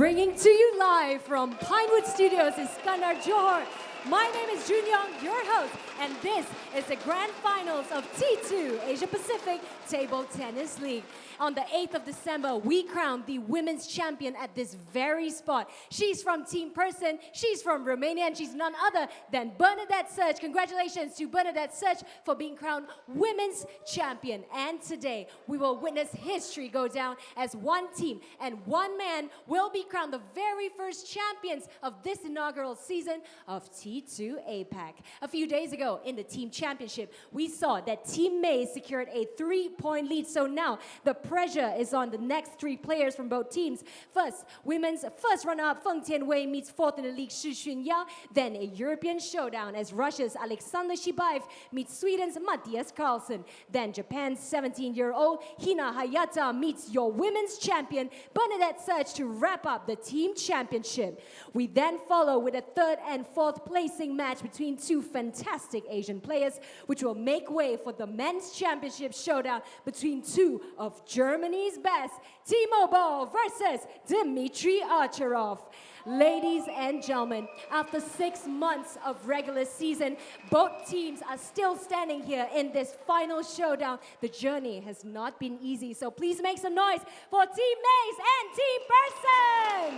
Bringing to you live from Pinewood Studios in Skandar, Johor. My name is Junyao, your host, and this is the grand finals of T2 Asia Pacific Table Tennis League. On the 8th of December, we crowned the women's champion at this very spot. She's from Team Persson, she's from Romania, and she's none other than Bernadette Szocs. Congratulations to Bernadette Szocs for being crowned women's champion. And today, we will witness history go down as one team and one man will be crowned the very first champions of this inaugural season of T2 APAC. A few days ago in the team championship, we saw that Team Maize secured a 3-point lead. So now the pressure is on the next three players from both teams. First, women's first runner-up Feng Tianwei meets fourth in the league Xunyao. Then a European showdown as Russia's Aleksander Shibaev meets Sweden's Mattias Karlsson. Then Japan's 17-year-old Hina Hayata meets your women's champion Bernadette Szocs to wrap up the team championship. We then follow with a third and fourth placing match between two fantastic Asian players, which will make way for the men's championship showdown between two of Germany's best, Timo Boll versus Dimitrij Ovtcharov. Ladies and gentlemen, after 6 months of regular season, both teams are still standing here in this final showdown. The journey has not been easy, so please make some noise for Team Maize and Team Persson.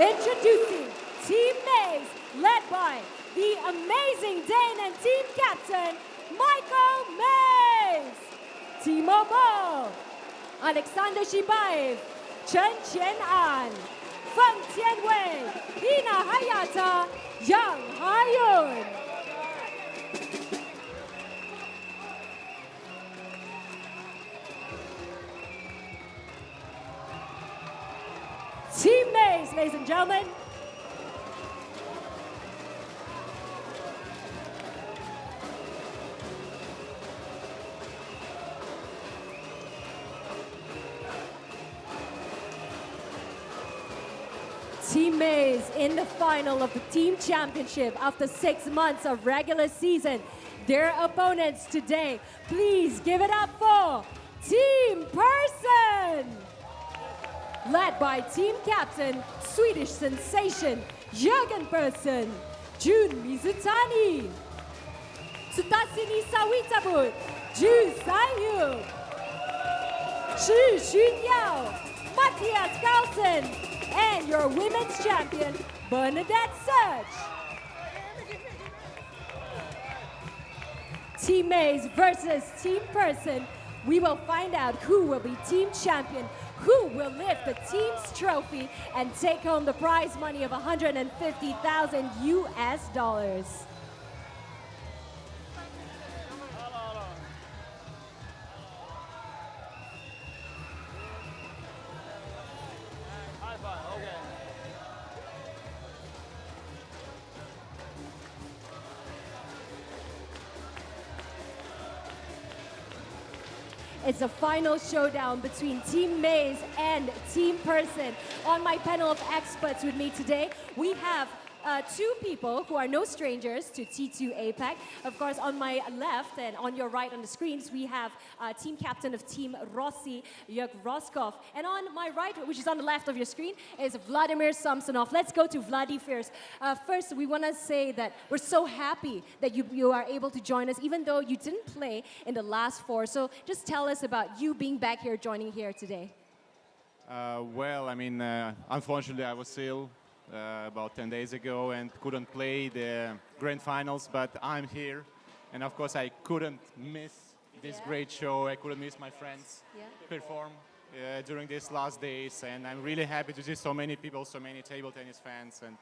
Introducing Team Maize, led by the amazing Dane and team captain, Michael Maize. Timo Boll, Aleksander Shibaev, Chen-An, Feng Tianwei, Hina Hayata, Jiang Haeun. Team Maize, ladies and gentlemen. Team Maize in the final of the team championship after 6 months of regular season. Their opponents today, please give it up for Team Persson. Led by team captain, Swedish sensation, Jorgen Persson, Jun MIZUTANI, Sutasini Sawitabut, Ju Sayu, Xunyao, Mattias Karlsson, and your women's champion, Bernadette Szocs. Team Maize versus Team Persson. We will find out who will be team champion, who will lift the team's trophy and take home the prize money of 150,000 US dollars. It's a final showdown between Team Maize and Team Persson. On my panel of experts with me today, we have two people who are no strangers to T2 APAC. Of course, on my left and on your right on the screens, we have team captain of Team Rossi, Yorgen. And on my right, which is on the left of your screen, is Vladimir Samsonov. Let's go to Vladi first. First, we want to say that we're so happy that you are able to join us, even though you didn't play in the last 4. So just tell us about you being back here, joining here today. Well, I mean, unfortunately, I was ill about 10 days ago and couldn't play the grand finals, but I'm here. And of course, I couldn't miss this great show. I couldn't miss my friends perform during these last days. And I'm really happy to see so many people, so many table tennis fans. And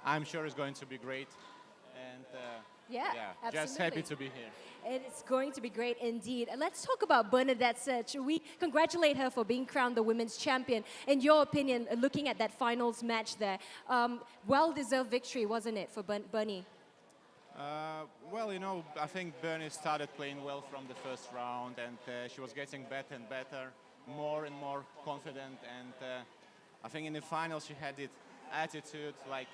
I'm sure it's going to be great. And just happy to be here. It's going to be great indeed. And let's talk about Bernadette Szocs. We congratulate her for being crowned the women's champion. In your opinion, looking at that finals match there, well-deserved victory, wasn't it, for Bernie? Well, you know, I think Bernie started playing well from the first round, and she was getting better and better, more and more confident. And I think in the finals she had this attitude, like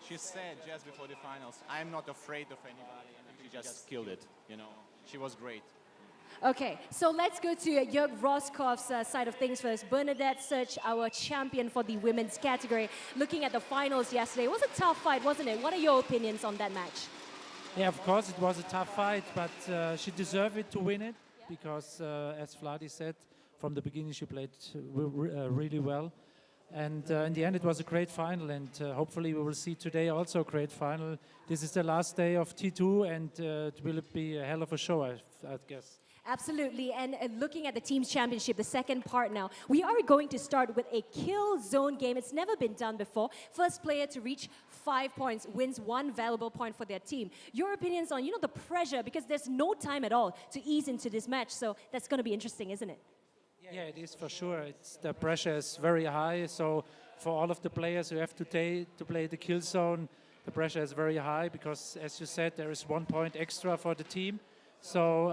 she said just before the finals, I'm not afraid of anybody. And she just killed it, you know. She was great. Okay, so let's go to Jörg Roskov's side of things first. Bernadette Szocs, our champion for the women's category. Looking at the finals yesterday, it was a tough fight, wasn't it? What are your opinions on that match? Yeah, of course it was a tough fight, but she deserved it to win it because, as Vladi said, from the beginning she played really well. And in the end it was a great final, and hopefully we will see today also a great final. This is the last day of T2, and it will be a hell of a show, I guess. Absolutely, and looking at the team's championship, the second part now, we are going to start with a kill zone game. It's never been done before. First player to reach 5 points wins 1 valuable point for their team. Your opinions on, the pressure, because there's no time at all to ease into this match, so that's going to be interesting, isn't it? Yeah, it is for sure. The pressure is very high, so for all of the players who have to play the kill zone, the pressure is very high because, as you said, there is 1 point extra for the team. So,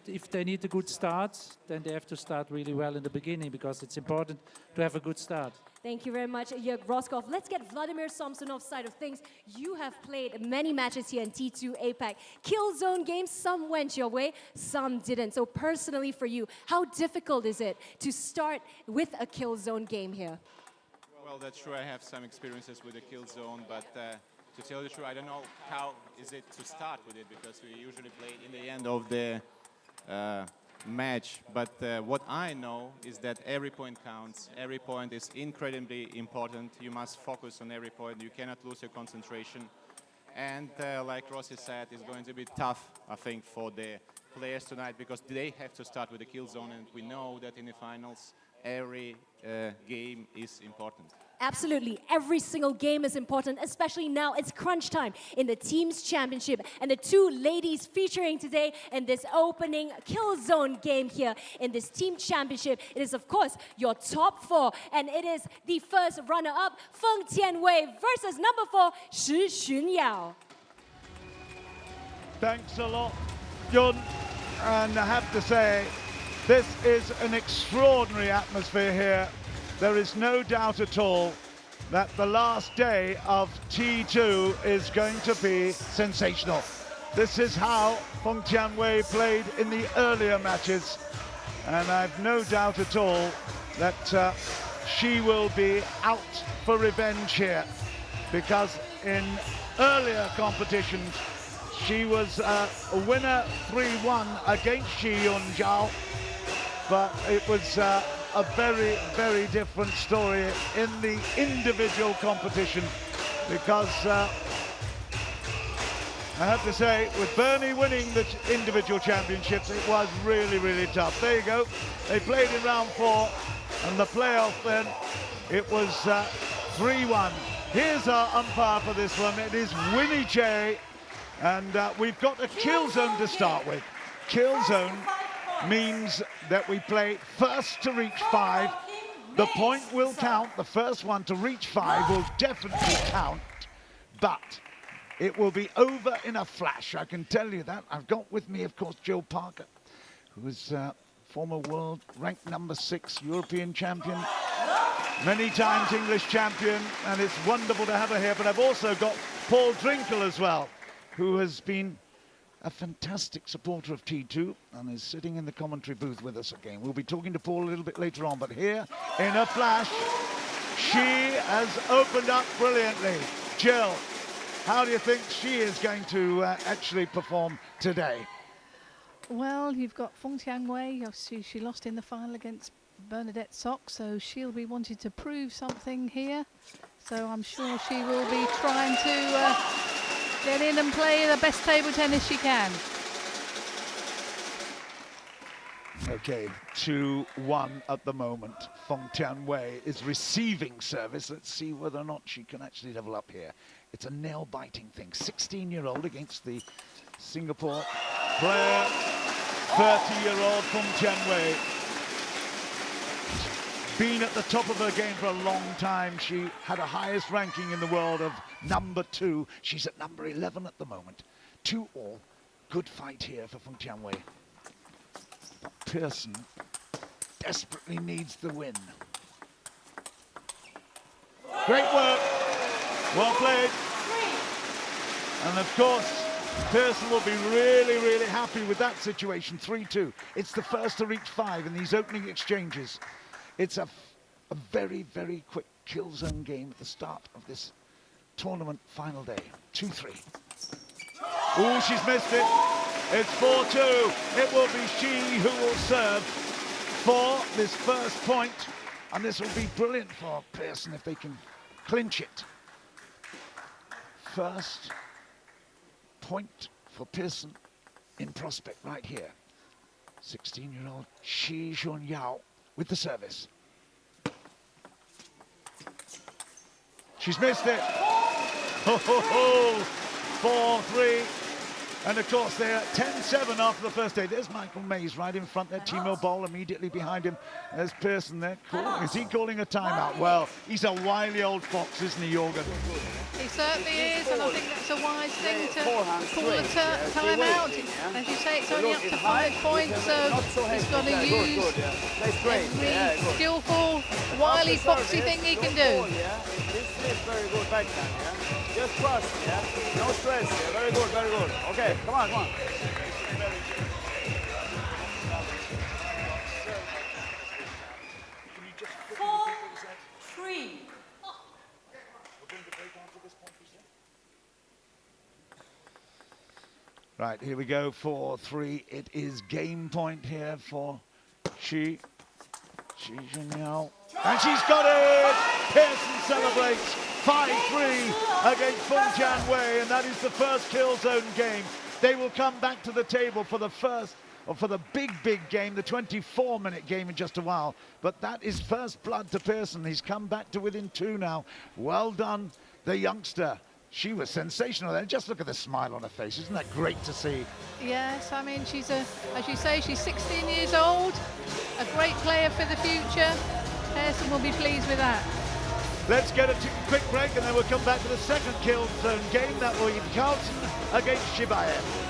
if they need a good start, then they have to start really well in the beginning because it's important to have a good start. Thank you very much, Jörg Roskov. Let's get Vladimir Samsonov's side of things. You have played many matches here in T2 APAC. Kill zone games, some went your way, some didn't. So personally for you, how difficult is it to start with a kill zone game here? Well, that's true. I have some experiences with the kill zone, but to tell you the truth, I don't know how is it to start with it because we usually play in the end of the match. But what I know is that every point counts. Every point is incredibly important. You must focus on every point. You cannot lose your concentration. And like Rossi said, it's going to be tough, I think, for the players tonight because they have to start with the kill zone. And we know that in the finals, every game is important. Absolutely. Every single game is important, especially now. It's crunch time in the team's championship. And the 2 ladies featuring today in this opening kill zone game here in this team championship, it is, of course, your top 4. And it is the first runner-up, Feng Tianwei versus number 4, Xunyao. Thanks a lot, Jun. And I have to say, this is an extraordinary atmosphere here. There is no doubt at all that the last day of T2 is going to be sensational. This is how Feng Tianwei played in the earlier matches, and I've no doubt at all that she will be out for revenge here, because in earlier competitions she was a winner 3-1 against Xiaoyun, but it was a very, very different story in the individual competition because I have to say, with Bernie winning the individual championships, it was really, really tough. There you go. They played in round 4 and the playoff then, it was 3-1. Here's our umpire for this one. It is Winnie Che, and we've got a kill zone to start with. Kill zone means that we play first to reach 5. The point will count. The first one to reach 5 will definitely count, but it will be over in a flash. I can tell you that. I've got with me, of course, Jill Parker, who is former world ranked number 6 European champion, many times English champion, and it's wonderful to have her here. But I've also got Paul Drinkel as well, who has been a fantastic supporter of T2 and is sitting in the commentary booth with us again. We'll be talking to Paul a little bit later on, but here, in a flash, she has opened up brilliantly. Jill, how do you think she is going to actually perform today? Well, you've got Feng Tianwei. Obviously, she lost in the final against Bernadette Szocs, so she'll be wanting to prove something here. So I'm sure she will be trying to get in and play the best table tennis she can. Okay, 2-1 at the moment. Feng Tianwei is receiving service. Let's see whether or not she can actually level up here. It's a nail-biting thing. 16-year-old against the Singapore player, 30-year-old Feng Tianwei. Been at the top of her game for a long time. She had a highest ranking in the world of number 2. She's at number 11 at the moment. 2-2. Good fight here for Feng Tianwei. But Persson desperately needs the win. Great work. Well played. And of course, Persson will be really, really happy with that situation. 3-2. It's the first to reach 5 in these opening exchanges. It's a very, very quick kill zone game at the start of this tournament final day. 2-3. Oh, she's missed it. It's 4-2. It will be she who will serve for this first point. And this will be brilliant for Persson if they can clinch it. First point for Persson in prospect right here. 16-year-old Xunyao with the service. She's missed it. Ho, ho, ho. 4-3. And of course they're at 10-7 after the first day. There's Michael Mays right in front there. Timo Boll immediately behind him. There's Persson there. Is he calling a timeout? Well, he's a wily old fox, isn't he, Jorgen? He certainly is, and I think that's a wise thing to call a timeout. As you say, it's only up to 5 points, so he's got to use every skillful, wily, foxy thing he can do. This is very good backhand, yeah? Just trust, yeah? No stress, yeah? Very good, very good. Okay, come on, come on. 4-3. Right, here we go, 4-3. It is game point here for Xunyao. And she's got it! Persson celebrates 5-3 against Tianwei, and that is the first kill zone game. They will come back to the table for the first, or for the big game, the 24-minute game in just a while. But that is first blood to Persson. He's come back to within 2 now. Well done, the youngster. She was sensational there. Just look at the smile on her face. Isn't that great to see? Yes, I mean, she's as you say, she's 16 years old, a great player for the future. Persson will be pleased with that. Let's get a quick break and then we'll come back to the second kill zone game. That will be Karlsson against Shibaev.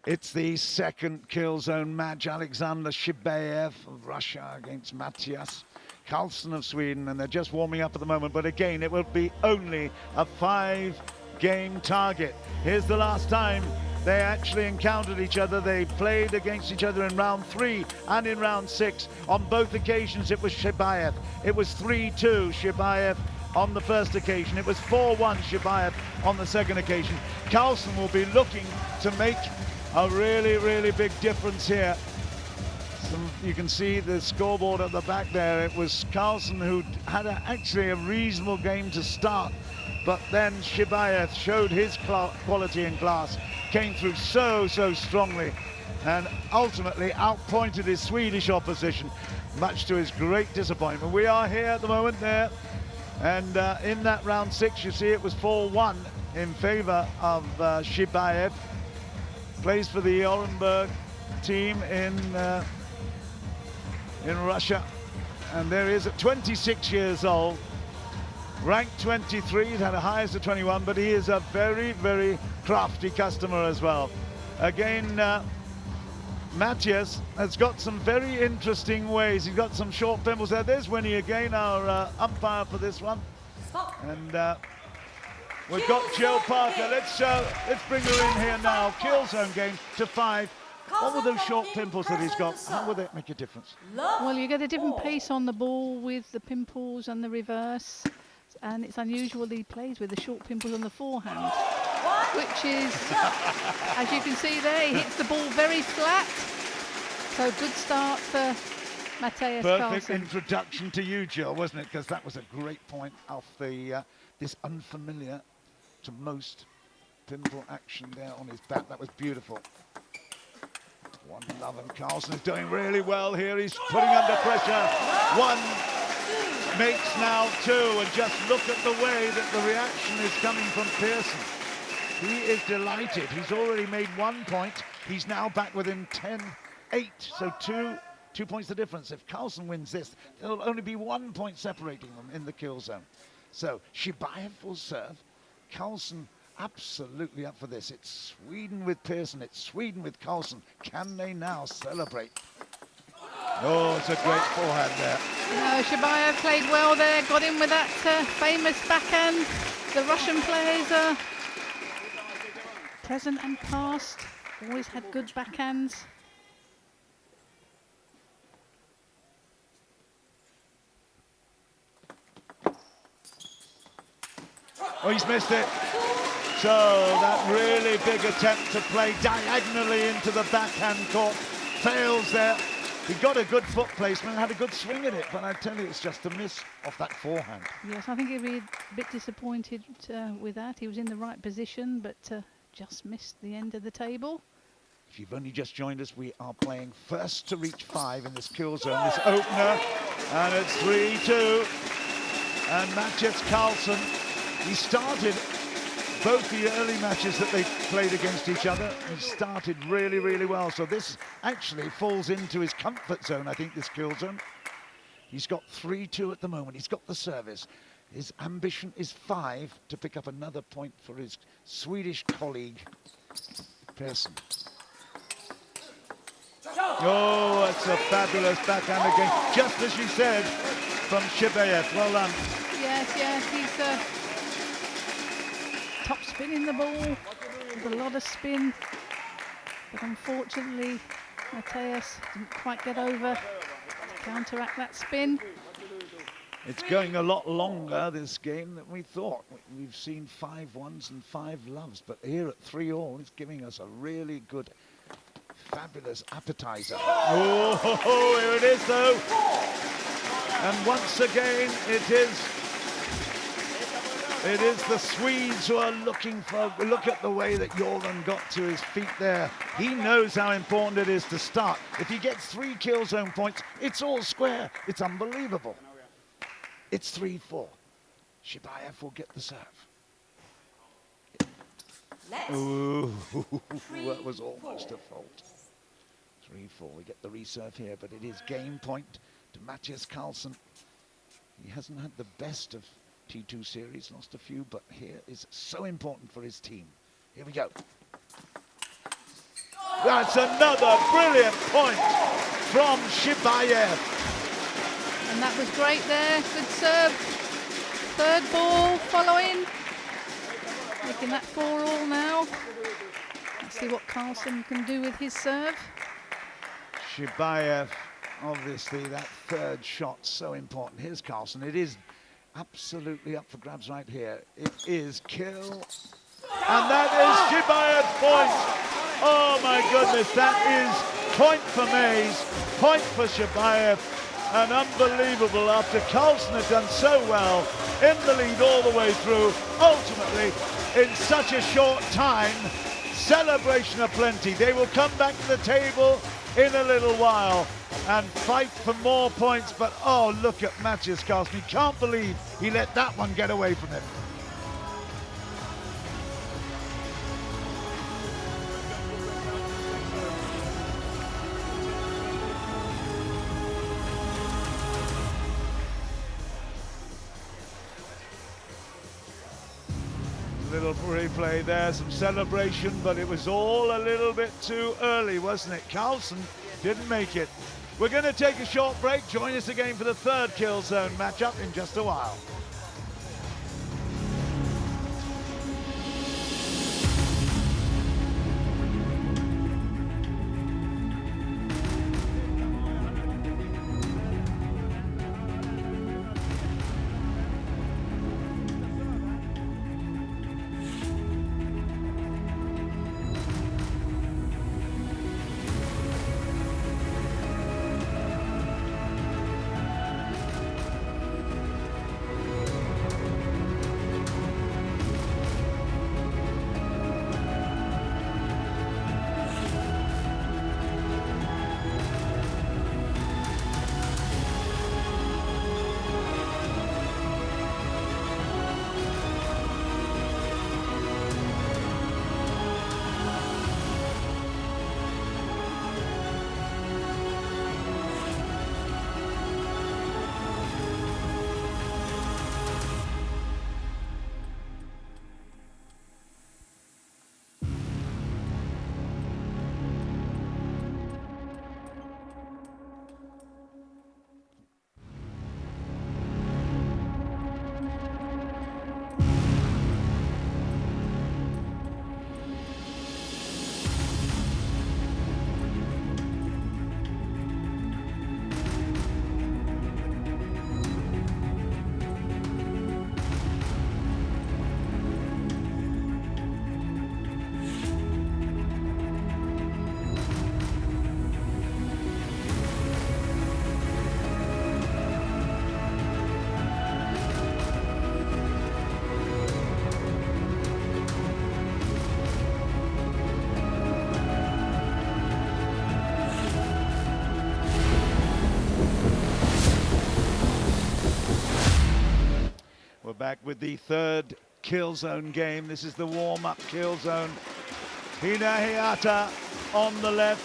It's the second kill zone match. Aleksander Shibaev of Russia against Mattias Karlsson of Sweden, and they're just warming up at the moment. But again, it will be only a 5-game target. Here's the last time they actually encountered each other. They played against each other in round 3 and in round 6. On both occasions, it was Shibaev. It was 3-2 Shibaev on the first occasion. It was 4-1 Shibaev on the second occasion. Karlsson will be looking to make a really, really big difference here. You can see the scoreboard at the back there. It was Karlsson who had actually a reasonable game to start, but then Shibaev showed his quality and class, came through so strongly, and ultimately outpointed his Swedish opposition. much to his great disappointment. We are here at the moment there, and in that round 6, you see it was 4-1 in favor of Shibaev. Plays for the Orenburg team in Russia, and there he is at 26 years old, ranked 23. He's had a highest of 21, but he is a very, very crafty customer as well. Again, Mattias has got some very interesting ways. He's got some short pimples there. There's Winnie again, our umpire for this one. And we've got Joe Parker. Let's bring her in here now. Kill zone game to 5. What were those short pimples that he's got? How will that make a difference? Well, you get a different pace on the ball with the pimples and the reverse, and it's unusual he plays with the short pimples on the forehand, which is, as you can see there, he hits the ball very flat. So good start for Mattias Perfect Karlsson. introduction to you, Jill, wasn't it? Because that was a great point off the this unfamiliar to most pimple action there on his bat. That was beautiful. One love, and Karlsson is doing really well here. He's putting under pressure. 1 makes now 2, and just look at the way that the reaction is coming from Persson. He is delighted. He's already made 1 point. He's now back within 10-8, so 2 points the difference. If Karlsson wins this, there'll only be 1 point separating them in the kill zone. So Shibaev will serve. Karlsson absolutely up for this. It's Sweden with Persson. It's Sweden with Karlsson. Can they now celebrate? Oh, it's a great forehand there. No, Shibaev played well there, got in with that famous backhand. The Russian players are present and past, always had good backhands. Oh, he's missed it. So that really big attempt to play diagonally into the backhand court fails there. He got a good foot placement, had a good swing at it, but I tell you, it's just a miss off that forehand. Yes, I think he'd be a bit disappointed with that. He was in the right position, but just missed the end of the table. If you've only just joined us, we are playing first to reach 5 in this kill zone, this opener, and it's 3-2. And Mattias Karlsson, he started both the early matches that they played against each other. He started really, really well. So this actually falls into his comfort zone, I think, this kill zone. He's got 3-2 at the moment. He's got the service. His ambition is 5 to pick up another point for his Swedish colleague, Persson. Oh, it's a fabulous backhand again, just as you said, from Shibaev. Well done. Yes, he's top spin in the ball, with a lot of spin, but unfortunately Mattias didn't quite get over to counteract that spin. It's going a lot longer, this game, than we thought. We've seen 5 ones and 5 loves, but here at 3-all, it's giving us a really good, fabulous appetizer. Oh, here it is though. And once again, it is the Swedes who are looking for, look at the way that Jorgen got to his feet there. He knows how important it is to start. If he gets 3 kill zone points, it's all square. It's unbelievable. It's 3-4. Shibaev will get the serve. Ooh, that was almost a fault. 3-4, we get the reserve here, but it is game point to Mattias Karlsson. He hasn't had the best of T2 series, lost a few, but here is so important for his team. Here we go. That's another brilliant point from Shibaev. And that was great there, good serve. Third ball following, making that 4-all now. Let's see what Karlsson can do with his serve. Shibaev, obviously that third shot so important. Here's Karlsson, it is absolutely up for grabs right here. It is kill. And that is Shibaev's point. Oh my goodness, that is point for Mays, point for Shibaev. And unbelievable after Karlsson had done so well, in the lead all the way through, ultimately in such a short time, celebration aplenty. They will come back to the table in a little while. and fight for more points. But oh, look at Mattias Karlsson. He can't believe he let that one get away from him. Little replay there, some celebration, but it was all a little bit too early, wasn't it? Karlsson didn't make it. We're going to take a short break. Join us again for the third Kill Zone matchup in just a while. Back with the third Kill Zone game. This is the warm-up Kill Zone. Hina Hayata on the left,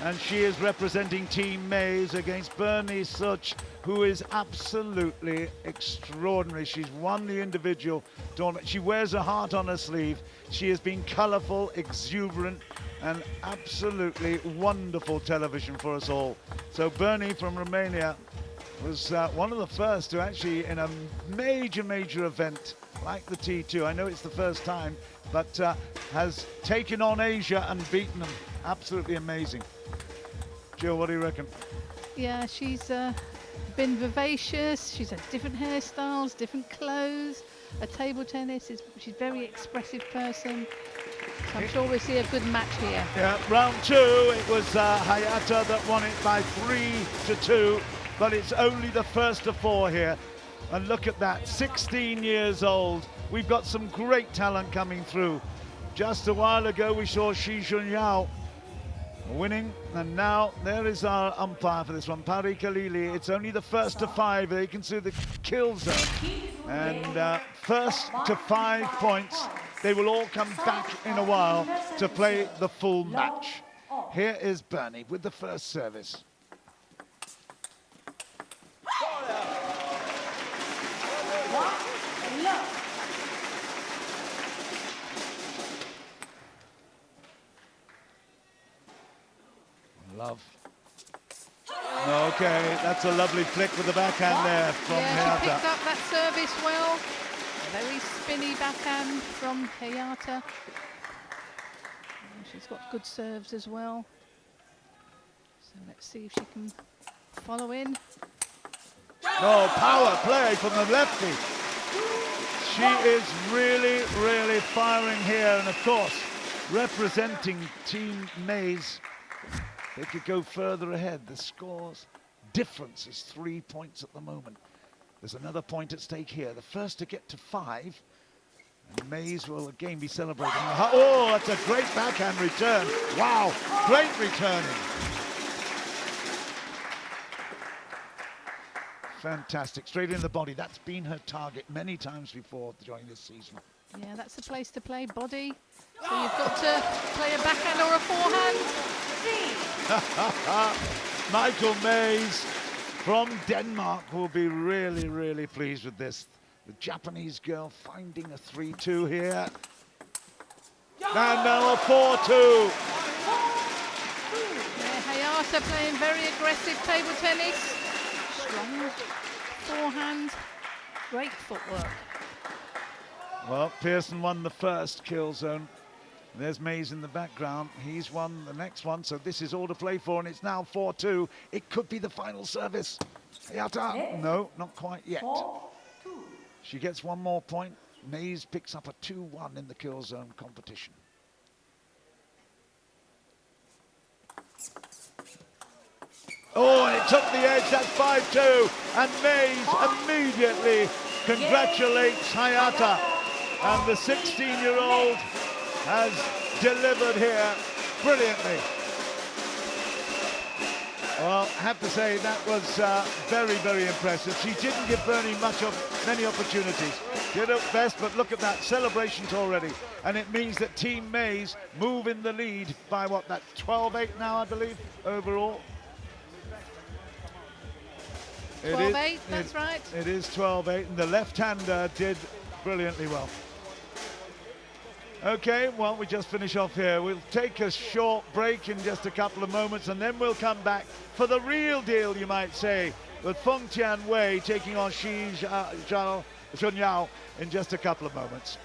and she is representing Team Maize against Bernie Szocs, who is absolutely extraordinary. She's won the individual tournament. She wears a heart on her sleeve. She has been colourful, exuberant, and absolutely wonderful television for us all. So Bernie from Romania was one of the first to actually, in a major event like the T2, I know it's the first time, but has taken on Asia and beaten them. Absolutely amazing. Jill, what do you reckon? Yeah, she's been vivacious. She's had different hairstyles, different clothes. Her table tennis she's a very expressive person. So I'm sure we'll see a good match here. Yeah, round two, it was Hayata that won it by 3-2. But it's only the first of four here. And look at that, 16 years old. We've got some great talent coming through. Just a while ago, we saw Xunyao winning. And now there is our umpire for this one, Pari Khalili. It's only the first to five. They can see the Kill Zone. And first to 5 points. They will all come back in a while to play the full match. Here is Bernie with the first service. Love. Okay, that's a lovely flick with the backhand there from yeah, Hayata. She picked up that service well. A very spinny backhand from Hayata. And she's got good serves as well. So let's see if she can follow in. Oh, power play from the lefty. She is really firing here, and of course, representing Team Maize. They could go further ahead. The scores difference is 3 points at the moment. There's another point at stake here. The first to get to 5, and Maize will again be celebrating. Oh, that's a great backhand return. Wow, great returning. Fantastic. Straight in the body. That's been her target many times before during this season. Yeah, that's the place to play, body. So you've got to play a backhand or a forehand. Michael Mays from Denmark will be really, really pleased with this. The Japanese girl finding a 3-2 here. And now a 4-2. Yeah, Hayata playing very aggressive table tennis. Strong forehand, great footwork. Well, Persson won the first kill zone. There's Mays in the background. He's won the next one, so this is all to play for, and it's now 4-2. It could be the final service. Hayata, no, not quite yet. She gets one more point. Mays picks up a 2-1 in the kill zone competition. Oh, and it took the edge, that's 5-2. And Mays immediately congratulates Hayata. And the 16-year-old has delivered here brilliantly. Well, I have to say that was very, very impressive. She didn't give Bernie many opportunities. Did her best, but look at that, celebrations already. And it means that Team Mays move in the lead by what, that 12-8 now, I believe, overall. 12-8, that's right. It is 12-8, and the left-hander did brilliantly well. Okay, well, we just finish off here. We'll take a short break in just a couple of moments, and then we'll come back for the real deal, you might say, with Feng Tianwei taking on Xunyao in just a couple of moments.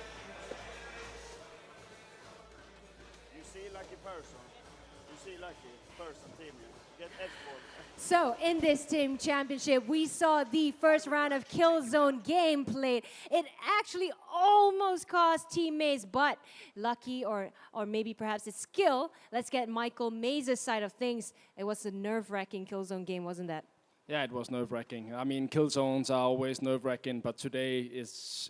You see lucky Persson. You see lucky Persson, Timo. Get export. So in this team championship, we saw the first round of kill zone game played. It actually almost cost Team Mays, but lucky or maybe perhaps it's skill. Let's get Michael Mays' side of things. It was a nerve-wracking kill zone game, wasn't that? Yeah, it was nerve-wracking. I mean, kill zones are always nerve-wracking, but today it's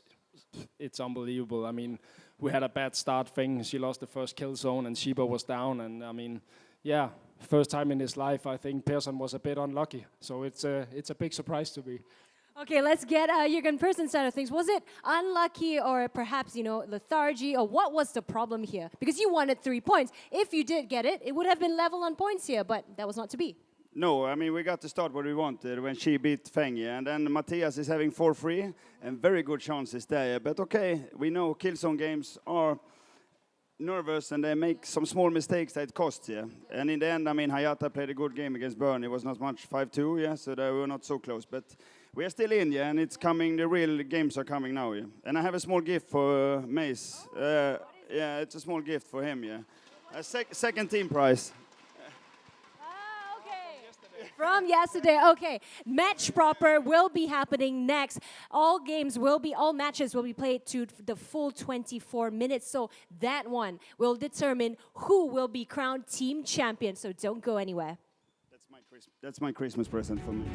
unbelievable. I mean, we had a bad start. Feng, she lost the first kill zone, and Shibaev was down, and I mean, yeah. First time in his life, I think Persson was a bit unlucky. So it's a big surprise to me. Okay, let's get Jorgen Persson's side of things. Was it unlucky or perhaps, lethargy, or what was the problem here? Because you wanted 3 points. If you did get it, it would have been level on points here, but that was not to be. No, I mean, we got to start what we wanted when she beat Feng, yeah? And then Mattias is having 4-3 and very good chances there. Yeah? But okay, we know kill zone games are nervous and they make some small mistakes that cost, yeah. And in the end, I mean, Hayata played a good game against Bern. It was not much, 5-2, yeah, so they were not so close. But we are still in, yeah, and it's coming, the real games are coming now, yeah. And I have a small gift for Mace. Yeah, it's a small gift for him, yeah. A second team prize. From yesterday, okay. Match proper will be happening next. All matches will be played to the full 24 minutes. So that one will determine who will be crowned team champion. So don't go anywhere. That's my Christmas present for me.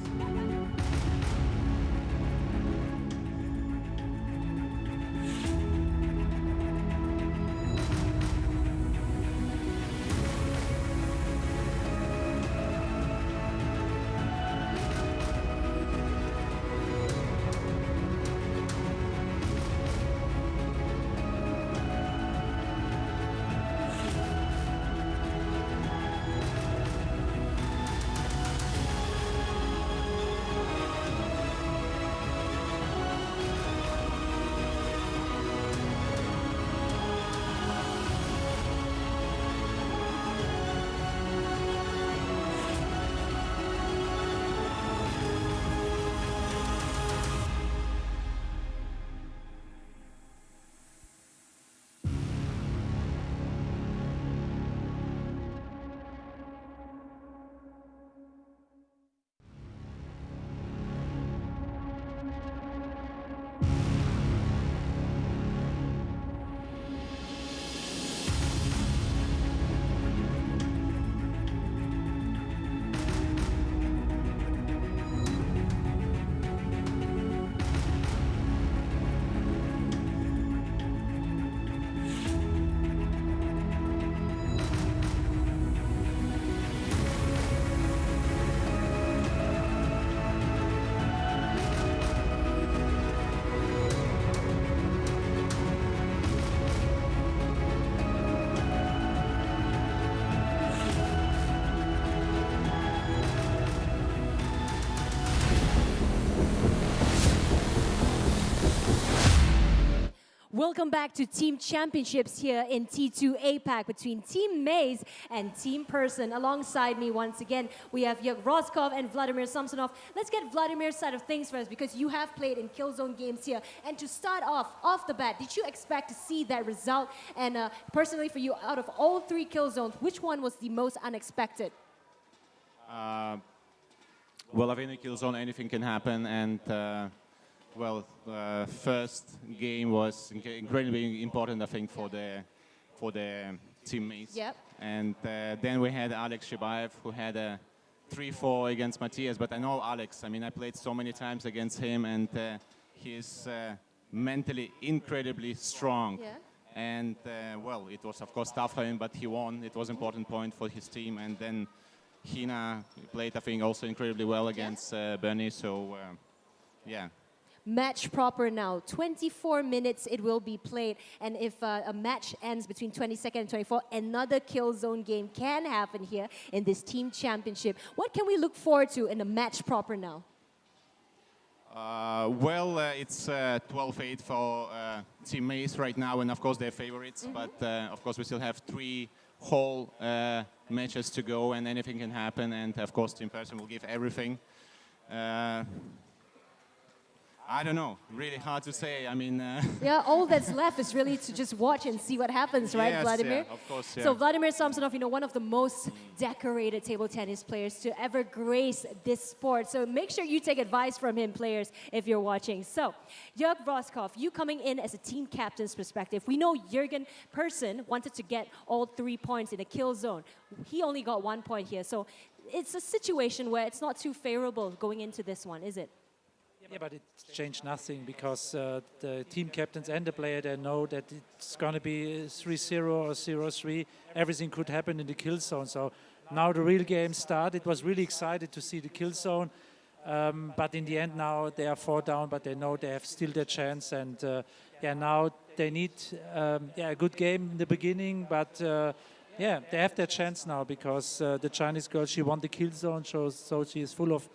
Welcome back to Team Championships here in T2 APAC between Team Maze and Team Persson. Alongside me once again, we have Jorgen Rosskov and Vladimir Samsonov. Let's get Vladimir's side of things first because you have played in Killzone games here. And to start off the bat, did you expect to see that result? And personally for you, out of all 3 Killzones, which one was the most unexpected? Well, I think in Killzone anything can happen, and first game was incredibly important, I think, for the teammates. Yep. And then we had Alex Shibaev, who had a 3-4 against Mattias. But I know Alex. I mean, I played so many times against him, and he's mentally incredibly strong. Yeah. And it was of course tough for him, but he won. It was an important point for his team. And then Hina played, I think, also incredibly well against Bernie. So, yeah. Match proper now. 24 minutes it will be played. And if a match ends between 22nd and 24, another Killzone game can happen here in this team championship. What can we look forward to in the match proper now? It's 12-8 for Team Maze right now, and of course they're favorites. But of course we still have 3 whole matches to go, and anything can happen. And of course Team Persson will give everything. I don't know. Really hard to say. I mean... Yeah, all that's left is really to just watch and see what happens, right, yes, Vladimir? Yeah, of course, yeah. So Vladimir Samsonov, one of the most decorated table tennis players to ever grace this sport. So make sure you take advice from him, players, if you're watching. So, Jorgen Rosskov, you coming in as a team captain's perspective. We know Jorgen Persson wanted to get all 3 points in a kill zone. He only got 1 point here. So it's a situation where it's not too favorable going into this one, is it? Yeah, but it's changed nothing because the team captains and the player, they know that it's going to be 3-0 or 0-3. Everything could happen in the kill zone. So now the real game started. It was really excited to see the kill zone. But in the end now they are 4 down, but they know they have still their chance. And now they need a good game in the beginning. But they have their chance now because the Chinese girl, she won the kill zone, so she is full of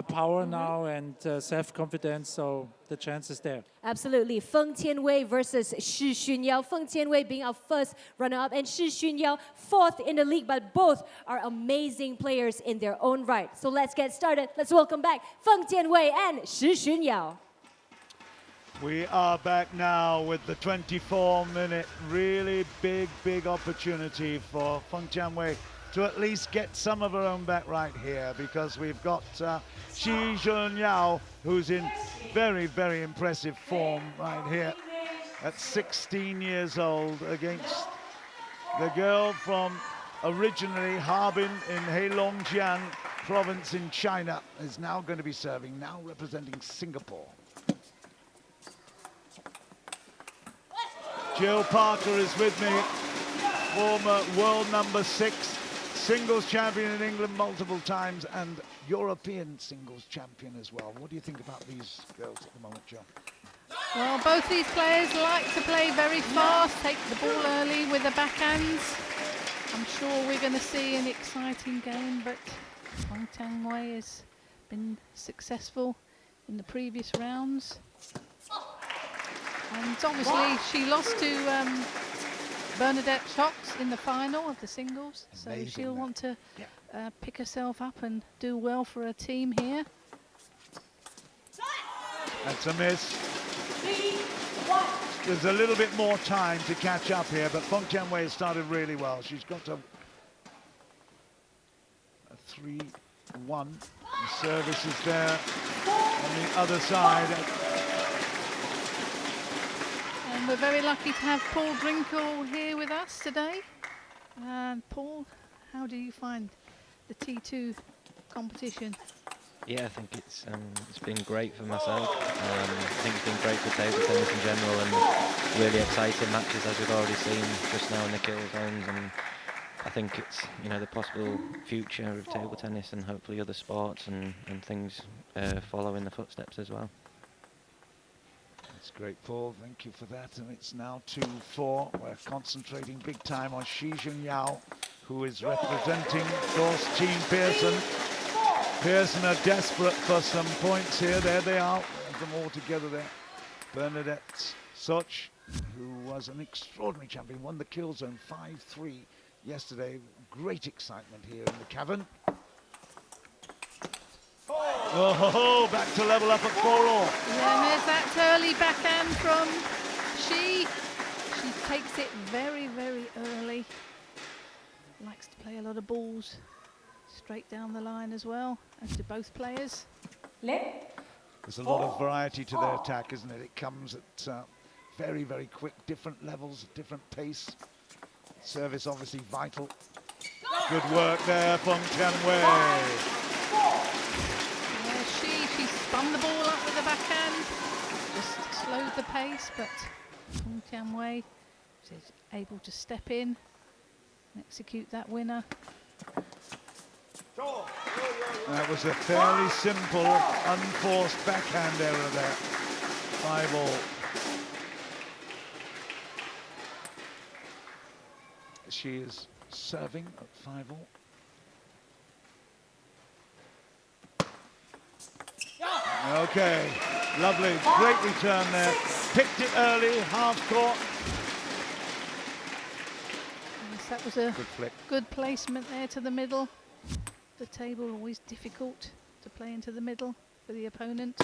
power now and self-confidence, so the chance is there. Absolutely. Feng Tianwei versus Xunyao. Feng Tianwei being our first runner-up and Xunyao 4th in the league, but both are amazing players in their own right. So let's get started. Let's welcome back Feng Tianwei and Xunyao. We are back now with the 24-minute really big opportunity for Feng Tianwei to at least get some of her own back right here, because we've got Xunyao, who's in very impressive form right here at 16 years old against the girl from originally Harbin in Heilongjiang province in China, is now going to be serving, now representing Singapore. Jill Parker is with me, former world number 6, singles champion in England multiple times and European singles champion as well. What do you think about these girls at the moment, Jill? Well, both these players like to play very fast, take the ball early with the backhands. I'm sure we're going to see an exciting game, but Feng Tianwei has been successful in the previous rounds. And obviously she lost to Bernadette Szocs in the final of the singles, so she'll want to pick herself up and do well for her team here. That's a miss. There's a little bit more time to catch up here, but Feng Tianwei has started really well. She's got a 3-1. The service is there on the other side. And we're very lucky to have Paul Drinkle here with us today. Paul, how do you find the T2 competition? Yeah, I think it's been great for myself. I think it's been great for table tennis in general, and really exciting matches as we've already seen just now in the kill zones. And I think it's the possible future of table tennis and hopefully other sports and things follow in the footsteps as well. That's great, Paul. Thank you for that. And it's now 2-4. We're concentrating big time on Xunyao, who is representing, of course, Team Persson. Persson are desperate for some points here. There they are. Have them all together there. Bernadette, Szocs, who was an extraordinary champion, won the kill zone 5-3 yesterday. Great excitement here in the cavern. Oh, back to level up at 4-all. Yeah, and there's that early backhand from She. She takes it very, very early. Likes to play a lot of balls straight down the line as well, as do both players. There's a lot of variety to their attack, isn't it? It comes at very, very quick, different levels, different pace. Service obviously vital. Good work there from Tianwei. Yeah, she spun the ball up with the backhand, just slowed the pace, but Tianwei is able to step in and execute that winner. That was a fairly simple, unforced backhand error there. 5-all. She is serving at 5-all. Okay, lovely, great return there. Picked it early, half court. Yes, that was a Good flick. good placement there to the middle. The table always difficult to play into the middle for the opponent.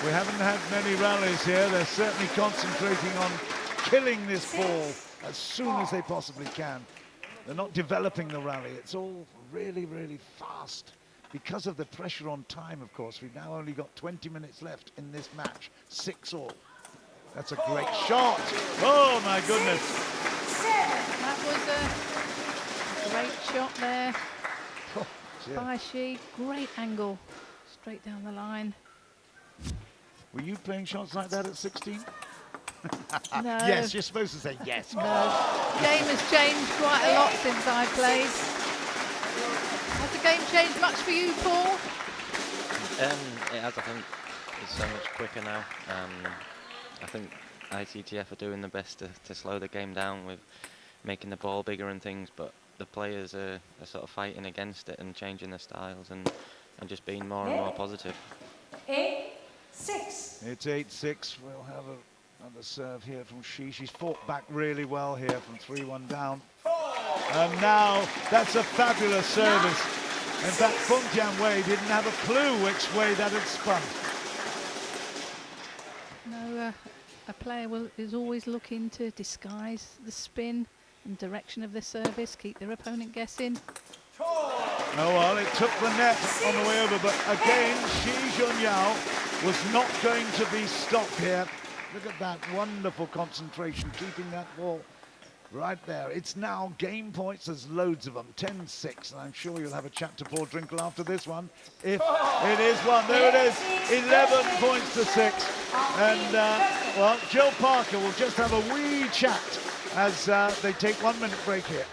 We haven't had many rallies here. They're certainly concentrating on killing this ball as soon as they possibly can. They're not developing the rally. It's all really, really fast. Because of the pressure on time, of course, we've now only got 20 minutes left in this match. 6-all. That's a great shot. Oh, my goodness. That was a great shot there by She. Great angle, straight down the line. Were you playing shots like that at 16? No. Yes, you're supposed to say yes. No. Game has changed quite a lot since I played. Has the game changed much for you, Paul? It has, I think. It's so much quicker now. I think ITTF are doing the best to slow the game down with making the ball bigger and things, but the players are sort of fighting against it and changing their styles and just being more and more positive. 8-6. It's 8-6. We'll have another serve here from She. She's fought back really well here from 3-1 down. And now that's a fabulous service. In fact, Feng Tianwei didn't have a clue which way that had spun. No, a player is always looking to disguise the spin and direction of the service, keep their opponent guessing. Oh well, it took the net on the way over, but again, Xunyao was not going to be stopped here. Look at that wonderful concentration, keeping that ball right there. It's now game points, there's loads of them, 10-6, and I'm sure you'll have a chat to Paul Drinkle after this one. If it is one, there it is, 11 points to 6. And, well, Joe Parker will just have a wee chat as they take 1 minute break here.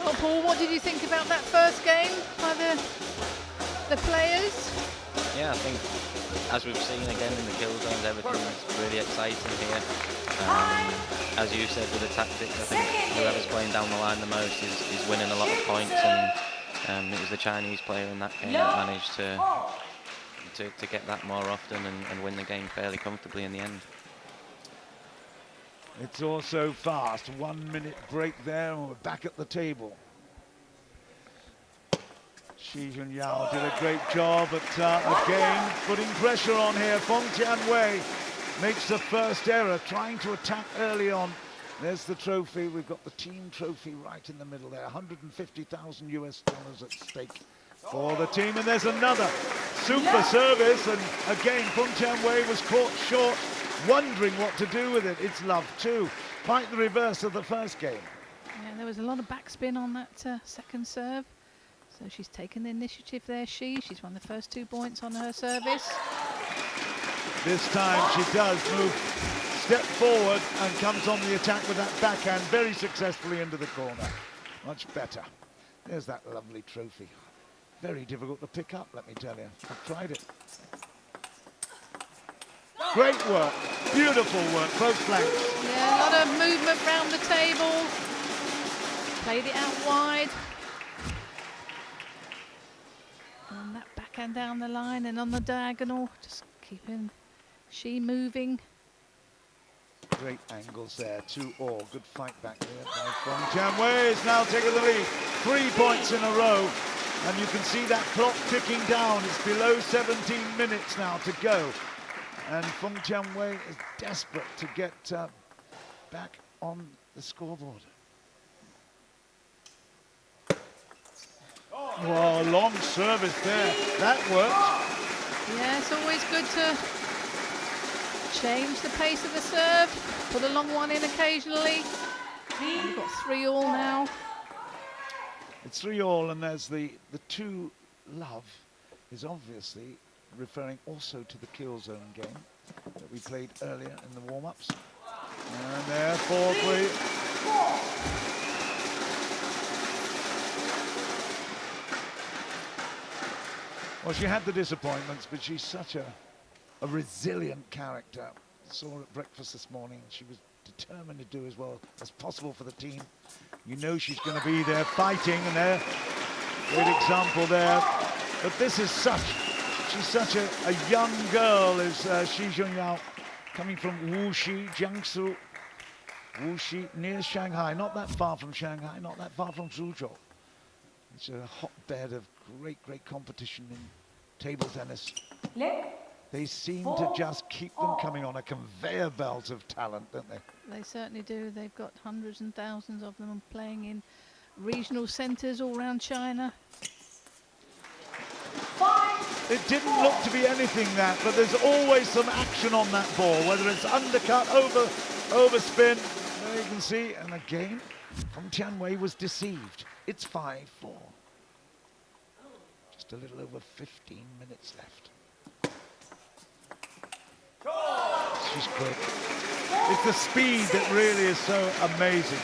Well, Paul, what did you think about that first game by the players? Yeah, I think as we've seen again in the kill zones, everything's really exciting here. As you said with the tactics, I think whoever's playing down the line the most is winning a lot of points, and it was the Chinese player in that game that managed to get that more often and win the game fairly comfortably in the end. It's also fast, 1 minute break there, and we're back at the table. Xunyao did a great job at, again, putting pressure on here. Feng Tianwei makes the first error, trying to attack early on. There's the trophy. We've got the team trophy right in the middle there. $150,000 US at stake for the team. And there's another super service. And again, Feng Tianwei was caught short, wondering what to do with it. It's love too. Quite the reverse of the first game. Yeah, there was a lot of backspin on that second serve. So she's taken the initiative there, She's won the first 2 points on her service. This time she does move, step forward and comes on the attack with that backhand very successfully into the corner. Much better. There's that lovely trophy. Very difficult to pick up, let me tell you. I've tried it. Great work, beautiful work, both flanks. Yeah, a lot of movement round the table. Played it out wide. And that back backhand down the line and on the diagonal, just keeping Shi moving. Great angles there, 2-all. Good fight back there by Feng. Tianwei is now taking the lead. 3 points in a row. And you can see that clock ticking down. It's below 17 minutes now to go. And Feng Tianwei is desperate to get back on the scoreboard. Whoa, long service there. That worked. Yeah, it's always good to change the pace of the serve, put a long one in occasionally. And we've got 3-all now. It's 3-all, and there's the 2 love is obviously referring also to the kill zone game that we played earlier in the warm-ups. And there, 4-3. Well, she had the disappointments, but she's such a resilient character. Saw her at breakfast this morning. She was determined to do as well as possible for the team. You know she's going to be there fighting, and there, great example there. But this is she's such a young girl, is Xunyao, coming from Wuxi, Jiangsu. Wuxi, near Shanghai, not that far from Shanghai, not that far from Suzhou. It's a hotbed of great competition in table tennis. They seem to just keep them coming on a conveyor belt of talent, don't they? They certainly do. They've got hundreds and thousands of them playing in regional centres all around China. It didn't look to be anything that, but there's always some action on that ball, whether it's undercut, overspin. There you can see, and again, Feng Tianwei was deceived. It's 5-4. Just a little over 15 minutes left. She's quick. It's the speed that really is so amazing.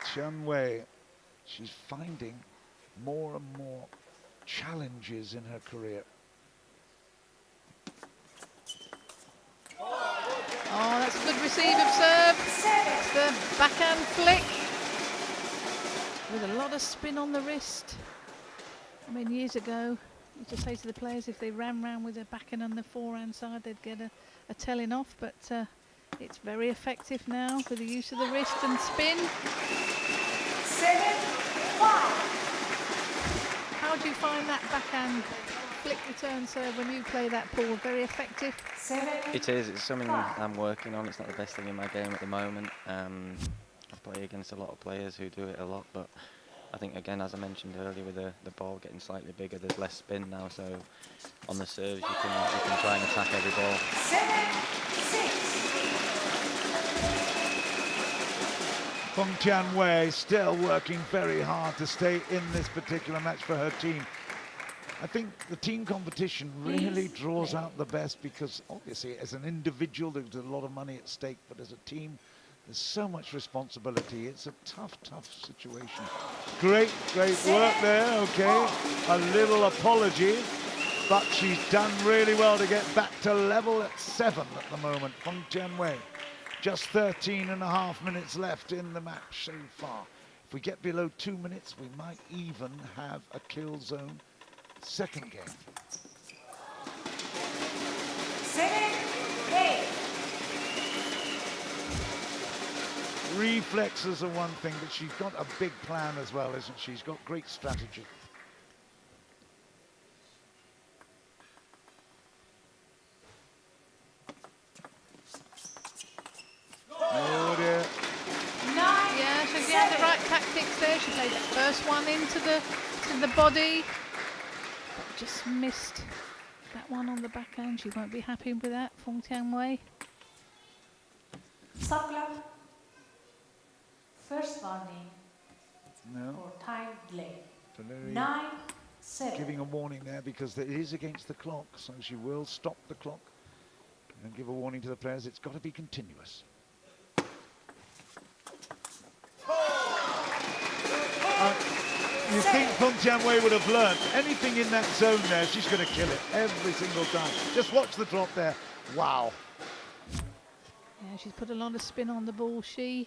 Tianwei, she's finding more and more challenges in her career. Oh, that's a good receive of serve. It's the backhand flick with a lot of spin on the wrist. I mean, years ago, I used to say to the players, if they ran round with a backhand on the forehand side, they'd get a telling off, but it's very effective now with the use of the wrist and spin. 7-5. How do you find that backhand flick return serve when you play that, Paul? Very effective? It is. It's something I'm working on. It's not the best thing in my game at the moment. I play against a lot of players who do it a lot, but I think, again, as I mentioned earlier, with the ball getting slightly bigger, there's less spin now, so on the serves you can try and attack every ball. 7-6. Feng Tianwei still working very hard to stay in this particular match for her team. I think the team competition really draws out the best, because obviously as an individual there's a lot of money at stake, but as a team there's so much responsibility. It's a tough situation. Great work there, okay. A little apology, but she's done really well to get back to level at 7 at the moment. Feng Tianwei, just 13.5 minutes left in the match so far. If we get below 2 minutes, we might even have a kill zone second game. 7-8. Reflexes are one thing, but she's got a big plan as well, isn't she? She's got great strategy. Oh dear. Yeah, so she had the right tactics there. She played that first one into the body, but just missed that one on the backhand. She won't be happy with that, Feng Tianwei. Stop clock. First warning. No. Or time delay. Valeri 9-7. giving a warning there, because it is against the clock, so she will stop the clock and give a warning to the players. It's got to be continuous. You think Feng Tianwei would have learned anything in that zone there, she's going to kill it every single time. Just watch the drop there. Wow. Yeah, she's put a lot of spin on the ball, she.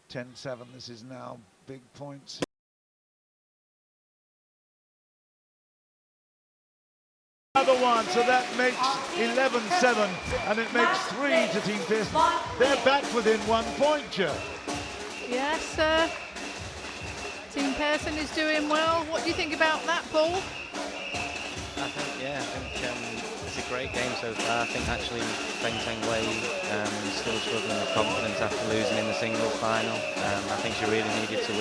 10-7. This is now big points. Another one, so that makes 11-7, and it makes 3 to Team Persson. They're back within 1 point, Joe. Yes, Team Persson is doing well. What do you think about that, Boll? I think it's a great game so far. I think actually Feng is still struggling with confidence after losing in the singles final. I think she really needed to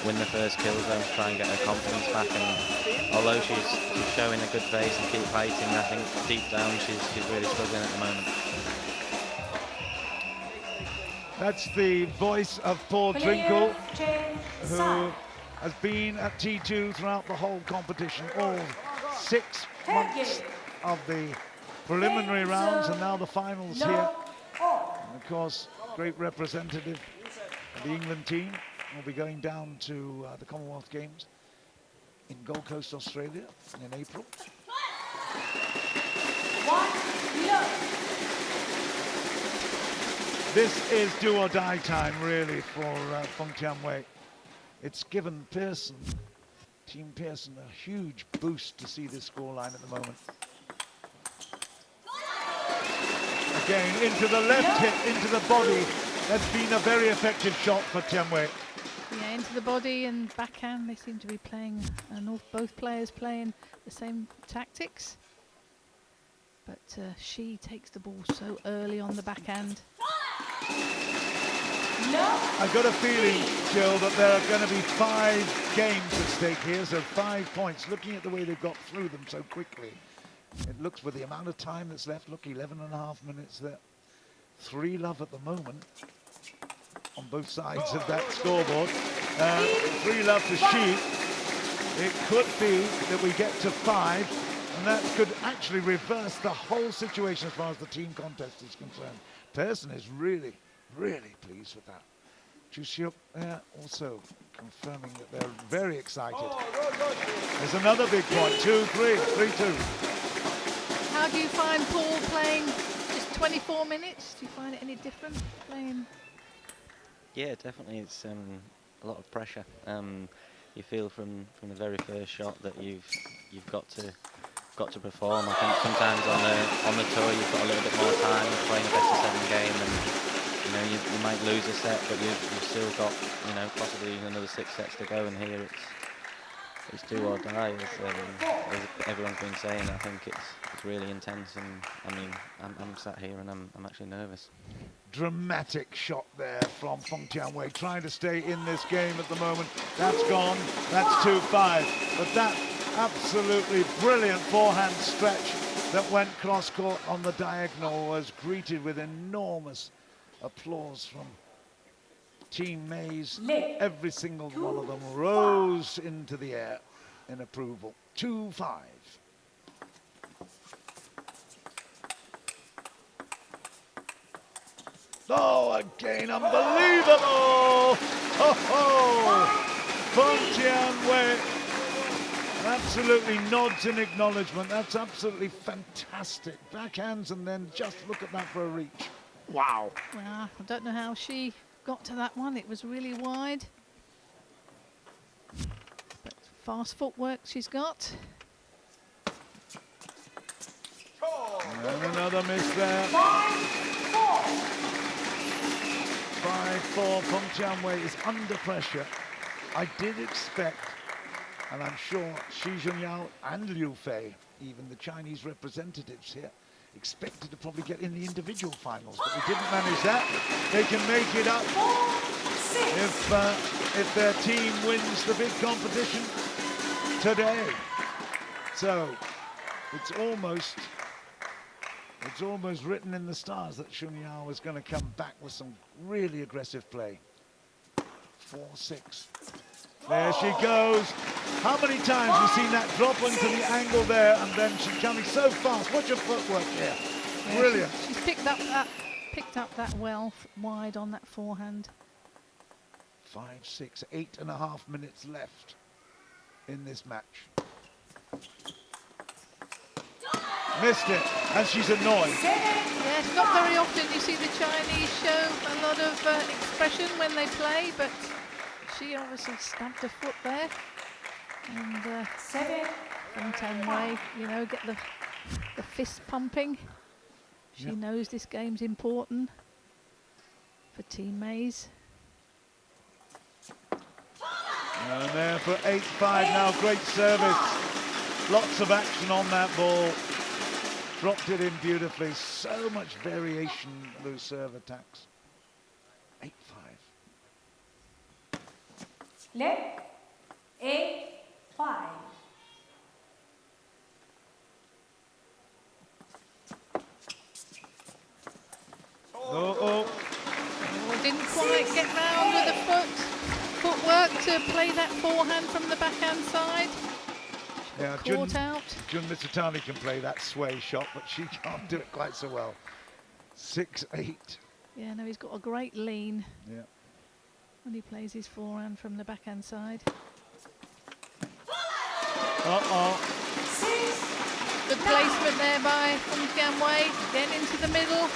win the first kill zone to try and get her confidence back. And although she's showing a good face and keep fighting, I think deep down she's really struggling at the moment. That's the voice of Paul Drinkle, who has been at T2 throughout the whole competition, all 6 months of the preliminary rounds and now the finals here. And of course, great representative of the England team will be going down to the Commonwealth Games in Gold Coast, Australia in April. This is do or die time really for Feng Tianwei. It's given Persson, Team Persson, a huge boost to see this scoreline at the moment. Again, into the left hip, into the body. That's been a very effective shot for Tianwei. Yeah, into the body and backhand. They seem to be playing, both players playing the same tactics. But she takes the ball so early on the backhand. I've got a feeling, Jill, that there are going to be 5 games at stake here, so 5 points. Looking at the way they've got through them so quickly, it looks, with the amount of time that's left, look, 11.5 minutes there. 3-love at the moment on both sides of that scoreboard. 3-love to Shi. It could be that we get to 5, and that could actually reverse the whole situation as far as the team contest is concerned. Persson is really pleased with that. Chih-Yuan there also confirming that they're very excited. There's another big point, 2-3, 3-2. How do you find Paul playing just 24 minutes? Do you find it any different playing? Yeah, definitely. It's a lot of pressure. You feel from the very first shot that you've got to perform. I think sometimes on the tour you've got a little bit more time. You're playing a best of 7 game, and you might lose a set, but you've still got possibly another 6 sets to go. And here it's do or die, as everyone's been saying. I think it's really intense, and I mean I'm sat here and I'm actually nervous. Dramatic shot there from Feng Tianwei, trying to stay in this game at the moment. That's gone. That's 2-5. But that absolutely brilliant forehand stretch that went cross-court on the diagonal was greeted with enormous applause from Team Mays. Every single one of them rose into the air in approval. 2-5. Oh, again, unbelievable! Feng Tianwei absolutely nods in acknowledgement. That's absolutely fantastic. Backhands, and then just look at that for a reach. Wow. Well, I don't know how she got to that one. It was really wide. But fast footwork she's got. And another miss there. 5-4. Feng Tianwei is under pressure. I did expect, and I'm sure Xunyao and Liu Fei, even the Chinese representatives here, expected to probably get in the individual finals, but they didn't manage that. They can make it up if their team wins the big competition today. So it's almost written in the stars that Xunyao is going to come back with some really aggressive play. 4-6. There she goes. How many times have you seen that drop into the angle there, and then she's coming so fast? Watch her footwork here. Yeah, brilliant. She's picked up that well wide on that forehand. 5-6, 8.5 minutes left in this match. Missed it, and she's annoyed. Yes, not very often you see the Chinese show a lot of expression when they play, but she obviously stabbed her foot there. And from Tianwei, you know, get the fist pumping. She knows this game's important for Team Maze. And there for 8-5 now, great service. Lots of action on that ball. Dropped it in beautifully. So much variation, those serve attacks. 8-5. Leg 8-5. Oh, Didn't quite get round with the footwork to play that forehand from the backhand side. yeah, Caught out. Jun MIZUTANI can play that sway shot, but she can't do it quite so well. 6-8. Yeah, no, he's got a great lean Yeah. when he plays his forehand from the backhand side. Good placement there by Feng Tianwei. Again into the middle.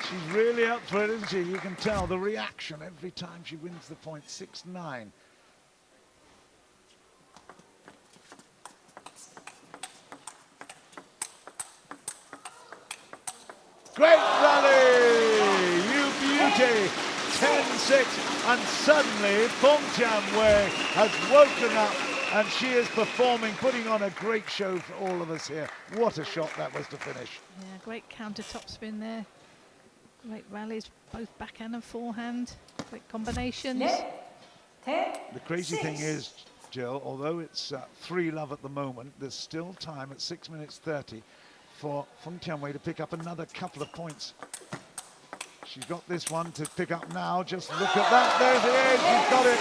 She's really up for it, isn't she? You can tell the reaction every time she wins the point. 6-9. Great rally! You beauty! 10-6, and suddenly Feng Tianwei has woken up and she is performing, putting on a great show for all of us here. What a shot that was to finish. Yeah, great counter topspin there. Great rallies, both backhand and forehand. Great combinations. The crazy thing is, Jill, although it's 3-love at the moment, there's still time at 6 minutes 30 for Feng Tianwei to pick up another couple of points. She's got this one to pick up now. Just look at that. There's the edge. She's got it.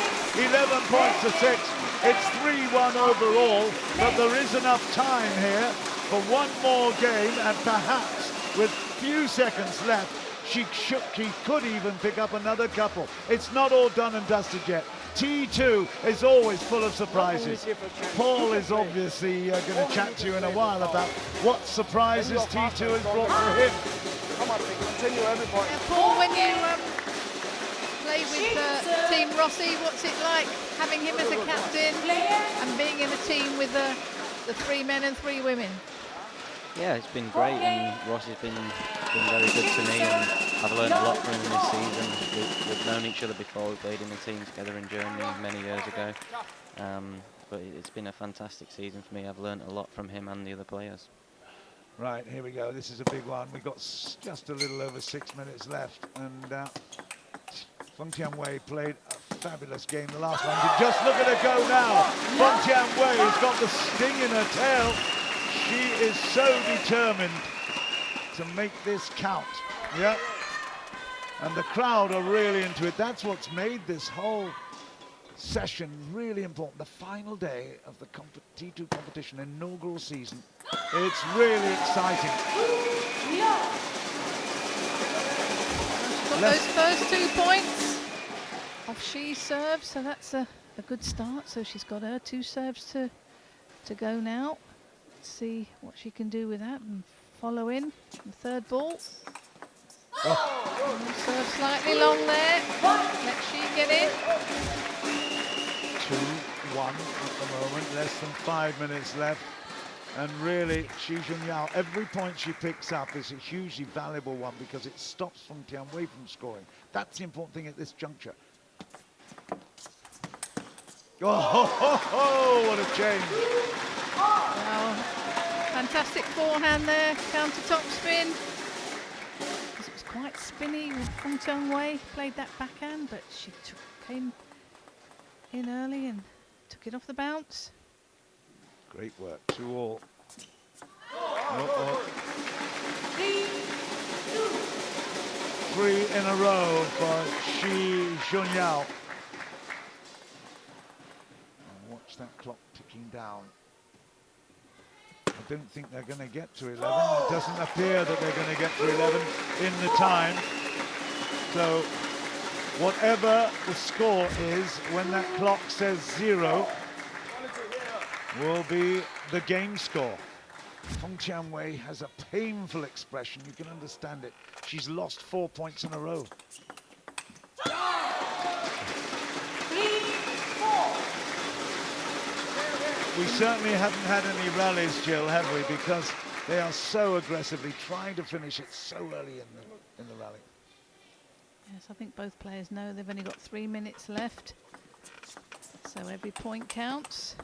11 points to 6. It's 3-1 overall, but there is enough time here for one more game, and perhaps with few seconds left, she could even pick up another couple. It's not all done and dusted yet. T2 is always full of surprises. Paul is obviously going to chat to you in a while about what surprises T2 has brought for him. Come on, continue every point. Paul, when you play with Team Rossi, what's it like having him as a captain and being in a team with the 3 men and 3 women? Yeah, it's been great, and Rossi's been very good to me, and I've learned a lot from him this season. We've known each other before. We played in a team together in Germany many years ago, but it's been a fantastic season for me. I've learned a lot from him and the other players. Right, here we go. This is a big one. We've got just a little over 6 minutes left, and Feng Tianwei played a fabulous game the last one. Just look at her go now. Feng Tianwei has got the sting in her tail. She is so determined to make this count. Yeah. And the crowd are really into it. That's what's made this whole session really important. The final day of the T2 competition, inaugural season. It's really exciting. Got those first 2 points off she serves, so that's a good start. So she's got her 2 serves to go now. Let's see what she can do with that and follow in the third ball. Serve slightly long there. Let she get in. 2-1 at the moment, less than 5 minutes left. And really, Xunyao, every point she picks up is a hugely valuable one because it stops Feng Tianwei from scoring. That's the important thing at this juncture. Oh, what a change. Wow. Fantastic forehand there, counter top spin. It was quite spinny with Feng Tianwei, played that backhand, but she came in early and took it off the bounce. Great work, 2-all. 3 in a row for Xunyao. Watch that clock ticking down. I don't think they're going to get to 11. It doesn't appear that they're going to get to 11 in the time. So whatever the score is, when that clock says 0, will be the game score. Feng Tianwei has a painful expression. You can understand it. She's lost 4 points in a row. 3-4. We certainly haven't had any rallies, Jill, have we? Because they are so aggressively trying to finish it so early in the rally. Yes, I think both players know they've only got 3 minutes left. So every point counts.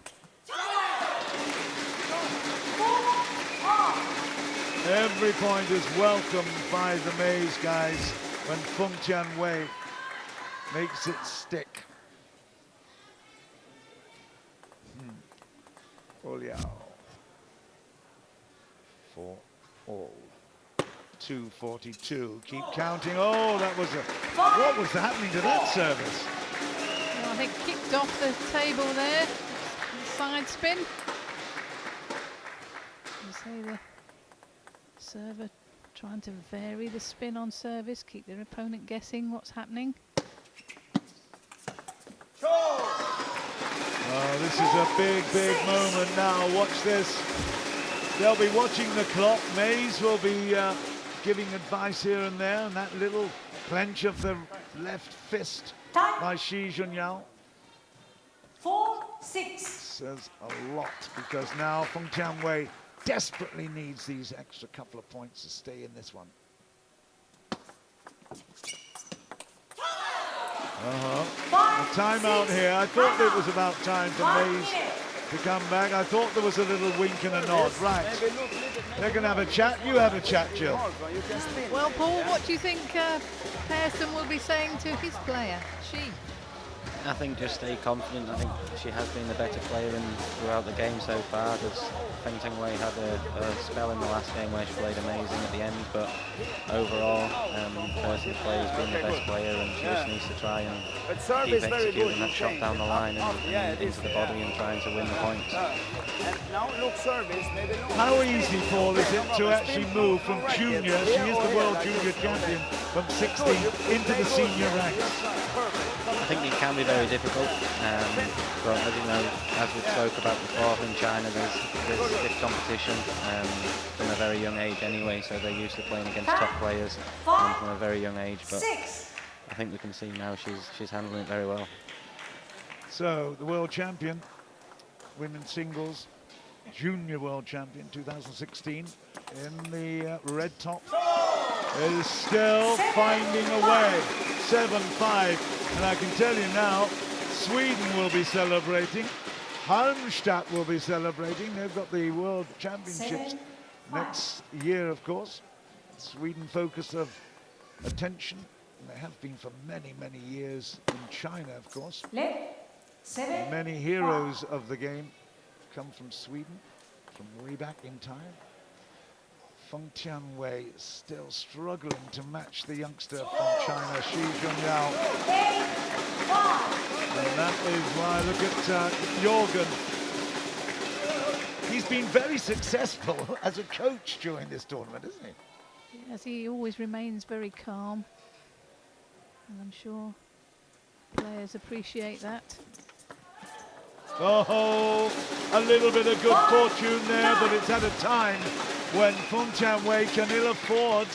Every point is welcomed by the Maze guys when Feng Tianwei makes it stick. Xunyao. 4 all. 2:42. Keep counting. Oh, that was a. What was happening to that service? Well, I think kicked off the table there. Side spin. You see the server trying to vary the spin on service, keep their opponent guessing what's happening. Oh, this is a big, big moment now. Watch this. They'll be watching the clock. Maze will be giving advice here and there, and that little clench of the left fist by Xunyao 4-6. says a lot, because now Feng Tianwei desperately needs these extra couple of points to stay in this one. A timeout here. I thought it was about time for Maze to come back. I thought there was a little wink and a nod. Right. They're going to have a chat. You have a chat, Jill. Well, Paul, what do you think Persson will be saying to his player? I think just stay confident. I think she has been the better player throughout the game so far. Feng Tianwei had a spell in the last game where she played amazing at the end, but overall, Persson has been the best player, and she just needs to try and keep executing that shot down the line and into the body and trying to win the points. How easy, Paul, is it to actually move from junior, she is the world junior champion, from 16 into the senior ranks? I think it can be very difficult, but as you know, as we spoke about before, in China there's stiff competition from a very young age anyway, so they're used to playing against top players from a very young age, but I think we can see now she's handling it very well. So, the world champion, women's singles, junior world champion 2016, in the red top, is still finding a way. 7-5. And I can tell you now, Sweden will be celebrating. Halmstad will be celebrating. They've got the World Championships next year, of course. Sweden focus of attention. And they have been for many, many years in China, of course. Many heroes of the game come from Sweden, from way back in time. Feng Tianwei still struggling to match the youngster from China, Xunyao. And that is why, look at Jorgen. He's been very successful as a coach during this tournament, isn't he? Yes, he always remains very calm. And I'm sure players appreciate that. Oh, a little bit of good fortune there, but it's at a time when Feng Tianwei can ill afford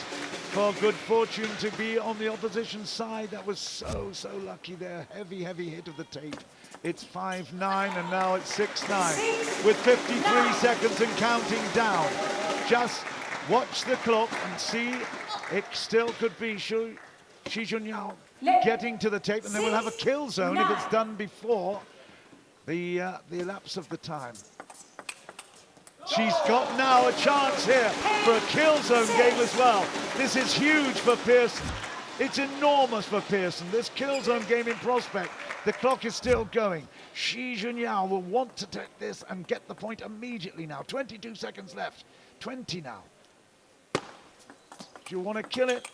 for good fortune to be on the opposition side. That was so lucky there. Heavy hit of the tape. It's 5-9 and now it's 6-9 with 53 seconds and counting down. Just watch the clock and see, it still could be Xunyao getting to the tape, and then we'll have a kill zone if it's done before the elapse of the time. She's got now a chance here for a kill zone game as well. This is huge for Persson. It's enormous for Persson. This kill zone game in prospect. The clock is still going. Xunyao will want to take this and get the point immediately now. 22 seconds left. 20 now. Do you want to kill it?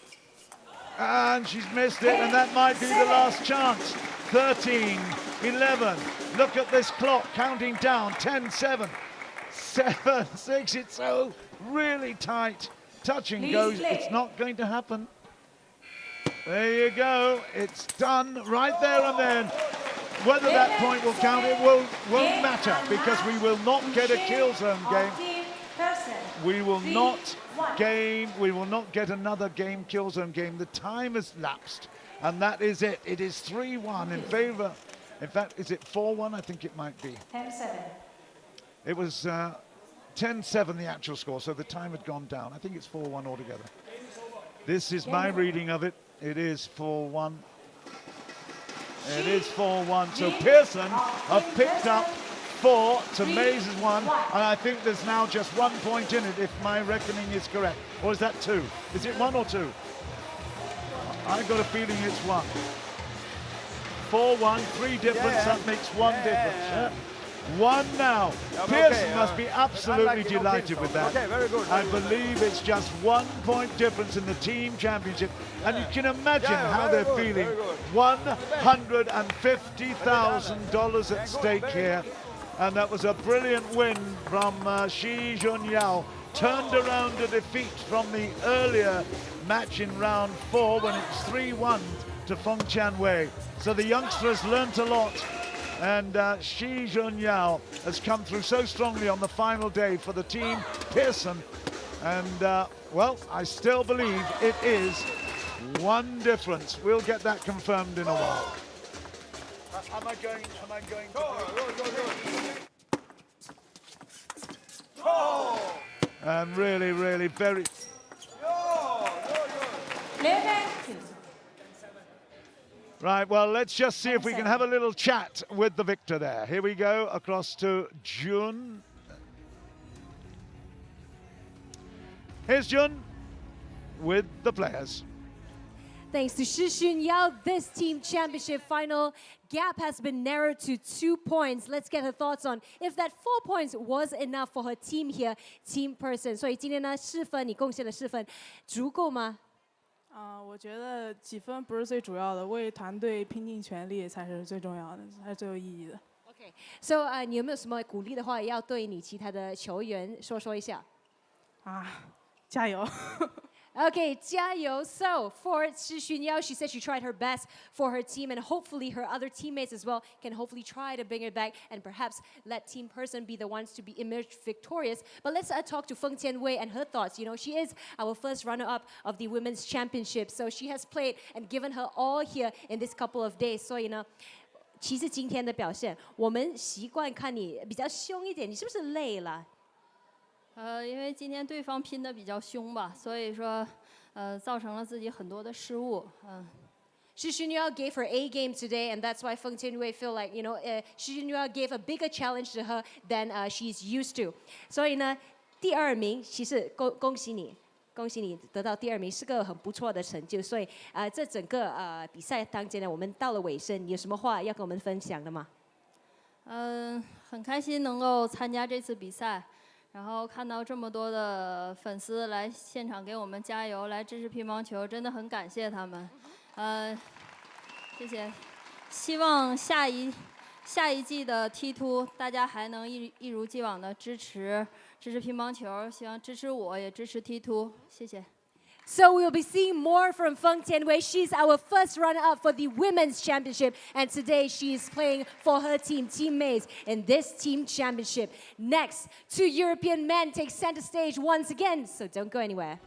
And she's missed it, and that might be the last chance. 13, 11. Look at this clock counting down. 10, 7, 7, 6. It's so really tight. Touch and goes. It's not going to happen. There you go. It's done right there and then. whether that point will count, it won't matter, because we will not get a kill zone game. We will not get another game, kill zone game. The time has lapsed, and that is it. It is 3-1 in favor. In fact, is it 4-1? I think it might be. 10-7. It was 10-7 the actual score, so the time had gone down. I think it's 4-1 altogether. This is my reading of it. It is 4-1. It is 4-1. So Persson have picked up 4 to Mays' 1, and I think there's now just 1 point in it, if my reckoning is correct. Or is that 2? Is it 1 or 2? I've got a feeling it's 1. 4-1, 3 difference, that makes 1 difference. Yeah. 1 now. Persson must be absolutely delighted with that. Okay, very good. I believe it's just 1 point difference in the team championship. And you can imagine how they're feeling. $150,000 at stake here. And that was a brilliant win from Xunyao. Turned around a defeat from the earlier match in round 4 when it's 3-1 to Tianwei. So the youngsters learnt a lot. And Xunyao has come through so strongly on the final day for the team Persson. And, well, I still believe it is 1 difference. We'll get that confirmed in a while. Am I going and really, really very... Right, well, let's just see if we can have a little chat with the victor there. Here we go, across to Jun. Here's Jun with the players. Thanks to Xunyao, this team championship final gap has been narrowed to 2 points. Let's get her thoughts on if that 4 points was enough for her team here, Team Persson. 所以今天呢，试分你贡献的试分足够吗？我觉得几分不是最主要的，为团队拼尽全力才是最重要的，才是最有意义的。Okay, so 你有没有什么鼓励的话要对你其他的球员说一下？加油！ Okay, 加油! So for Xunyao, she said she tried her best for her team, and hopefully her other teammates as well can hopefully try to bring it back and perhaps let Team Persson be the ones to be emerge victorious. But let's talk to Feng Tianwei and her thoughts. You know, she is our first runner-up of the Women's Championship, so she has played and given her all here in this couple of days. 所以呢，其实今天的表现，我们习惯看你比较凶一点，你是不是累了？ 因为今天对方拼得比较凶吧，所以说，造成了自己很多的失误。Xunyao gave her A game today, and that's why Feng Tianwei feel like, you know, Xunyao gave a bigger challenge to her than she's used to. 所以呢，第2名其实恭喜你得到第2名是个很不错的成就。所以这整个比赛当中呢，我们到了尾声，你有什么话要跟我们分享的吗？很开心能够参加这次比赛。 然后看到这么多的粉丝来现场给我们加油，来支持乒乓球，真的很感谢他们。谢谢。希望下一季的 T2 大家还能一如既往的支持乒乓球，希望支持我也支持 T2， 谢谢。 So we'll be seeing more from Feng Tianwei. She's our first runner-up for the Women's Championship, and today she is playing for her team, Team Mays, in this team championship. Next, 2 European men take center stage once again, so don't go anywhere.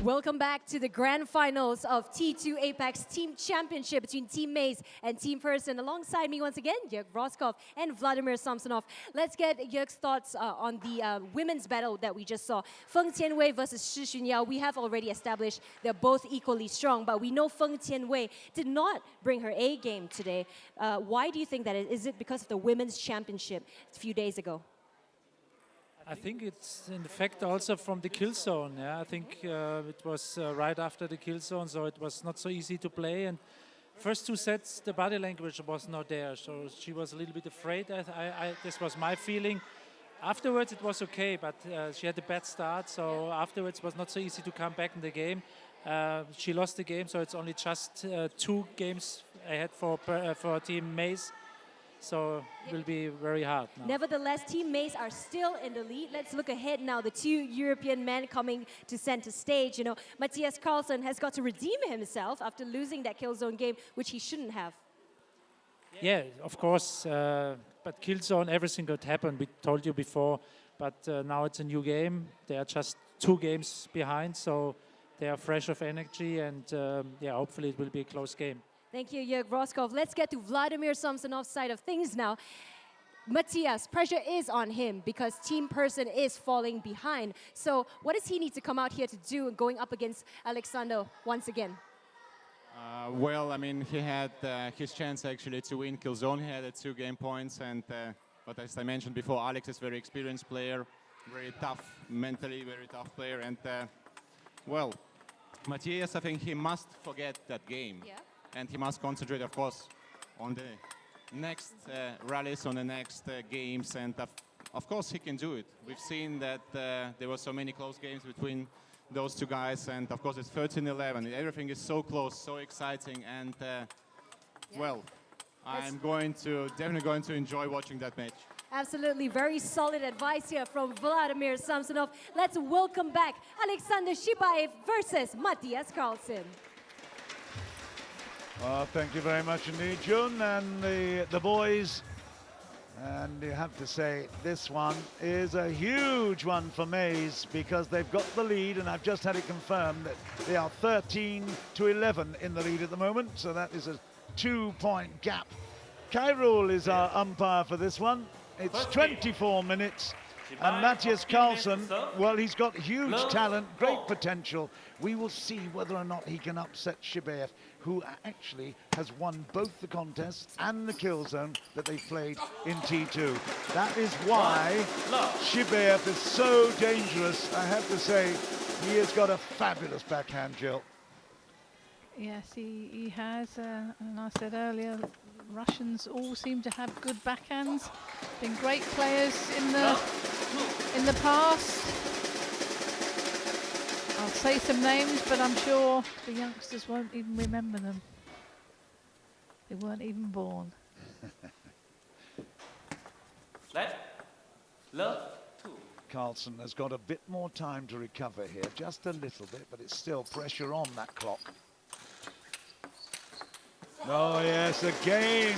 Welcome back to the grand finals of T2 APAC's team championship between Team Maze and Team Persson. Alongside me once again, Jorgen Vroskov and Vladimir Samsonov. Let's get Jorg's thoughts on the women's battle that we just saw. Feng Tianwei versus Xunyao. We have already established they're both equally strong, but we know Feng Tianwei did not bring her A game today. Why do you think that is? Is it because of the women's championship a few days ago? I think it's in fact also from the kill zone. Yeah, I think it was right after the kill zone, so it was not so easy to play. And first two sets, the body language was not there, so she was a little bit afraid. This was my feeling. Afterwards, it was okay, but she had a bad start, so afterwards it was not so easy to come back in the game. She lost the game, so it's only just 2 games ahead for Team Maze. So it will be very hard now. Nevertheless, Team Maze are still in the lead. Let's look ahead now. The 2 European men coming to center stage. You know, Mattias Karlsson has got to redeem himself after losing that Killzone game, which he shouldn't have. Yeah, of course. But Killzone, everything could happen. We told you before. But now it's a new game. They are just 2 games behind, so they are fresh of energy. And yeah, hopefully it will be a close game. Thank you, Jorgen Vroskov. Let's get to Vladimir Samsonov's side of things now. Mattias, pressure is on him because Team Persson is falling behind. So what does he need to come out here to do going up against Aleksander once again? Well, I mean, he had his chance actually to win Killzone. He had 2 game points, and but as I mentioned before, Alex is a very experienced player, very tough, mentally very tough player. And well, Mattias, I think he must forget that game. Yeah. And he must concentrate, of course, on the next rallies, on the next games. And of course, he can do it. We've seen that there were so many close games between those 2 guys. And of course, it's 13-11. Everything is so close, so exciting. And well, I'm definitely going to enjoy watching that match. Absolutely, very solid advice here from Vladimir Samsonov. Let's welcome back Aleksander Shibaev versus Mattias Karlsson. Thank you very much indeed, Jun, and the boys. And you have to say, this one is a huge one for Maze because they've got the lead, and I've just had it confirmed that they are 13-11 in the lead at the moment, so that is a 2-point gap. Kairul is our umpire for this one. It's 24 minutes. And Mattias Karlsson, well, he's got huge talent, great potential. We will see whether or not he can upset Shibaev, who actually has won both the contests and the kill zone that they played in T2. That is why Shibaev is so dangerous. I have to say, he has got a fabulous backhand, Jill. Yes, he has, and I said earlier, Russians all seem to have good backhands. Been great players in the past. I'll say some names, but I'm sure the youngsters won't even remember them. They weren't even born. Karlsson has got a bit more time to recover here, just a little bit, but it's still pressure on that clock. Oh yes, again.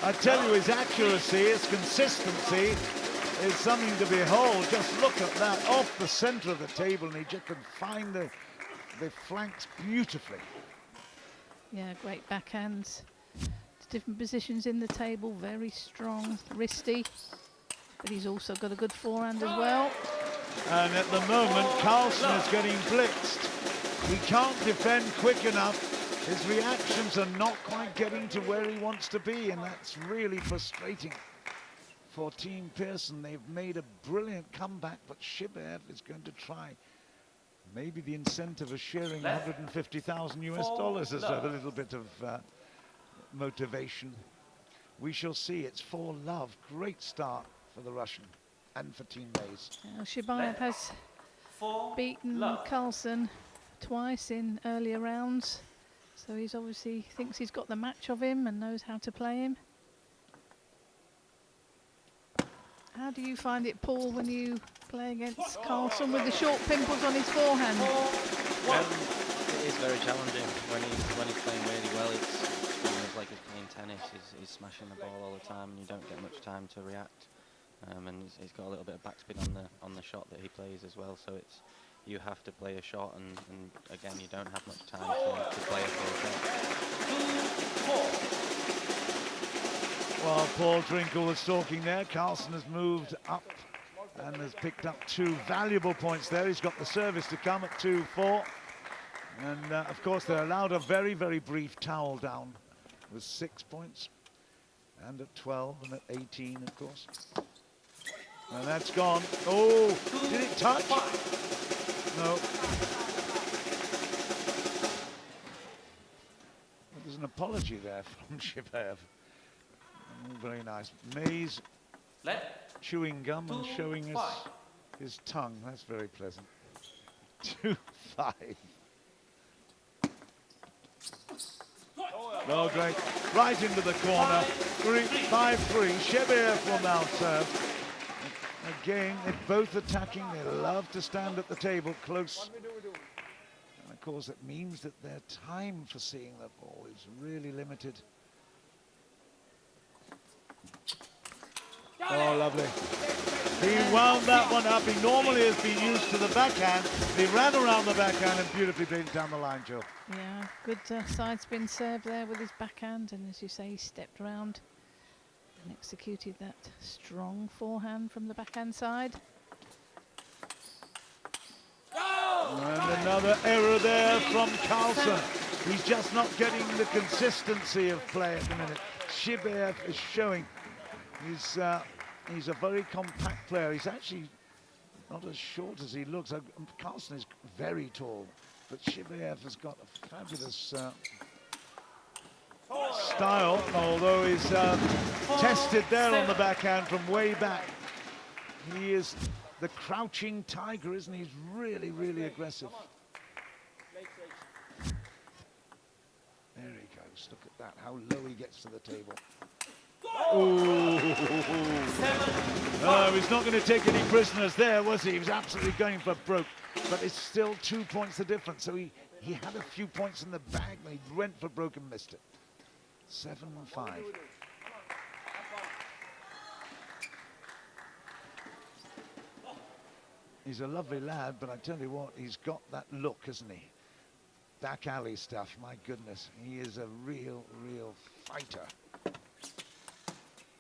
I tell you, his accuracy, his consistency is something to behold. Just look at that, off the center of the table, and he just can find the flanks beautifully. Yeah, great backhands. Different positions in the table, very strong, wristy. But he's also got a good forehand as well. And at the moment, Karlsson is getting blitzed. He can't defend quick enough. His reactions are not quite getting to where he wants to be, and that's really frustrating for Team Persson. They've made a brilliant comeback, but Shibaev is going to try. Maybe the incentive of sharing $150,000 US has a little bit of motivation. We shall see. It's 4-love. Great start for the Russian and for Team Maze. Shibaev has beaten Karlsson twice in earlier rounds. So he's obviously thinks he's got the match of him and knows how to play him. How do you find it, Paul, when you play against Karlsson with the short pimples on his forehand? It is very challenging when he's playing really well. It's like he's playing tennis. He's smashing the ball all the time, and you don't get much time to react. And he's got a little bit of backspin on the shot that he plays as well. So you have to play a shot, and again, you don't have much time to play a full shot. Well, Paul Drinkle was talking there. Karlsson has moved up and has picked up 2 valuable points there. He's got the service to come at 2-4. And of course, they're allowed a very, very brief towel down with 6 points. And at 12 and at 18, of course. And that's gone. Oh, did it touch? No. There's an apology there from Shibaev. Very nice. Maze chewing gum and showing us his tongue. That's very pleasant. 2-5. Oh, great. Right into the corner. 5-3. Shibaev will now serve. Again, they're both attacking. They love to stand at the table close. And of course, it means that their time for seeing the ball is really limited. Oh, lovely. He wound that one up. He normally has been used to the backhand. He ran around the backhand and beautifully played it down the line, Jill. Yeah, good side spin serve there with his backhand, and as you say, he stepped around and executed that strong forehand from the backhand side. And another error there from Karlsson. He's just not getting the consistency of play at the minute. Shibaev is showing he's a very compact player. He's actually not as short as he looks. Karlsson is very tall, but Shibaev has got a fabulous style, although he's tested there on the backhand from way back. He is the crouching tiger, isn't he? He's really, really aggressive. There he goes. Look at that, how low he gets to the table. Oh, he's not going to take any prisoners there, was he? He was absolutely going for broke, but it's still 2 points the difference. So he had a few points in the bag, but he went for broke and missed it. 7-5. He's a lovely lad, but I tell you what, he's got that look, hasn't he? Back alley stuff, my goodness. He is a real, real fighter.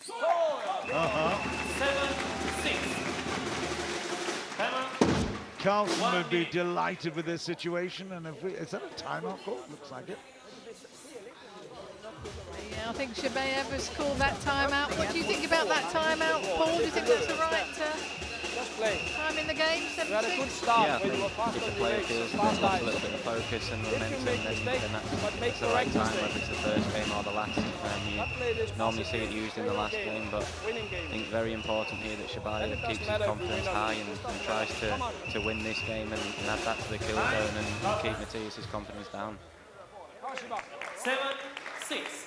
7-6. Karlsson would be delighted with this situation, and is that a timeout call? Looks like it. Yeah, I think Shibaev has called that timeout. What do you think about that timeout, Paul? Do you think that's the right time in the game? 7-6? Yeah, I think if the player feels they've lost a little bit of focus and momentum, then that's the right time, whether it's the first game or the last. You normally see it used in the last game, but I think very important here that Shibaev keeps his confidence high and tries to win this game and add that to the kill zone and keep Mattias' confidence down. 7-6.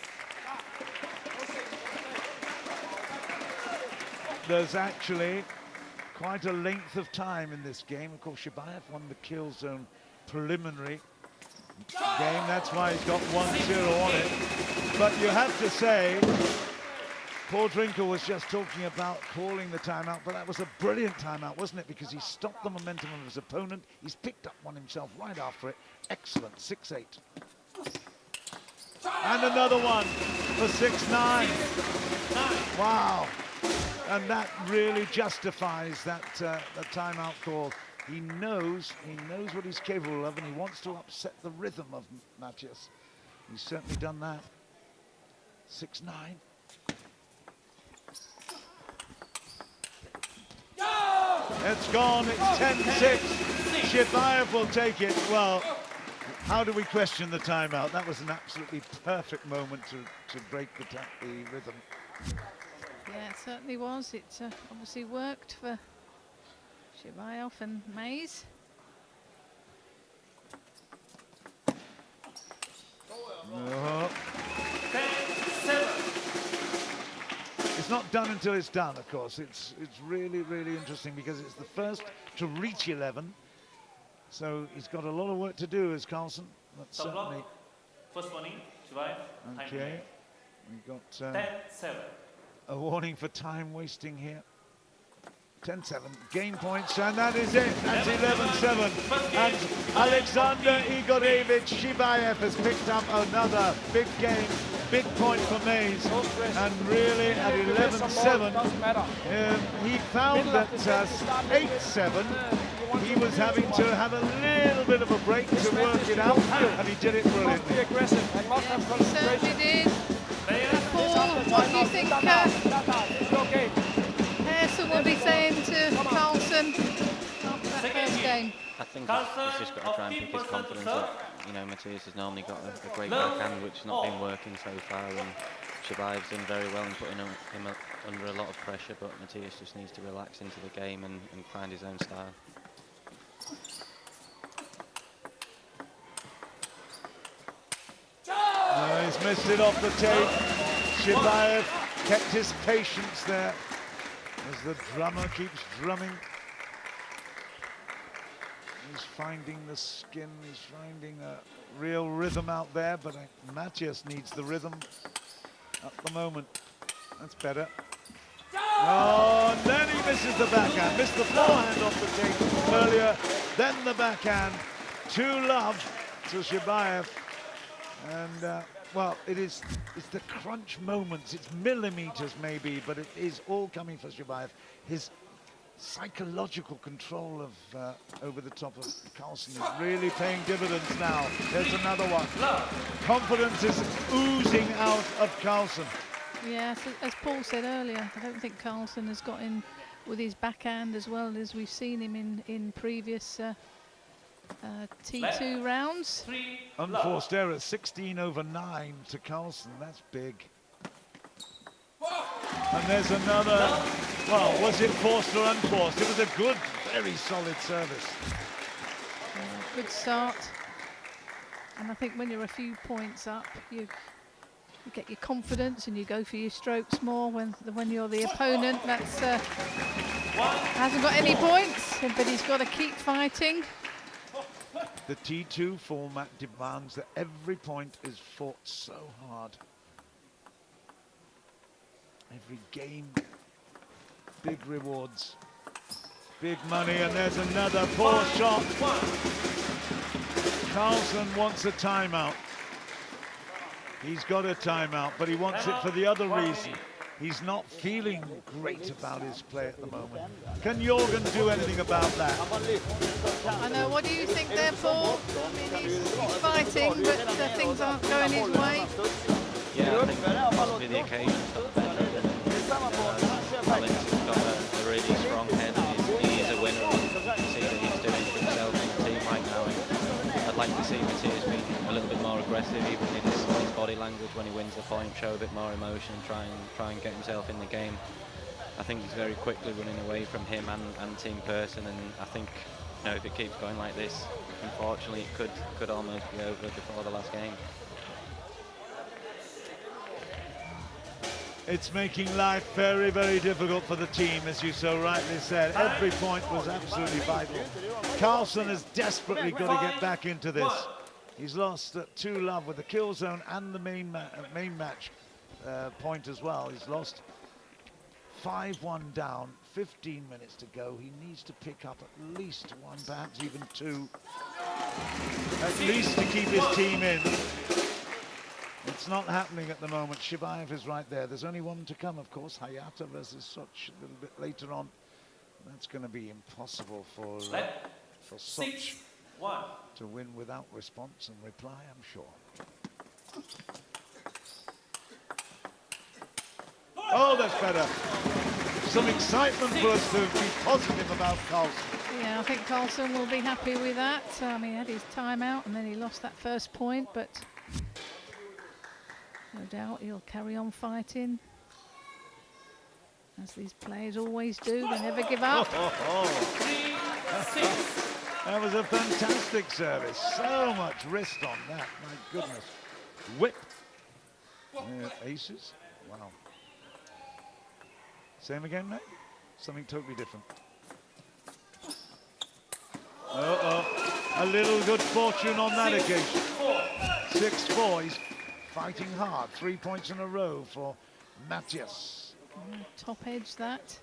There's actually quite a length of time in this game. Of course, Shibaev won the kill zone preliminary game. That's why he's got 1-0 on it. But you have to say, Paul Drinkle was just talking about calling the timeout, but that was a brilliant timeout, wasn't it? Because he stopped the momentum of his opponent. He's picked up one himself right after it. Excellent, 6-8. And another one for 6-9. Wow. And that really justifies that the timeout call. He knows what he's capable of, and he wants to upset the rhythm of Mattias. He's certainly done that. 6-9. It's gone, it's 10-6. Shibaev will take it. Well, how do we question the timeout? That was an absolutely perfect moment to break the rhythm. Yeah, it certainly was. It obviously worked for Shibaev and Maze. It's not done until it's done, of course. It's really, really interesting because it's the first to reach 11. So he's got a lot of work to do as Karlsson. That's certainly... First warning, Shibaev. Okay. We got 10-7. a warning for time wasting here. 10-7 game points, and that is it. That's 11-7. And Aleksander Igorevich Shibaev has picked up another big game, big point for Maze. And really, at 11-7, he found that 8-7, he was having to have a little bit of a break to work it out, and he did it brilliantly. Yes, he certainly did. Paul, what do you think Persson will be saying to Karlsson after that first game? I think he's just got to try and pick his confidence up. You know, Mattias has normally got a great backhand, which has not been working so far, and Shibaev's done very well in putting him under a lot of pressure, but Mattias just needs to relax into the game and find his own style. No, he's missed it off the tape. Shibaev kept his patience there as the drummer keeps drumming. He's finding the skin, he's finding a real rhythm out there, but Mattias needs the rhythm at the moment. That's better. Oh, and then he misses the backhand, missed the forehand off the tape earlier, then the backhand. 2-love to Shibaev. And, well, it's the crunch moments, it's millimeters maybe, but it is all coming for Shibaev. His psychological control of over the top of Karlsson is really paying dividends now. There's another one. Confidence is oozing out of Karlsson. Yes, as Paul said earlier, I don't think Karlsson has got in with his backhand as well as we've seen him in previous T2 rounds. Unforced error, 16/9 to Karlsson. That's big. And there's another. Well, was it forced or unforced? It was a good, very solid service. Good start. And I think when you're a few points up, you get your confidence and you go for your strokes more. When you're the opponent, that's hasn't got any points, but he's got to keep fighting. The T2 format demands that every point is fought so hard. Every game, big rewards, big money, and there's another poor shot. Karlsson wants a timeout. He's got a timeout, but he wants it for the other reason. He's not feeling great about his play at the moment. Can Jorgen do anything about that? I know. What do you think there, Paul? I mean, he's fighting, but things aren't going his way. Yeah, I think possibly the occasion's not better. Alex has got a really strong head. He is a winner. You can see that he's doing for himself and the team right now. And I'd like to see Mattias being a little bit more aggressive, even in his body language when he wins the point, show a bit more emotion, try and get himself in the game. I think he's very quickly running away from him and Team Persson, and I think, you know, if it keeps going like this, unfortunately it could almost be over before the last game. It's making life very, very difficult for the team, as you so rightly said. Every point was absolutely vital. Karlsson has desperately got to get back into this. He's lost 2-love with the kill zone and the main match point as well. He's lost 5-1 down, 15 minutes to go. He needs to pick up at least 1, perhaps even 2, at least to keep his team in. It's not happening at the moment. Shibaev is right there. There's only one to come, of course. Hayata versus Szocs a little bit later on. That's going to be impossible for Szocs to win without response and reply, I'm sure. Oh, that's better. Some excitement for us to be positive about Karlsson. Yeah, I think Karlsson will be happy with that. He had his timeout and then he lost that first point, but no doubt he'll carry on fighting. As these players always do, they never give up. That was a fantastic service. So much wrist on that, my goodness. Whip. Aces. Wow. Same again, mate? Something totally different. A little good fortune on that occasion. 6-4, he's fighting hard. 3 points in a row for Mattias. Top edge that.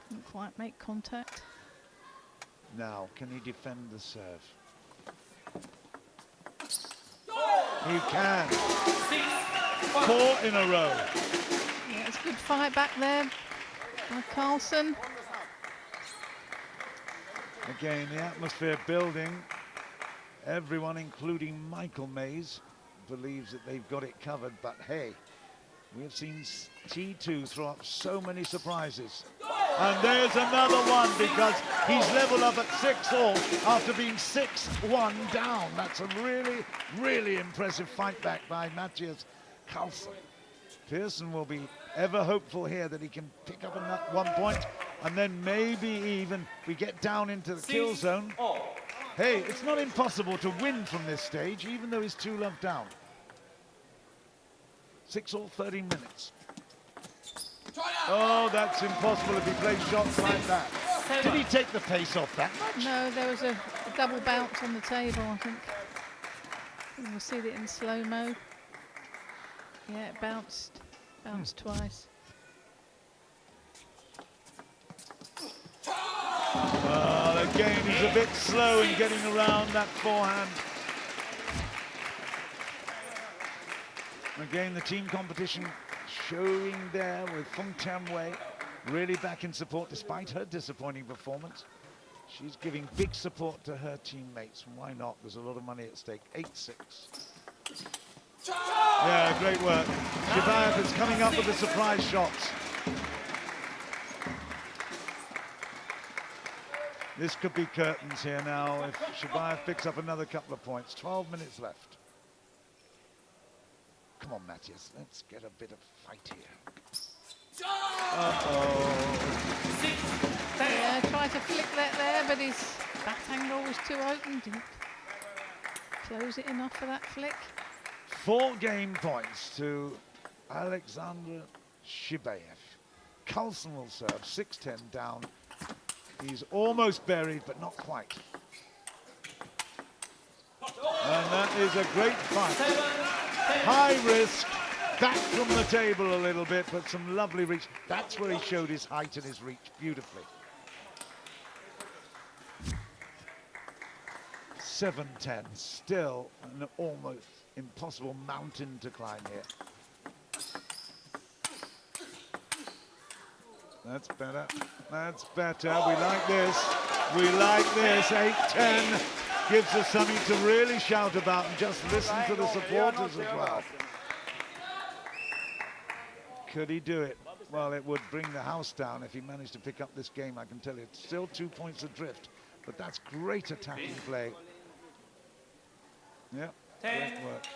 Couldn't quite make contact. Now, can he defend the serve? He can. 4 in a row. Yeah, it's a good fight back there by Karlsson. Again, the atmosphere building. Everyone, including Michael Mays, believes that they've got it covered, but hey, we have seen T2 throw up so many surprises. And there's another one because he's leveled up at 6-all after being 6-1 down. That's a really, really impressive fight back by Mattias Karlsson. Persson will be ever hopeful here that he can pick up 1 point, and then maybe even we get down into the kill zone. Hey, it's not impossible to win from this stage, even though he's 2-love down. 6-all, 13 minutes. Oh, that's impossible if he plays shots like that. Did he take the pace off that much? No, there was a double bounce on the table, I think. We'll see it in slow-mo. Yeah, it bounced twice. Well, again, he's a bit slow in getting around that forehand. Again, the team competition showing there with Feng Tianwei really back in support despite her disappointing performance. She's giving big support to her teammates. Why not? There's a lot of money at stake. 8-6. Yeah, great work. Shibaev is coming up with the surprise shots. This could be curtains here now if Shibaev picks up another couple of points. 12 minutes left. Come on, Mattias, let's get a bit of fight here. Yeah, tried to flick that there, but his bat angle was too open. Didn't close it enough for that flick. 4 game points to Aleksander Shibaev. Karlsson will serve, 6-10 down. He's almost buried, but not quite. And that is a great fight. High risk, back from the table a little bit, but some lovely reach. That's where he showed his height and his reach beautifully. 7-10, still an almost impossible mountain to climb here. That's better, that's better. We like this, we like this. 8-10 gives us something to really shout about, and just listen to the supporters as well. Could he do it? Well, it would bring the house down if he managed to pick up this game, I can tell you. It's still 2 points adrift, but that's great attacking play. Yeah, great work.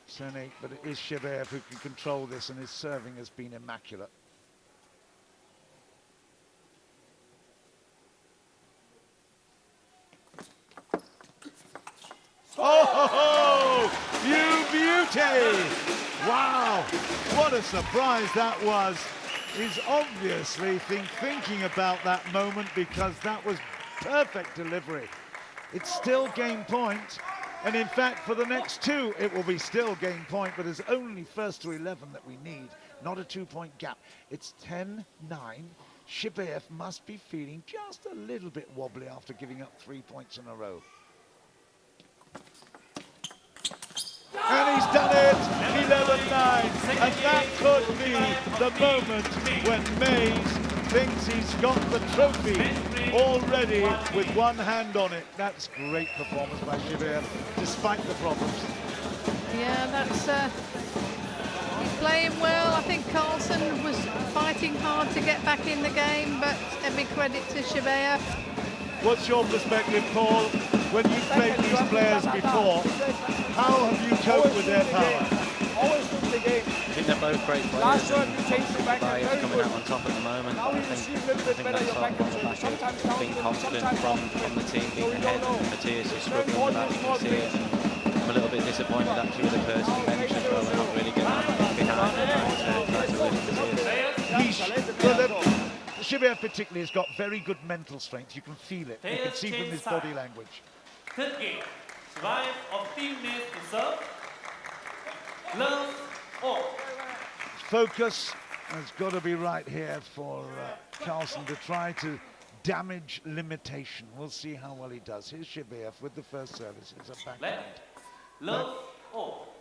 10-8, but it is Shibaev who can control this, and his serving has been immaculate. Oh, you beauty! Wow, what a surprise that was. He's obviously thinking about that moment because that was perfect delivery. It's still game point, and in fact for the next 2 it will be still game point, but it's only first to 11 that we need, not a 2-point gap. It's 10-9. Shibaev must be feeling just a little bit wobbly after giving up 3 points in a row. And he's done it, 11-9, and that could be the moment when Mays thinks he's got the trophy already with one hand on it. That's great performance by Shibaev, despite the problems. Yeah, that's he's playing well. I think Karlsson was fighting hard to get back in the game, but every credit to Shibaev. What's your perspective, Paul? When you've played these players before, how have you coped with their power? I think they're both great players. Shibaev coming out on top at the moment. I think that's sort of on the back of being confident from the team being ahead. Mattias is struggling with that, you can see it. I'm a little bit disappointed actually with the person you mentioned, but we're not really getting behind and trying to lift Mattias. Shibaev particularly has got very good mental strength. You can feel it. You can see from his body language. Third game, Shibaev of teammate to serve. Love all. Focus, has got to be right here for Karlsson to try to damage limitation. We'll see how well he does. Here's Shibaev with the first service. It's a backhand. Love all.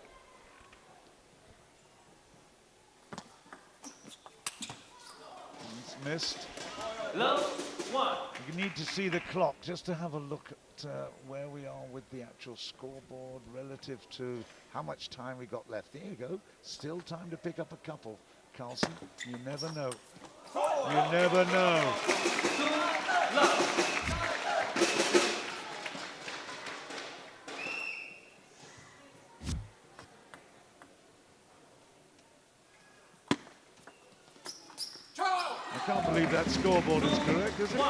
It's missed. Love 1. You need to see the clock just to have a look at where we are with the actual scoreboard relative to how much time we got left. There you go. Still time to pick up a couple. Karlsson, you never know. You never know. I can't believe that scoreboard is correct, is it?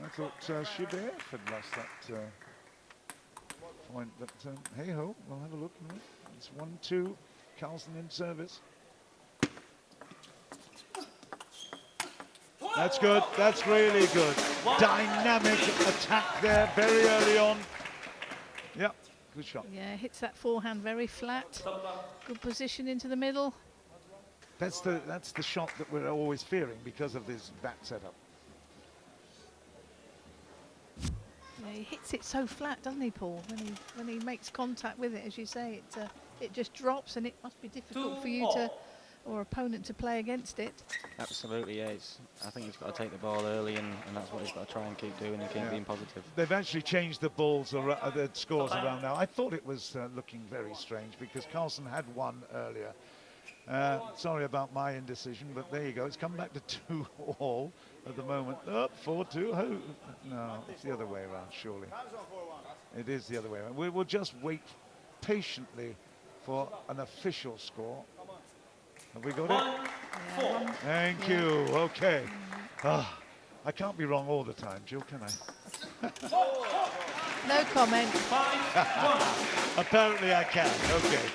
I thought Shibaev had lost that point, but hey ho, we'll have a look. It's 1-2, Karlsson in service. That's good, that's really good. Dynamic attack there very early on. Yep, good shot. Yeah, hits that forehand very flat. Good position into the middle. That's the shot that we're always fearing because of this bat setup. Yeah, he hits it so flat, doesn't he, Paul? When he makes contact with it, as you say, it just drops, and it must be difficult for you to, or opponent, to play against it. Absolutely, yeah. I think he's got to take the ball early, and that's what he's got to try and keep doing and keep being positive. They've actually changed the balls or the scores around now. I thought it was looking very strange because Karlsson had one earlier. Sorry about my indecision, but there you go. It's come back to 2-all at the moment. Up 4-2. No, it's the other way around, surely. It is the other way around. We'll just wait patiently for an official score. Have we got it? Yeah, Thank you. Okay. I can't be wrong all the time, Jill, can I? No comment. Apparently I can. Okay.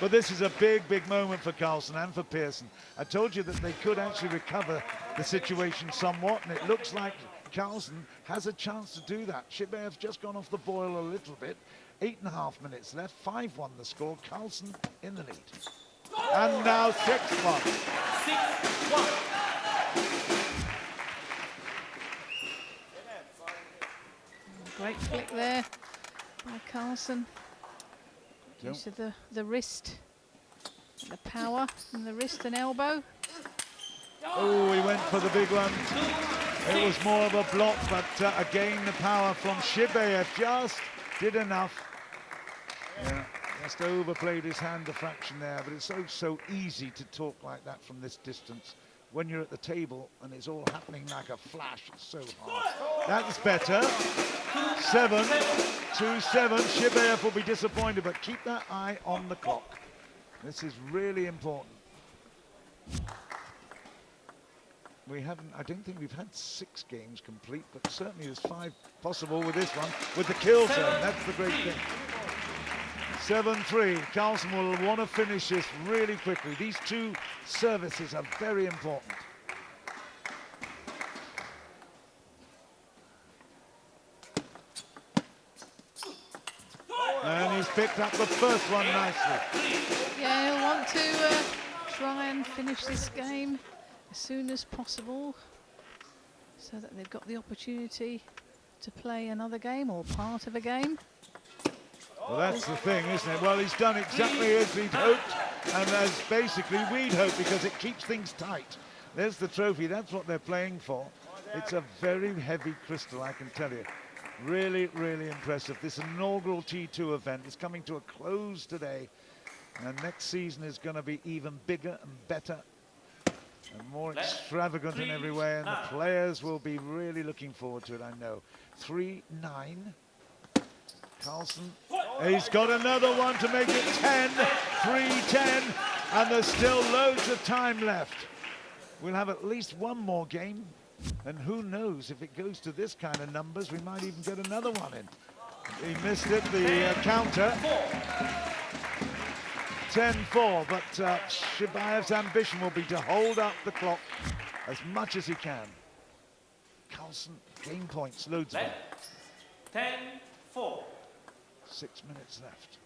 But this is a big, big moment for Karlsson and for Persson. I told you that they could actually recover the situation somewhat, and it looks like Karlsson has a chance to do that. Shibaev's just gone off the boil a little bit. 8.5 minutes left, 5-1 the score. Karlsson in the lead. And now 6-1. 6-1. Great flick there by Karlsson. Use of the wrist, the power from the wrist and elbow. Oh, he went for the big one. It was more of a block, but again the power from Shibaev just did enough. Yeah, just overplayed his hand a fraction there, but it's so easy to talk like that from this distance. When you're at the table and it's all happening like a flash, it's so hard. That's better. 7-2-7. Shibaev will be disappointed, but keep that eye on the clock. This is really important. I don't think we've had 6 games complete, but certainly there's 5 possible with this one, with the kill zone. That's the great thing. 7-3. Karlsson will want to finish this really quickly. These 2 services are very important. And he's picked up the first one nicely. Yeah, he'll want to try and finish this game as soon as possible so that they've got the opportunity to play another game or part of a game. Well, that's the thing, isn't it? Well, he's done exactly as he'd hoped and as basically we'd hoped, because it keeps things tight. There's the trophy. That's what they're playing for. It's a very heavy crystal, I can tell you. Really, really impressive. This inaugural T2 event is coming to a close today, and next season is going to be even bigger and better and more extravagant in every way, and the players will be really looking forward to it, I know. 3-9. Karlsson, he's got another one to make it 10, 3-10, and there's still loads of time left. We'll have at least one more game, and who knows, if it goes to this kind of numbers, we might even get another one in. He missed it, the counter. 10-4, but Shibaev's ambition will be to hold up the clock as much as he can. Karlsson, game points, loads of them. 10-4. 6 minutes left.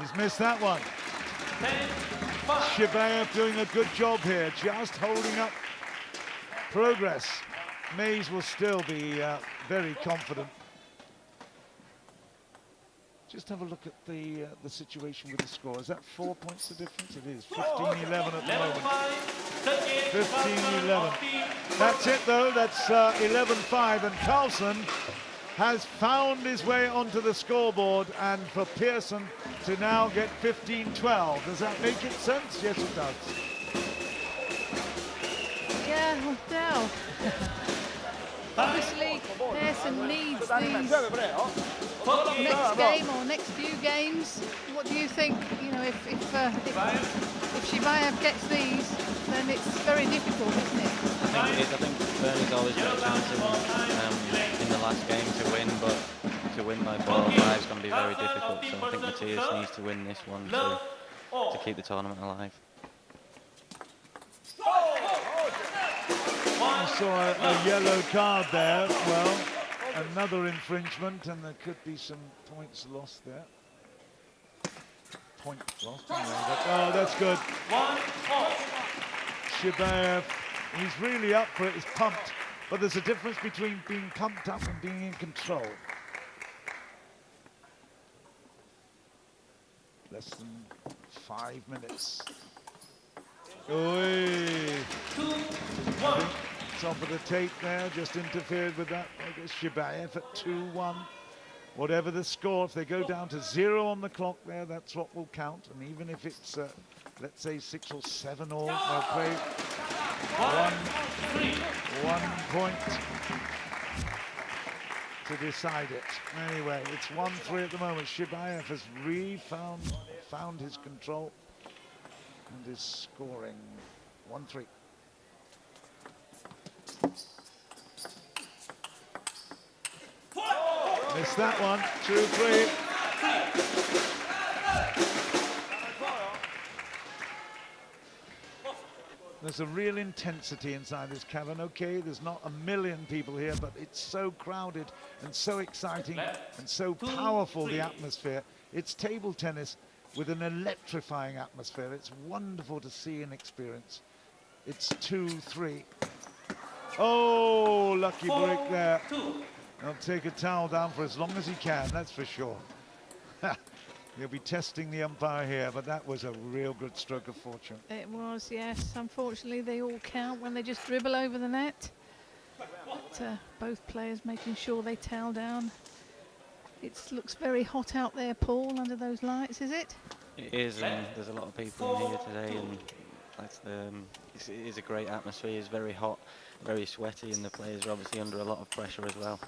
He's missed that one. Shibaev doing a good job here, just holding up progress. Mays will still be very confident. Just have a look at the situation with the score. Is that 4 points the difference? It is 15-11 at the moment. 15-11. That's it though, that's 11-5, and Karlsson has found his way onto the scoreboard, and for Persson to now get 15-12. Does that make it sense? Yes, it does. Yeah, well, now. Obviously, Persson needs these next game or next few games. What do you think? You know, if Shibaev gets these, then it's very difficult, isn't it? I think Bernie's always got a chance in the last game to win, but to win by 4 or 5 is going to be very difficult. So I think Mattias needs to win this one to keep the tournament alive. I saw a yellow card there. Well, another infringement, and there could be some points lost there. Point lost. Oh, that's good. Shibaev, he's really up for it. He's pumped, but there's a difference between being pumped up and being in control. Less than 5 minutes. Oi. Top of the tape there, just interfered with that. I guess Shibaev at 2-1. Whatever the score, if they go down to 0 on the clock there, that's what will count. And even if it's, let's say 6 or 7 all, they'll play 1 point to decide it. Anyway, it's 1-3 at the moment. Shibaev has found his control and is scoring 1-3. Missed that one, 2-3. There's a real intensity inside this cavern. Okay, there's not a million people here, but it's so crowded and so exciting and so powerful, the atmosphere. It's table tennis with an electrifying atmosphere. It's wonderful to see and experience. It's 2-3. Oh, lucky break there. He'll take a towel down for as long as he can, that's for sure. He'll be testing the umpire here, but that was a real good stroke of fortune. It was, yes. Unfortunately, they all count when they just dribble over the net. But both players making sure they towel down. It looks very hot out there, Paul, under those lights, is it? It is, and there's a lot of people in here today, and that's it is a great atmosphere. It's very hot, very sweaty, and the players are obviously under a lot of pressure as well.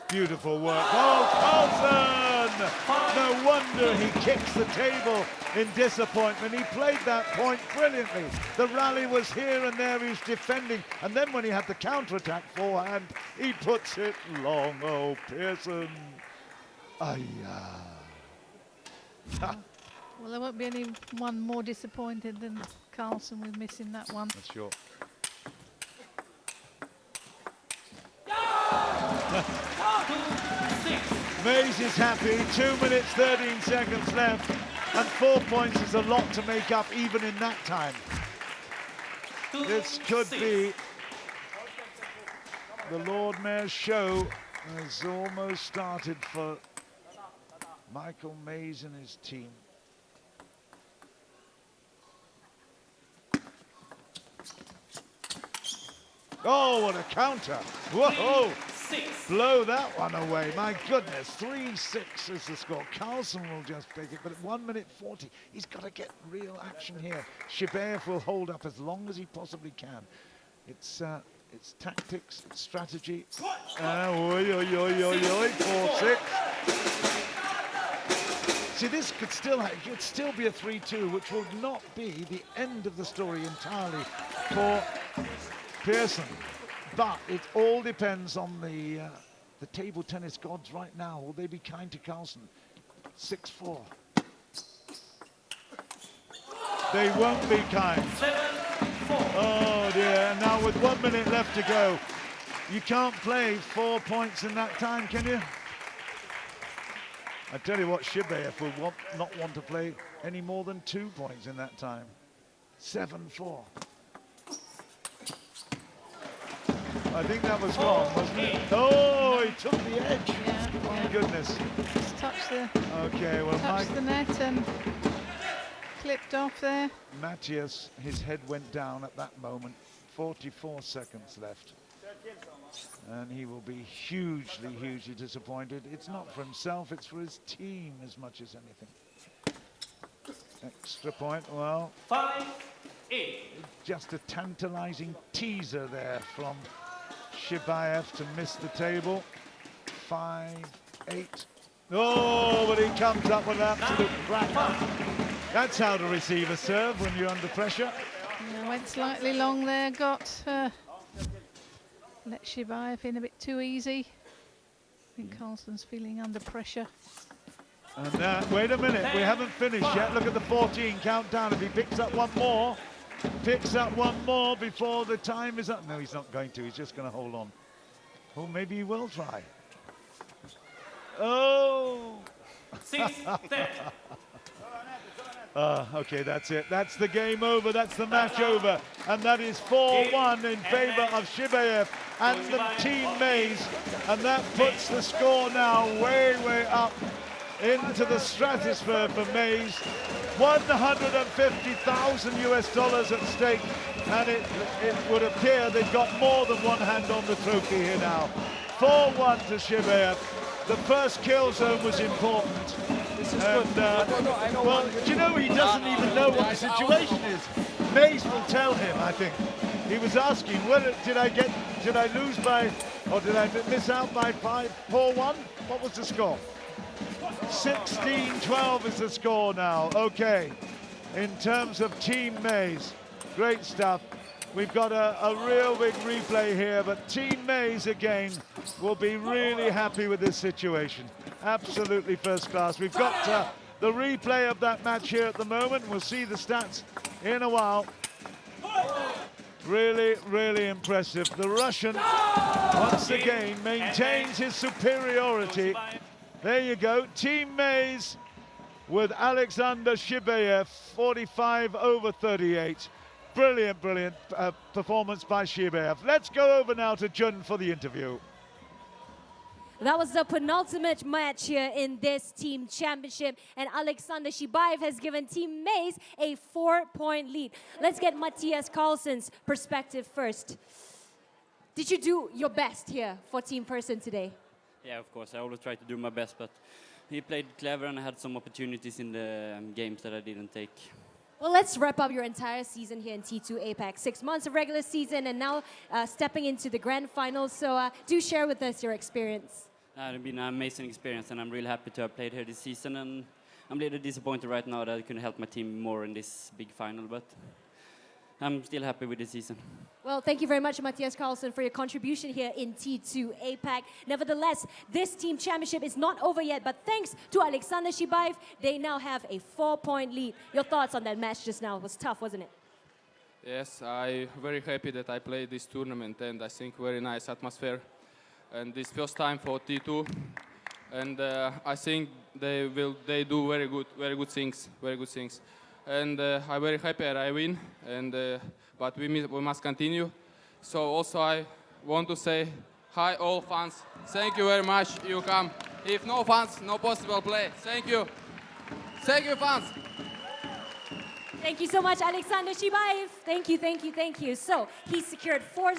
Beautiful work. Oh, Karlsson! No wonder he kicks the table in disappointment. He played that point brilliantly. The rally was here and there, he was defending. And then when he had the counter-attack forehand, he puts it long. Oh, Persson. Well, there won't be anyone more disappointed than Karlsson with missing that one. That's sure. Mays is happy, 2 minutes, 13 seconds left, and 4 points is a lot to make up even in that time. This could be the Lord Mayor's show has almost started for Michael Mays and his team. Oh, what a counter. Whoa! Blow that one away. My goodness, 3-6 is the score. Karlsson will just take it, but at 1 minute 40, he's got to get real action here. Shibaev will hold up as long as he possibly can. It's tactics, it's strategy. 4-6. See, this could still be a 3-2, which will not be the end of the story entirely for Persson. But it all depends on the table tennis gods right now. Will they be kind to Karlsson? 6-4. They won't be kind. Oh dear, now with 1 minute left to go, you can't play 4 points in that time, can you? I tell you what, Shibaev will not want to play any more than 2 points in that time. 7-4. I think that was wrong, wasn't it? Oh, he took the edge. Yeah, My goodness. Just touched the, Okay, well, touched the net and clipped off there. Mattias, his head went down at that moment. 44 seconds left. And he will be hugely, hugely disappointed. It's not for himself, it's for his team as much as anything. Extra point, well. 5-8. Just a tantalizing teaser there from Shibaev to miss the table. 5-8. Oh, but he comes up with an absolute cracker. That's how to receive a serve when you're under pressure. Yeah, went slightly long there, let Shibaev in a bit too easy. I think Karlsson's feeling under pressure. And wait a minute, we haven't finished yet. Look at the 14 countdown. If he picks up one more before the time is up. No, he's not going to. He's just going to hold on. Oh, maybe he will try. Oh! 6-10. Okay, that's it. That's the game over. That's the match over. And that is 4-1 in favor of Shibaev and the Team Maze. And that puts the score now way, way up into the stratosphere for Maze. $150,000 US at stake. And it would appear they've got more than one hand on the trophy here now. 4-1 to Shibaev. The first kill zone was important. And, well, do you know, he doesn't even know what the situation is. Maze will tell him, I think. He was asking, did I lose by, or did I miss out by 4-1? What was the score? 16-12 is the score now. Okay, in terms of Team Maze, great stuff. We've got a real big replay here, but Team Maze again will be really happy with this situation. Absolutely first class. We've got the replay of that match here at the moment. We'll see the stats in a while. Really, really impressive. The Russian, once again, maintains his superiority. There you go, Team Maze with Aleksander Shibaev, 45/38. Brilliant, brilliant performance by Shibaev. Let's go over now to Jun for the interview. That was the penultimate match here in this team championship, and Aleksander Shibaev has given Team Maze a 4-point lead. Let's get Mattias Karlsson's perspective first. Did you do your best here for Team Persson today? Yeah, of course. I always try to do my best, but he played clever and I had some opportunities in the games that I didn't take. Well, let's wrap up your entire season here in T2 APAC. 6 months of regular season and now stepping into the grand finals. So do share with us your experience. It's been an amazing experience and I'm really happy to have played here this season. And I'm a little disappointed right now that I couldn't help my team more in this big final, but I'm still happy with the season. Well, thank you very much, Mattias Karlsson, for your contribution here in T2 APAC. Nevertheless, this team championship is not over yet, but thanks to Aleksander Shibaev, they now have a 4-point lead. Your thoughts on that match just now? It was tough, wasn't it? Yes, I'm very happy that I played this tournament, and I think very nice atmosphere. And this first time for T2, and I think they do very good things. And I'm very happy that I win, and but we must continue. So also I want to say hi all fans. Thank you very much. You come. If no fans, no possible play. Thank you. Thank you, fans. Thank you so much, Aleksander Shibaev. Thank you, thank you, thank you. So he secured 4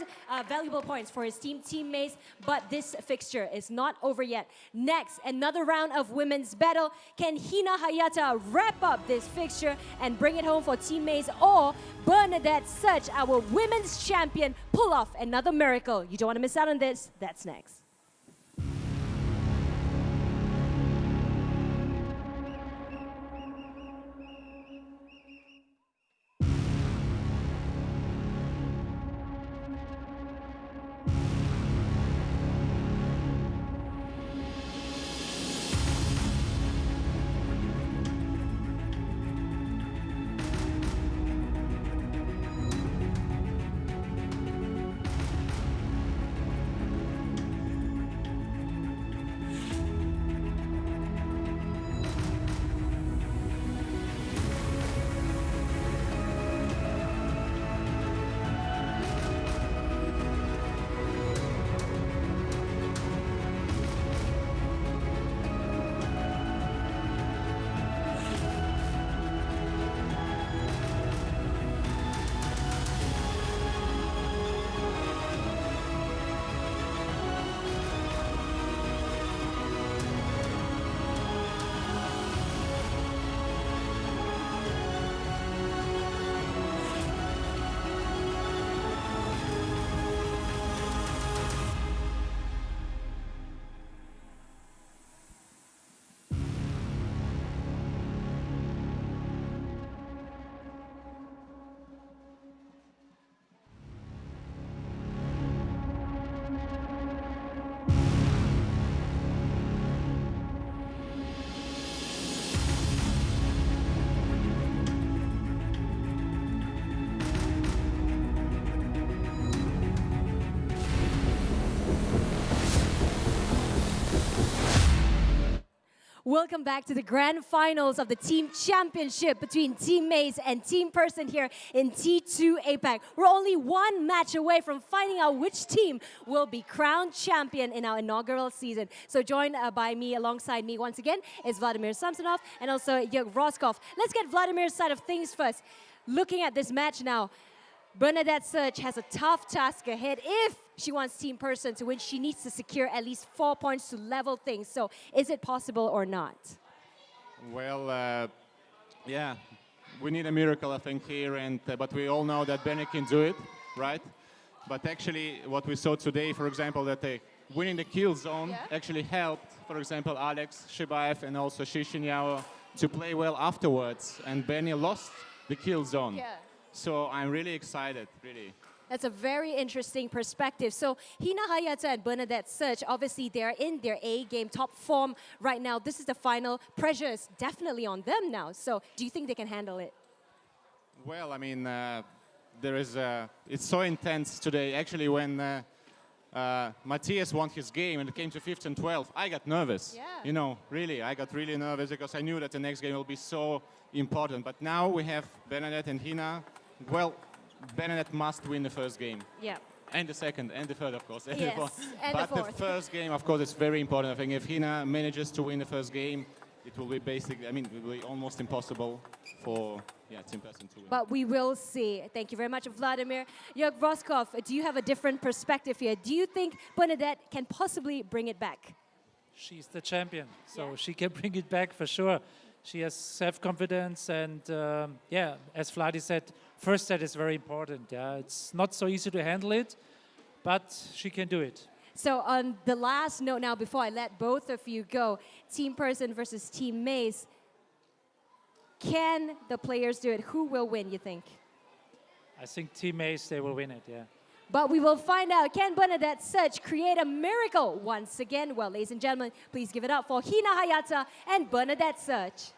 valuable points for his teammates, but this fixture is not over yet. Next, another round of women's battle. Can Hina Hayata wrap up this fixture and bring it home for teammates, or Bernadette Szocs, our women's champion, pull off another miracle? You don't want to miss out on this. That's next. Welcome back to the grand finals of the team championship between Team Maze and Team Persson here in T2 APAC. We're only one match away from finding out which team will be crowned champion in our inaugural season. So joined by me, alongside me once again, is Vladimir Samsonov and also Jorgen Roskov. Let's get Vladimir's side of things first. Looking at this match now, Bernadette Szocs has a tough task ahead. If she wants Team Persson to win, she needs to secure at least 4 points to level things. So is it possible or not? Well, yeah, we need a miracle, I think, here, and but we all know that Benny can do it, right? But actually, what we saw today, for example, that winning the kill zone actually helped, for example, Alex, Shibaev, and also Xunyao to play well afterwards, and Benny lost the kill zone. Yeah. So I'm really excited, really. That's a very interesting perspective. So Hina, Hayata, and Bernadette Szocs, obviously they're in their A game, top form right now. This is the final. Pressure is definitely on them now. So do you think they can handle it? Well, I mean, it's so intense today. Actually, when Mattias won his game and it came to 5th and 12th, I got nervous. Yeah. You know, really, I got really nervous because I knew that the next game will be so important. But now we have Bernadette and Hina. Well, Bernadette must win the first game. Yeah. And the second, and the third, of course. Yes, and but the fourth. the first game, of course, is very important. I think if Hina manages to win the first game, it will be basically, I mean, it will be almost impossible for Team Persson to win. But we will see. Thank you very much, Vladimir. Jorgen Roskov, do you have a different perspective here? Do you think Bernadette can possibly bring it back? She's the champion, so she can bring it back for sure. She has self-confidence, and as Vladi said, first set is very important. Yeah, it's not so easy to handle it, but she can do it. So on the last note now, before I let both of you go, Team Persson versus Team Maze. Can the players do it? Who will win, you think? I think Team Maze, they will win it, yeah. But we will find out. Can Bernadette Szocs create a miracle once again? Well, ladies and gentlemen, please give it up for Hina, Hayata and Bernadette Szocs.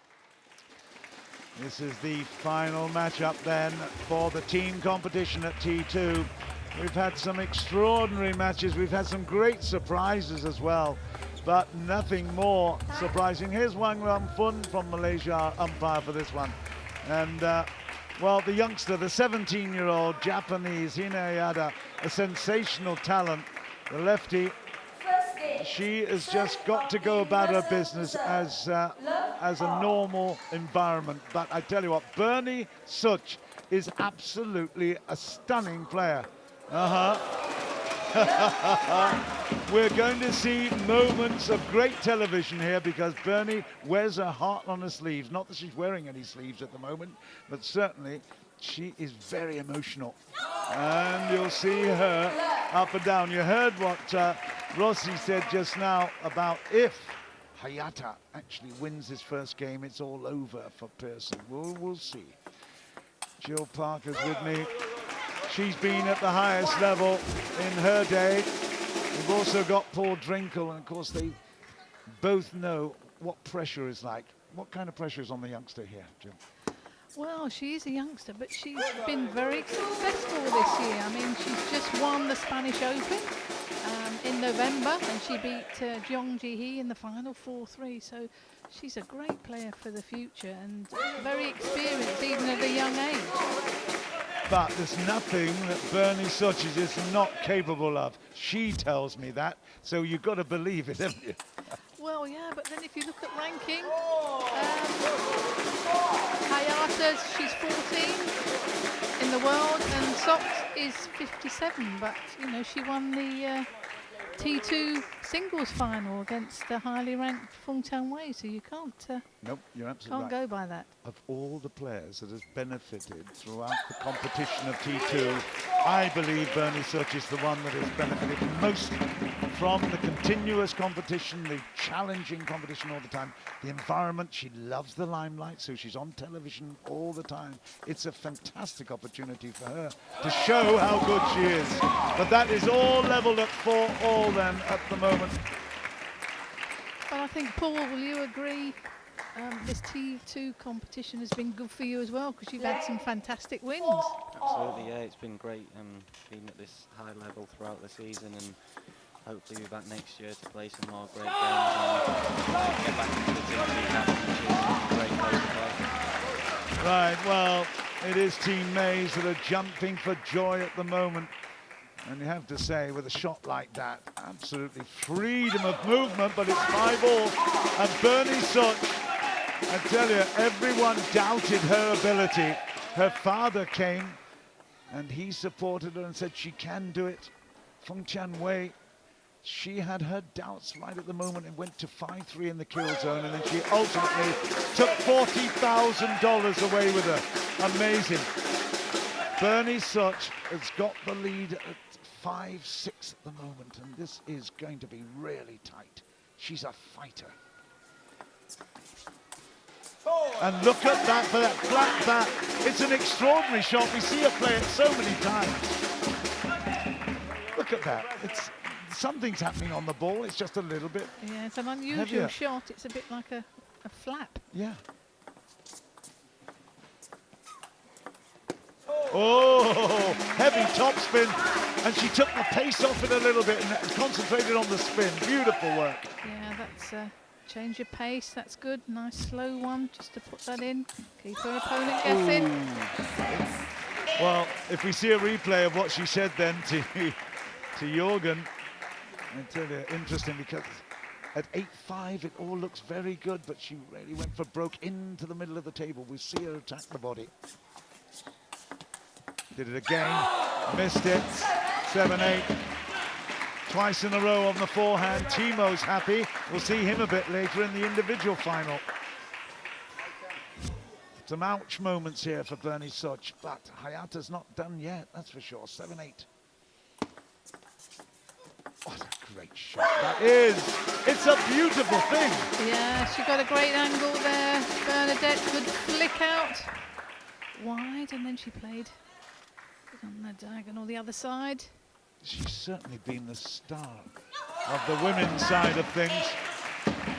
This is the final matchup then for the team competition at T2. We've had some extraordinary matches. We've had some great surprises as well, but nothing more surprising. Here's Wang Ramfun from Malaysia, our umpire for this one. And, well, the youngster, the 17-year-old Japanese Hina Hayata, a sensational talent. The lefty, she has just got to go about her business as a normal environment. But I tell you what, Bernadette Szocs is absolutely a stunning player. We're going to see moments of great television here because Bernadette wears her heart on her sleeves. Not that she's wearing any sleeves at the moment, but certainly she is very emotional. And you'll see her up and down. You heard what Rossi said just now about if Hayata actually wins his first game, it's all over for Persson. We'll see. Jill Parker's with me. She's been at the highest level in her day. We've also got Paul Drinkle, and of course they both know what pressure is like. What kind of pressure is on the youngster here, Jill? Well, she is a youngster, but she's been very successful this year. I mean, she's just won the Spanish Open in November, and she beat Jiang in the final 4-3. So she's a great player for the future and very experienced, even at a young age. But there's nothing that Bernadette Szocs is not capable of. She tells me that, so you've got to believe it, haven't you? Well, yeah, but then if you look at ranking, Hayata, she's 14 in the world, and Szocs is 57. But you know, she won the T2 singles final against the highly ranked Feng Tianwei, so you can't. Nope, you're absolutely right. Can't go by that. Of all the players that has benefited throughout the competition of T2, I believe Bernadette Szocs is the one that has benefited most from the continuous competition, the challenging competition all the time, the environment. She loves the limelight, so she's on television all the time. It's a fantastic opportunity for her to show how good she is. But that is all leveled at 4-all then at the moment. Well, I think, Paul, will you agree this T2 competition has been good for you as well, because you've had some fantastic wins? Absolutely, yeah, it's been great being at this high level throughout the season, and hopefully be back next year to play some more great games and get back into the Team League Championship. Great place to play. Right, well, it is Team Mays that are jumping for joy at the moment. And you have to say, with a shot like that, absolutely freedom of movement, but it's 5-all. And Bernie Szocs, I tell you, everyone doubted her ability. Her father came and he supported her and said she can do it. Feng Tianwei, she had her doubts right at the moment and went to 5-3 in the kill zone, and then she ultimately took $40,000 away with her. Amazing. Bernie Szocs has got the lead at 5-6 at the moment, and this is going to be really tight. She's a fighter. And look at that for that flat back. It's an extraordinary shot. We see her play it so many times. Look at that. It's something's happening on the ball. It's just a little bit. Yeah, it's an unusual heavier shot. It's a bit like a flap. Yeah. Oh, heavy topspin, and she took the pace off it a little bit and concentrated on the spin. Beautiful work. Yeah, that's change of pace. That's good. Nice slow one, just to put that in. Keep her opponent guessing. Ooh. Well, if we see a replay of what she said then to Jorgen, I tell you, interesting, because at 8-5 it all looks very good, but she really went for broke into the middle of the table. We see her attack the body. Did it again, missed it, 7-8. Twice in a row on the forehand. Timo's happy. We'll see him a bit later in the individual final. Some ouch moments here for Bernie Szocs, but Hayata's not done yet, that's for sure. 7-8. What a great shot that is. It's a beautiful thing. Yeah, she got a great angle there. Bernadette, good flick out. Wide, and then she played on the diagonal the other side. She's certainly been the star of the women's side of things.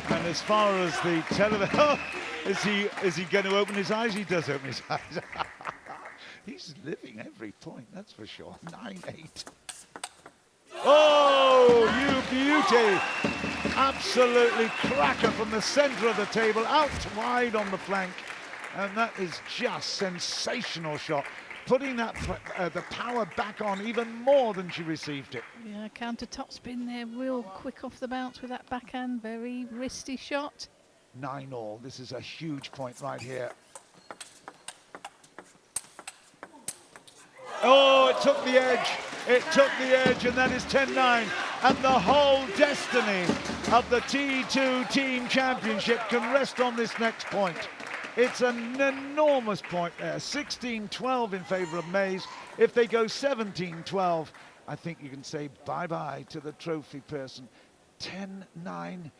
And as far as the television, oh, is he going to open his eyes? He does open his eyes. He's living every point, that's for sure. 9-8. Oh, you beauty! Absolutely cracker from the center of the table, out wide on the flank. And that is just sensational shot. Putting that the power back on even more than she received it. Yeah, counter topspin there, real quick off the bounce with that backhand, very wristy shot. 9-all, this is a huge point right here. Oh, it took the edge, and that is 10-9. And the whole destiny of the T2 Team Championship can rest on this next point. It's an enormous point there, 16-12 in favor of Mays. If they go 17-12, I think you can say bye-bye to the trophy Persson. 10-9,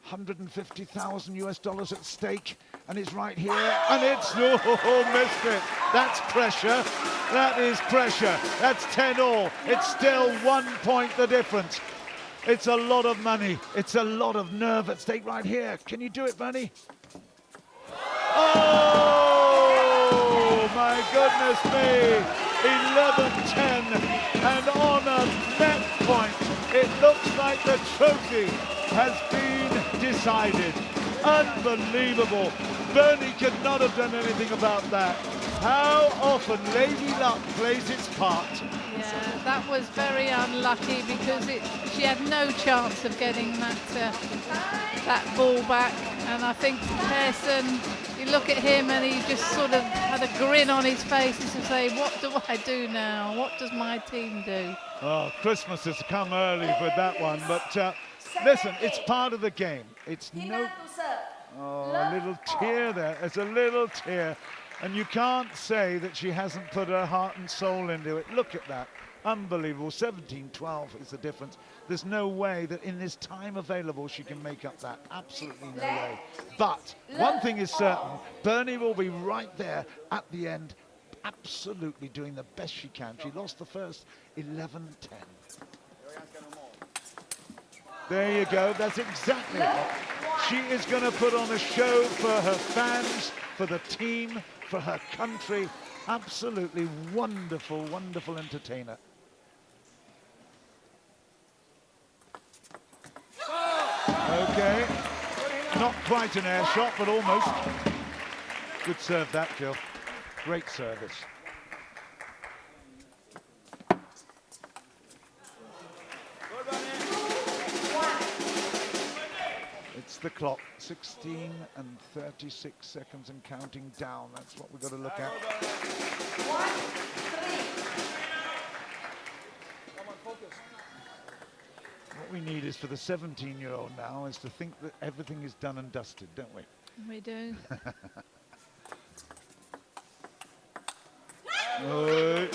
$150,000 at stake, and it's right here, and it's, oh, missed it. That's pressure, that is pressure. That's 10-all, it's still 1 point the difference. It's a lot of money, it's a lot of nerve at stake right here. Can you do it, Bernie? Oh, my goodness me. 11-10, and on a net point, it looks like the trophy has been decided. Unbelievable. Bernie could not have done anything about that. How often Lady Luck plays its part. Yeah, that was very unlucky, because she had no chance of getting that ball back. And I think Persson, you look at him and he just sort of had a grin on his face as to say, what do I do now? What does my team do? Oh, Christmas has come early with that one, but listen, it's part of the game. It's no... Oh, a little tear there. It's a little tear. And you can't say that she hasn't put her heart and soul into it. Look at that. Unbelievable. 17-12 is the difference. There's no way that in this time available she can make up that. Absolutely no way. But one thing is certain, Bernie will be right there at the end, absolutely doing the best she can. She lost the first 11-10. There you go. That's exactly it. She is going to put on a show for her fans, for the team, for her country. Absolutely wonderful, wonderful entertainer. Not quite an air shot, but almost. Good serve that, Jill. Great service. It's the clock, 16 and 36 seconds and counting down. That's what we've got to look at. What we need is for the 17-year-old now is to think that everything is done and dusted, don't we? We do. Oi.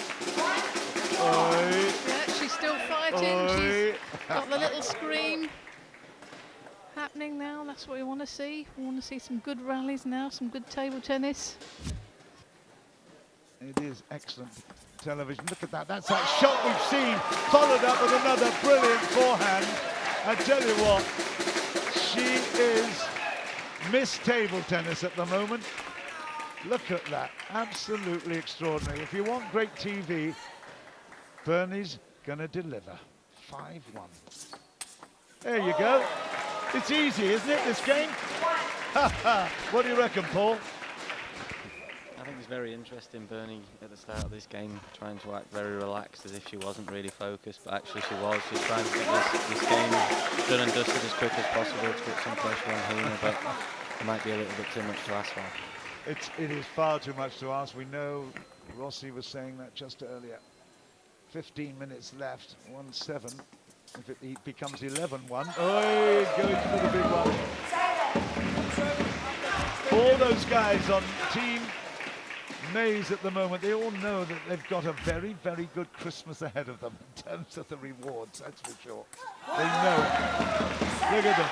Oi. Yeah, she's still fighting. Oi. She's got the little scream happening now. That's what we want to see. We want to see some good rallies now, some good table tennis. It is excellent television. Look at that. That's that shot we've seen, followed up with another brilliant forehand. I tell you what, she is Miss Table Tennis at the moment. Look at that. Absolutely extraordinary. If you want great TV, Bernie's going to deliver. 5-1. There you go. It's easy, isn't it, this game? What do you reckon, Paul? I think it's very interesting, Bernie, at the start of this game, trying to act very relaxed as if she wasn't really focused, but actually she was. She's trying to get this game done and dusted as quick as possible to put some pressure on Hina, but it might be a little bit too much to ask for. It is far too much to ask. We know Rossi was saying that just earlier. 15 minutes left, 1-7. If it becomes 11-1, oh, going for the big one. All those guys on Team Maze at the moment, they all know that they've got a very, very good Christmas ahead of them in terms of the rewards, that's for sure. They know it. Look at them.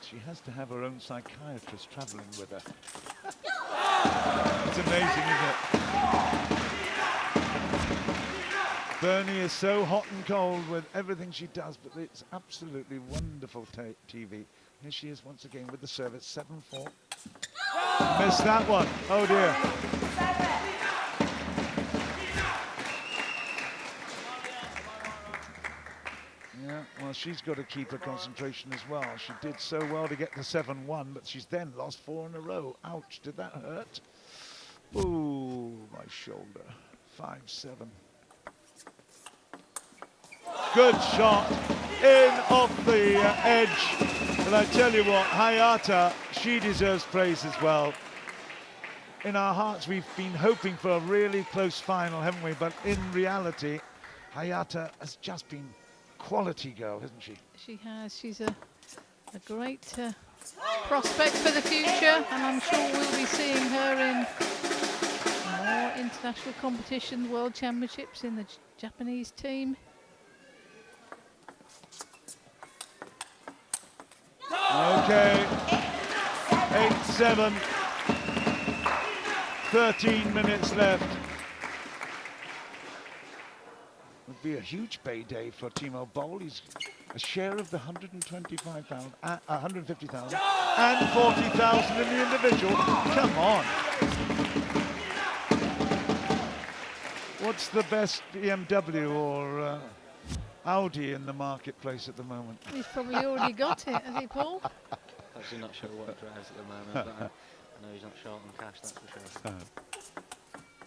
She has to have her own psychiatrist traveling with her. It's amazing, isn't it? Bernie is so hot and cold with everything she does, but it's absolutely wonderful TV. Here she is once again with the service, 7-4. Missed that one. Oh dear. Yeah, well, she's got to keep her concentration as well. She did so well to get to 7-1, but she's then lost 4 in a row. Ouch, did that hurt? Ooh, my shoulder. 5-7. Good shot in off the edge. And I tell you what, Hayata, she deserves praise as well. In our hearts, we've been hoping for a really close final, haven't we? But in reality, Hayata has just been quality girl, hasn't she? She has. She's a great prospect for the future, and I'm sure we'll be seeing her in more international competitions, world championships in the Japanese team. Okay, 8-7, 13 minutes left. Would be a huge payday for Timo Boll. He's a share of the 125,000, 150,000 and 40,000 in the individual. Come on. What's the best BMW or Audi in the marketplace at the moment? He's probably already got it, has he, Paul? Actually not sure what he drives at the moment, but I know he's not short on cash, that's for sure.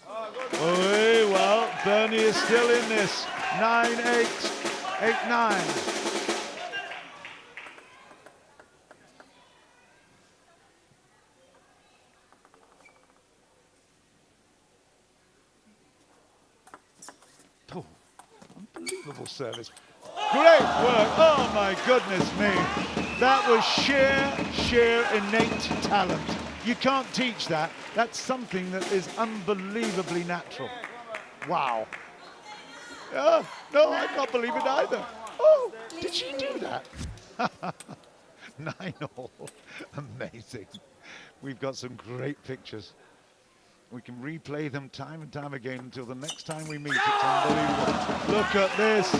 Oh, well, Bernie is still in this. 9-8, 8-9. Oh, unbelievable service. Great work. Oh, my goodness me. That was sheer innate talent. You can't teach that. That's something that is unbelievably natural. Wow. Oh, no, I can't believe it either. Oh, did she do that? 9-all. Amazing. We've got some great pictures. We can replay them time and time again until the next time we meet. It's unbelievable. Look at this.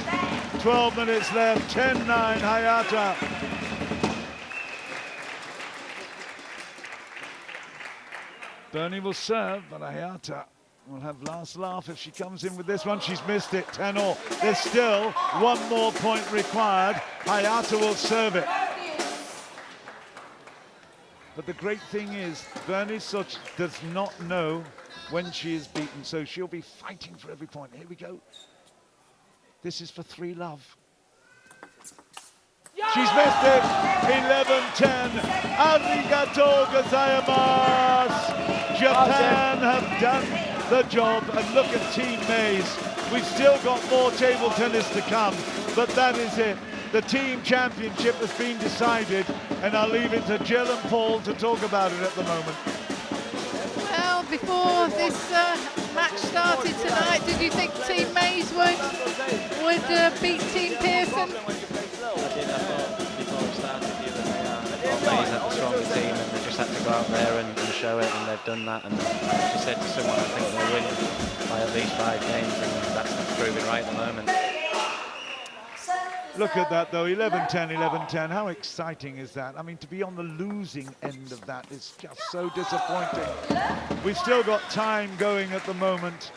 12 minutes left. 10-9, Hayata. Bernie will serve, but Hayata We'll have last laugh if she comes in with this one. She's missed it, 10-all. There's still one more point required. Hayata will serve it. But the great thing is, Bernie Szocs does not know when she is beaten, so she'll be fighting for every point. Here we go. This is for 3-love. She's missed it. 11-10. Arigato gozaimasu. Japan have done the job, and look at Team Mays. We've still got more table tennis to come, but that is it. The team championship has been decided, and I'll leave it to Jill and Paul to talk about it at the moment. Well, before this match started tonight, did you think Team Mays would beat Team Persson? I did. I thought before it started the other day, I thought Mays had the stronger team, and they just had to go out there and show it, and they've done that. And as you said to someone, I think they'll win by at least 5 games, and that's proving right at the moment. Look at that though, 11-10, 11-10. How exciting is that? I mean, to be on the losing end of that is just so disappointing. We've still got time going at the moment.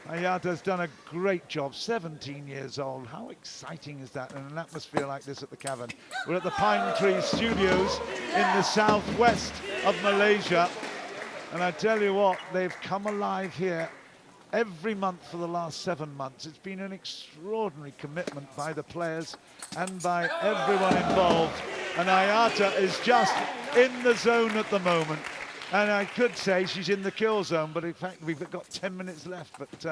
Hayata's done a great job, 17 years old. How exciting is that in an atmosphere like this at the Cavern? We're at the Pine Tree Studios in the southwest of Malaysia. And I tell you what, they've come alive here every month for the last 7 months. It's been an extraordinary commitment by the players and by everyone involved. And Hayata is just in the zone at the moment. And I could say she's in the kill zone, but in fact we've got 10 minutes left. But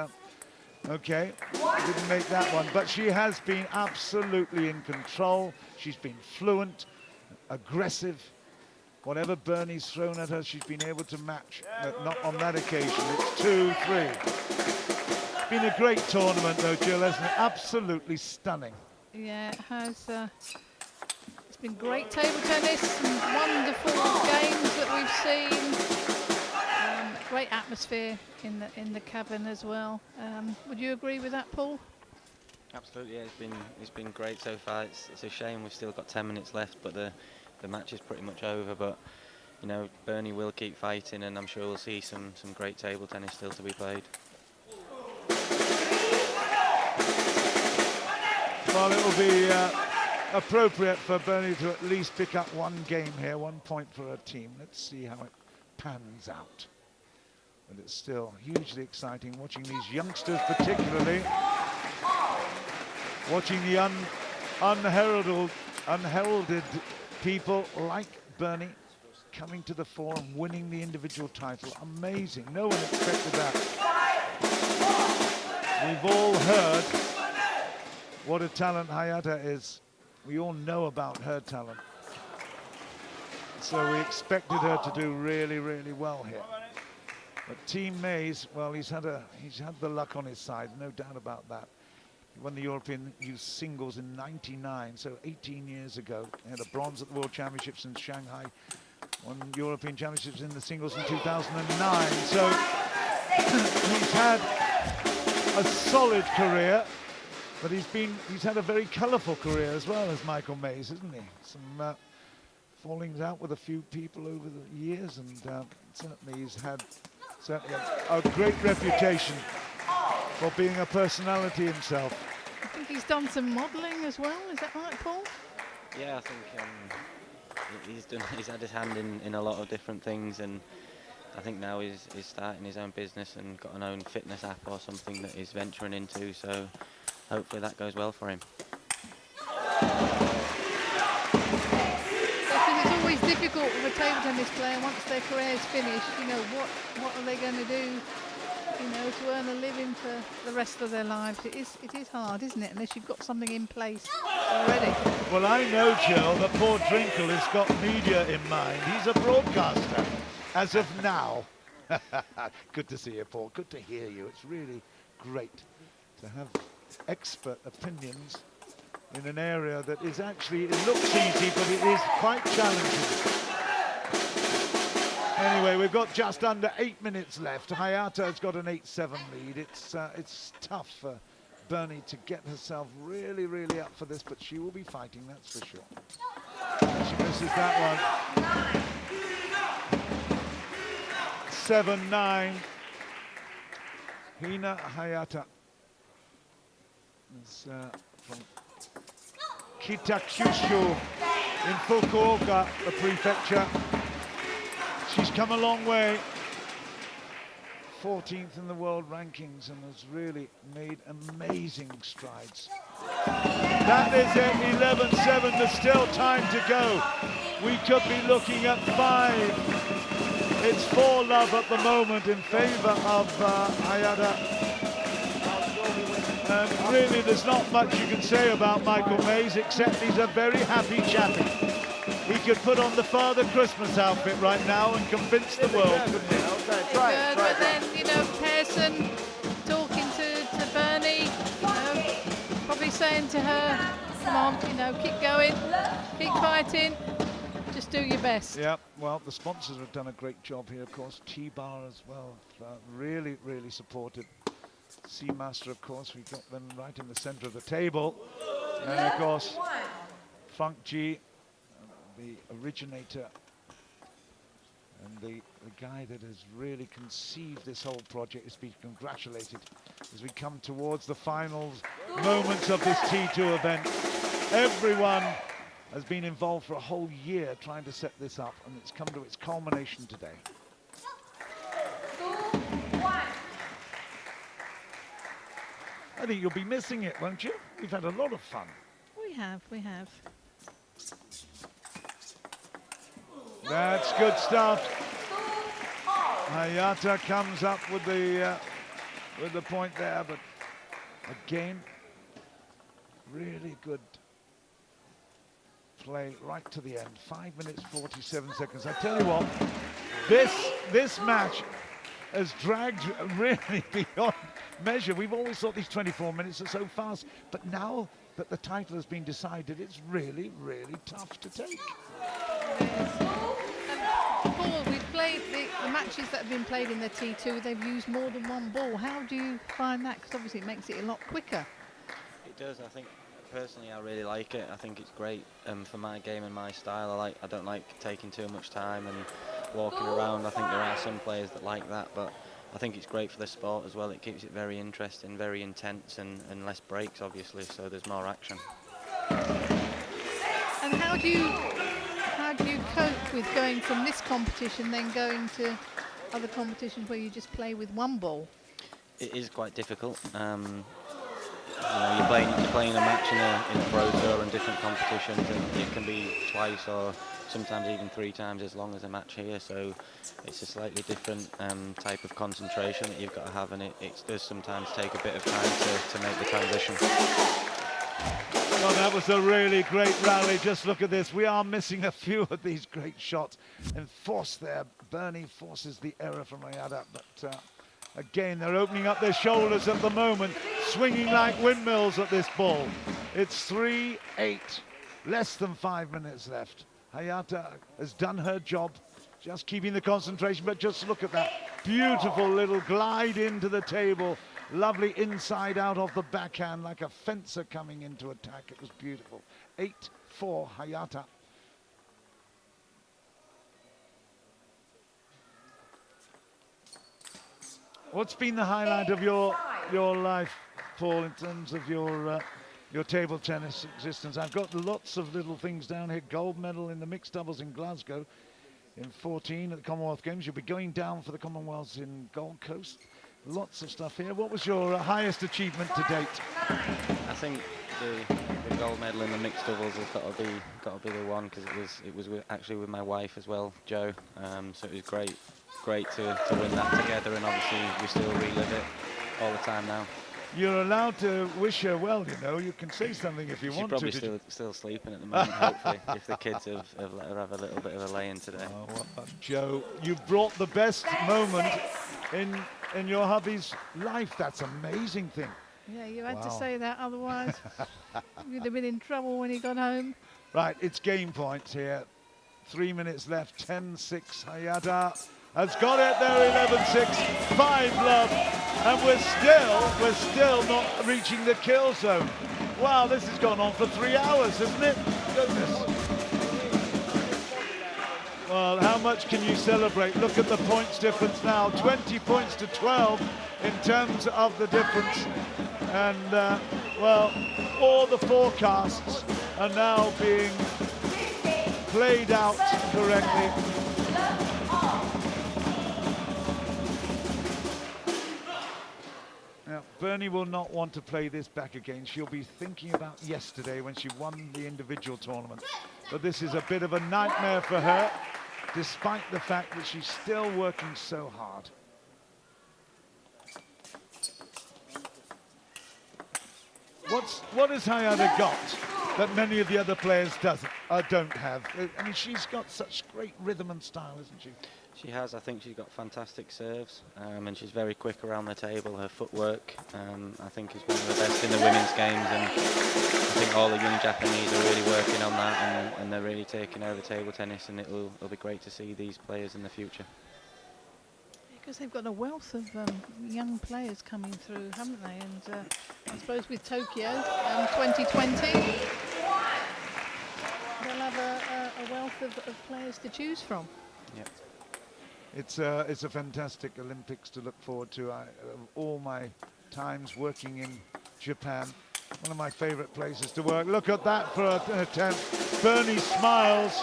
okay, didn't make that one. But she has been absolutely in control. She's been fluent, aggressive. Whatever Bernie's thrown at her, she's been able to match, but not on that occasion. It's 2-3. It's been a great tournament though, Jill, hasn't it? Absolutely stunning. Yeah, it has. It's been great table tennis, some wonderful games that we've seen. Great atmosphere in the Cavern as well. Would you agree with that, Paul? Absolutely, yeah, it's been great so far. It's a shame we've still got 10 minutes left, but the match is pretty much over. But you know, Bernie will keep fighting, and I'm sure we'll see some great table tennis still to be played. Well, it will be appropriate for Bernie to at least pick up one game here, 1 point for her team. Let's see how it pans out. But it's still hugely exciting watching these youngsters, particularly watching the unheralded people like Bernie coming to the fore and winning the individual title. Amazing. No one expected that. We've all heard what a talent Hayata is. We all know about her talent. So we expected her to do really, really well here. But Team Mays, well, he's had the luck on his side, no doubt about that. He won the European Youth Singles in '99, so 18 years ago. He had a bronze at the World Championships in Shanghai, won European Championships in the singles in 2009. So he's had a solid career, but he's had a very colourful career as well as Michael Mays, hasn't he? Some fallings out with a few people over the years, and certainly he's had a great reputation for being a personality himself. I think he's done some modelling as well, is that right, Paul? Yeah, I think he's had his hand in a lot of different things, and I think now he's starting his own business and got an own fitness app or something that he's venturing into, so hopefully that goes well for him. It's always difficult with a table tennis player once their career is finished. You know, what are they going to do, you know, to earn a living for the rest of their lives? It is hard, isn't it, unless you've got something in place already. Well, I know, Jill, that poor Drinkle has got media in mind. He's a broadcaster, as of now. Good to see you, Paul. Good to hear you. It's really great to have expert opinions in an area that is actually, it looks easy, but it is quite challenging. Anyway, we've got just under 8 minutes left. Hayata has got an 8-7 lead. It's tough for Bernie to get herself really, really up for this, but she will be fighting, that's for sure. She misses that one. 7-9. Hina Hayata. It's from Kitakyushu in Fukuoka, the prefecture. She's come a long way. 14th in the world rankings and has really made amazing strides. That is it, 11-7, there's still time to go. We could be looking at 5. It's 4-love at the moment in favor of Hayata. And really there's not much you can say about Michael Mays except he's a very happy chappy. He could put on the Father Christmas outfit right now and convince the world, couldn't he? But then, you know, Persson talking to Bernie, you know, probably saying to her, come on, you know, keep going, keep fighting, just do your best. Yeah, well, the sponsors have done a great job here, of course. T-Bar as well, really, really supported. Seamaster, of course, we've got them right in the center of the table. And of course, Feng Ji, the originator and the guy that has really conceived this whole project, is being congratulated as we come towards the finals moments of this T2 event. Everyone has been involved for a whole year trying to set this up, and it's come to its culmination today. I think you'll be missing it, won't you? We've had a lot of fun. We have. That's good stuff. Hayata comes up with the point there, but again, really good play right to the end. 5 minutes 47 seconds. I tell you what, this match has dragged really beyond measure. We've always thought these 24 minutes are so fast, but now that the title has been decided, it's really, really tough to take. Paul, we've played the matches that have been played in the T2, they've used more than one ball. How do you find that? Because obviously it makes it a lot quicker. It does. I think personally I really like it. I think it's great for my game and my style. I don't like taking too much time and walking around. I think there are some players that like that, but I think it's great for the sport as well. It keeps it very interesting, very intense, and less breaks, obviously, so there's more action. And how do you cope with going from this competition then going to other competitions where you just play with one ball? It is quite difficult. You know, you're playing a match in a pro tour and different competitions, and it can be twice or sometimes even 3 times as long as a match here, so it's a slightly different type of concentration that you've got to have, and it does sometimes take a bit of time to make the transition. Well, that was a really great rally. Just look at this. We are missing a few of these great shots. And force there. Bernie forces the error from Hayata, but again, they're opening up their shoulders at the moment, swinging like windmills at this ball. It's 3-8, less than 5 minutes left. Hayata has done her job, just keeping the concentration, but just look at that beautiful little glide into the table. Lovely inside out of the backhand, like a fencer coming into attack. It was beautiful. 8-4 Hayata. What's been the highlight of your life, Paul, in terms of your table tennis existence? I've got lots of little things down here. Gold medal in the mixed doubles in Glasgow in 14 at the Commonwealth Games. You'll be going down for the Commonwealths in Gold Coast. Lots of stuff here. What was your highest achievement to date? I think the gold medal in the mixed doubles has got to be the one, because it was actually with my wife as well, Jo. So it was great to win that together, and obviously we still relive it all the time now. You're allowed to wish her well, you know. You can say something if you want to. She's probably still sleeping at the moment, hopefully, if the kids have let her have a little bit of a lay-in today. Oh, well, Jo, you've brought the best moment in your hubby's life. That's an amazing thing. Yeah, you had to say that, otherwise you'd have been in trouble when he got home. Right, it's game points here. 3 minutes left, 10-6. Hayata has got it there, 11-6, 5-love, and we're still not reaching the kill zone. Wow, this has gone on for 3 hours, hasn't it? Goodness. Well, how much can you celebrate? Look at the points difference now, 20 points to 12 in terms of the difference. And, well, all the forecasts are now being played out correctly. Now, Bernie will not want to play this back again. She'll be thinking about yesterday when she won the individual tournament. But this is a bit of a nightmare for her, despite the fact that she's still working so hard. What has Hayata got that many of the other players don't have? I mean, she's got such great rhythm and style, isn't she? She has. I think she's got fantastic serves, and she's very quick around the table. Her footwork, I think, is one of the best in the women's games, and I think all the young Japanese are really working on that, and they're really taking over table tennis, and it'll be great to see these players in the future. Because they've got a wealth of young players coming through, haven't they? And I suppose with Tokyo 2020, they'll have a wealth of players to choose from. Yeah. It's a fantastic Olympics to look forward to. All my times working in Japan, one of my favorite places to work. Look at that for an attempt. Bernie smiles.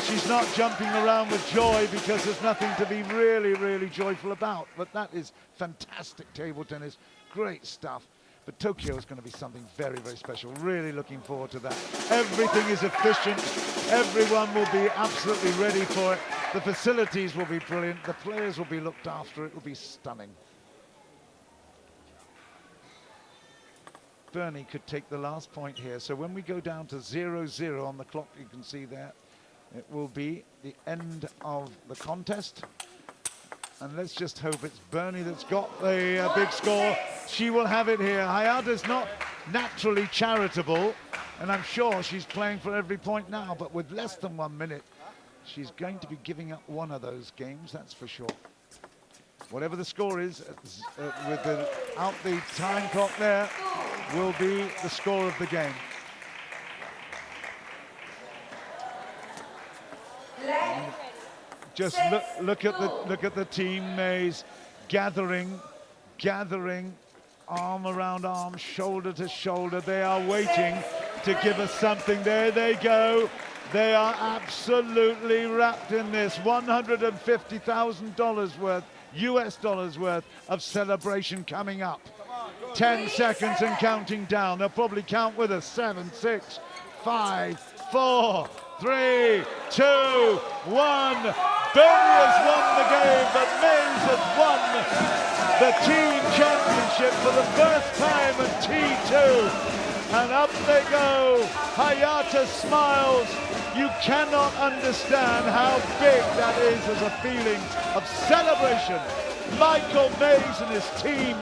She's not jumping around with joy because there's nothing to be really, really joyful about. But that is fantastic table tennis. Great stuff. But Tokyo is going to be something very, very special. Really looking forward to that. Everything is efficient. Everyone will be absolutely ready for it. The facilities will be brilliant. The players will be looked after. It will be stunning. Bernie could take the last point here. So when we go down to 0-0 on the clock, you can see there, it will be the end of the contest. And let's just hope it's Bernie that's got the big score. She will have it here. Hayata's not naturally charitable, and I'm sure she's playing for every point now, but with less than 1 minute, she's going to be giving up one of those games, that's for sure. Whatever the score is, without the time clock there, will be the score of the game. Just look at the team maze gathering, arm around arm, shoulder to shoulder. They are waiting to give us something. There they go. They are absolutely wrapped in this. $150,000 worth, US dollars worth of celebration coming up. 10 seconds and counting down. They'll probably count with us. 7, 6, 5, 4, 3, 2, 1. Bernie has won the game, but Mays has won the team championship for the first time at T2. And up they go. Hayata smiles. You cannot understand how big that is as a feeling of celebration. Michael Mays and his team,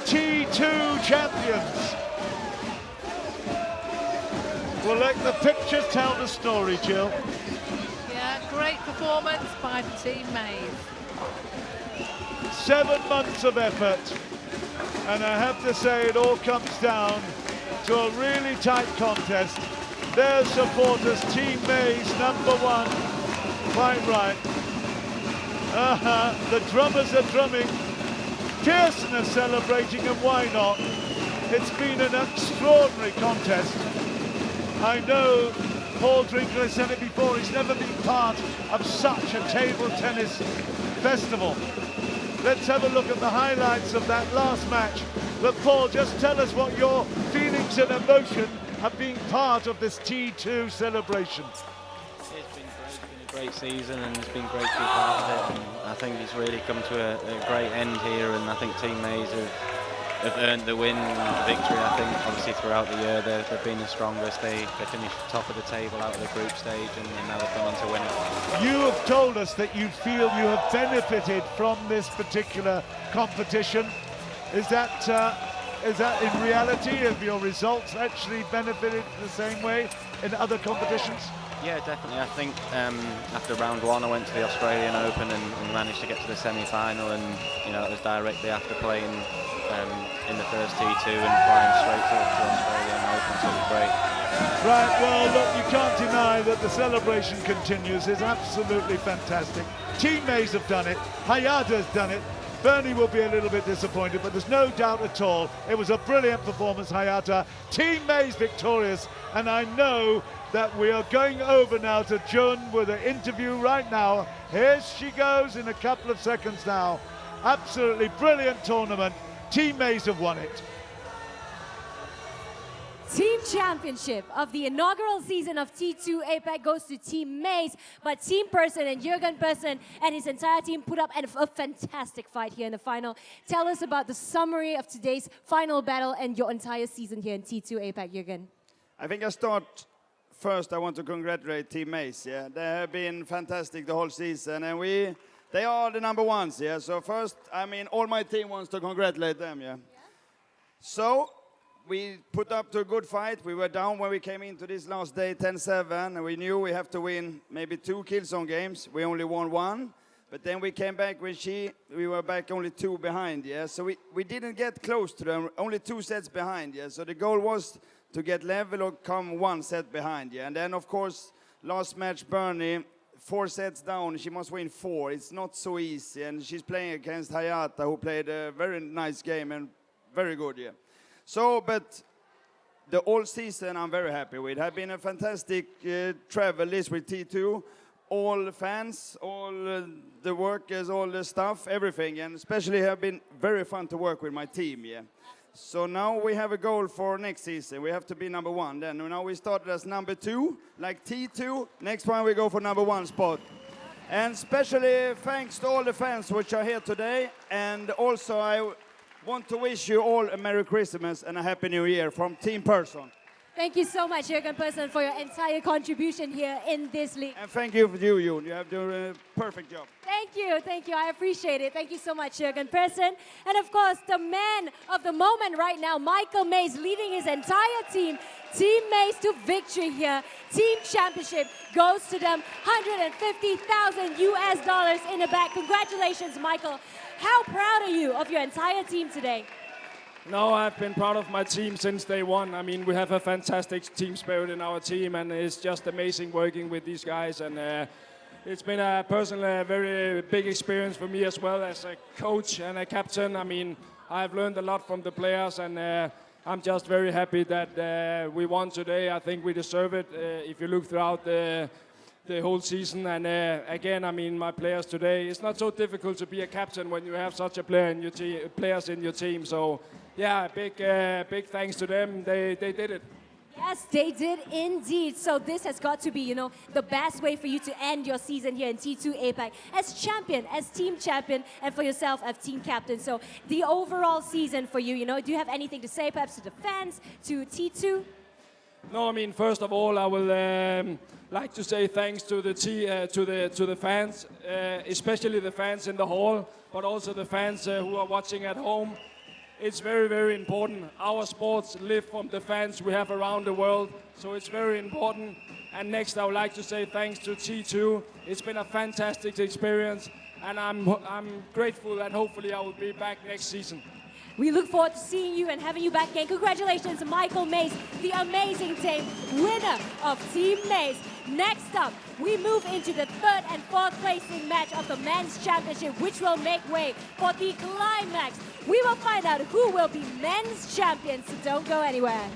T2 champions. We'll let the pictures tell the story, Jill. Yeah, great performance by the team Mays. 7 months of effort, and I have to say it all comes down to a really tight contest. Their supporters, Team Mays, #1, quite right. The drummers are drumming, Persson is celebrating, and why not? It's been an extraordinary contest. I know Paul Drinkler has said it before, he's never been part of such a table tennis festival. Let's have a look at the highlights of that last match. But Paul, just tell us what your feelings and emotion have been part of this T2 celebration. It's been a great season, and it's been great to be part of it. And I think it's really come to a great end here, and I think Team Mays have earned the win and the victory. I think obviously throughout the year they've been the strongest. They finished top of the table out of the group stage, and now they've gone on to win it. You have told us that you feel you have benefited from this particular competition. Is that in reality? Have your results actually benefited the same way in other competitions? Yeah, definitely. I think after round 1 I went to the Australian Open and managed to get to the semi-final, and it was directly after playing in the first T2 and flying straight to the Australian Open, so it was great. Right, well, look, you can't deny that the celebration continues. It's absolutely fantastic. Teammates have done it. Hayata's done it. Bernie will be a little bit disappointed, but there's no doubt at all. It was a brilliant performance, Hayata. Team May's victorious, and I know that we are going over now to Jun with an interview right now. Here she goes in a couple of seconds now. Absolutely brilliant tournament. Team Mays have won it. Team championship of the inaugural season of T2 APAC goes to Team Mays, but Team Persson and Jorgen Persson and his entire team put up a fantastic fight here in the final. Tell us about the summary of today's final battle and your entire season here in T2 APAC, Jorgen. I think I start first. I want to congratulate Team Mays. Yeah, they have been fantastic the whole season, and they are the number ones. Yeah, so first, I mean, all my team wants to congratulate them. Yeah. So we put up to a good fight. We were down when we came into this last day, 10-7, and we knew we have to win maybe 2 Killzone games. We only won 1, but then we came back with we were back only 2 behind. Yeah, so we didn't get close to them. Only 2 sets behind. Yeah, so the goal was to get level or come 1 set behind. Yeah, and then of course last match Bernie, 4 sets down. She must win 4. It's not so easy, and she's playing against Hayata, who played a very nice game and very good. Yeah. So, but the whole season I'm very happy with. Have been a fantastic travel list with T2. All the fans, all the workers, all the stuff, everything. And especially have been very fun to work with my team, yeah. So now we have a goal for next season. We have to be number 1. Then now we started as number 2, like T2. Next one we go for number 1 spot. And especially thanks to all the fans which are here today. And also I want to wish you all a Merry Christmas and a Happy New Year from Team Persson. Thank you so much, Jorgen Persson, for your entire contribution here in this league. And thank you for you, Jun. You have done a perfect job. Thank you. I appreciate it. Thank you so much, Jorgen Persson. And of course, the man of the moment right now, Michael Mays, leading his entire team. Team Mays to victory here. Team championship goes to them. $150,000 US in the back. Congratulations, Michael. How proud are you of your entire team today? No, I've been proud of my team since day one. I mean, we have a fantastic team spirit in our team, and it's just amazing working with these guys. And it's been a personally a very big experience for me as well as a coach and a captain. I mean, I've learned a lot from the players, and I'm just very happy that we won today. I think we deserve it. If you look throughout the whole season, and again, I mean, my players today, it's not so difficult to be a captain when you have such a player in your players in your team. So yeah, big thanks to them. They did it. Yes, they did indeed. So this has got to be, you know, the best way for you to end your season here in T2 APAC as champion, as team champion, and for yourself as team captain. So the overall season for you, you know, do you have anything to say perhaps to the fans, to T2? No, I mean, first of all, I will like to say thanks to the fans, especially the fans in the hall, but also the fans who are watching at home. It's very, very important. Our sports live from the fans we have around the world, so it's very important. And next, I would like to say thanks to T2. It's been a fantastic experience, and I'm grateful that hopefully I will be back next season. We look forward to seeing you and having you back again. Congratulations, Michael Mays, the amazing team, winner of Team Mays. Next up, we move into the 3rd and 4th placing match of the men's championship, which will make way for the climax. We will find out who will be men's champions, so don't go anywhere.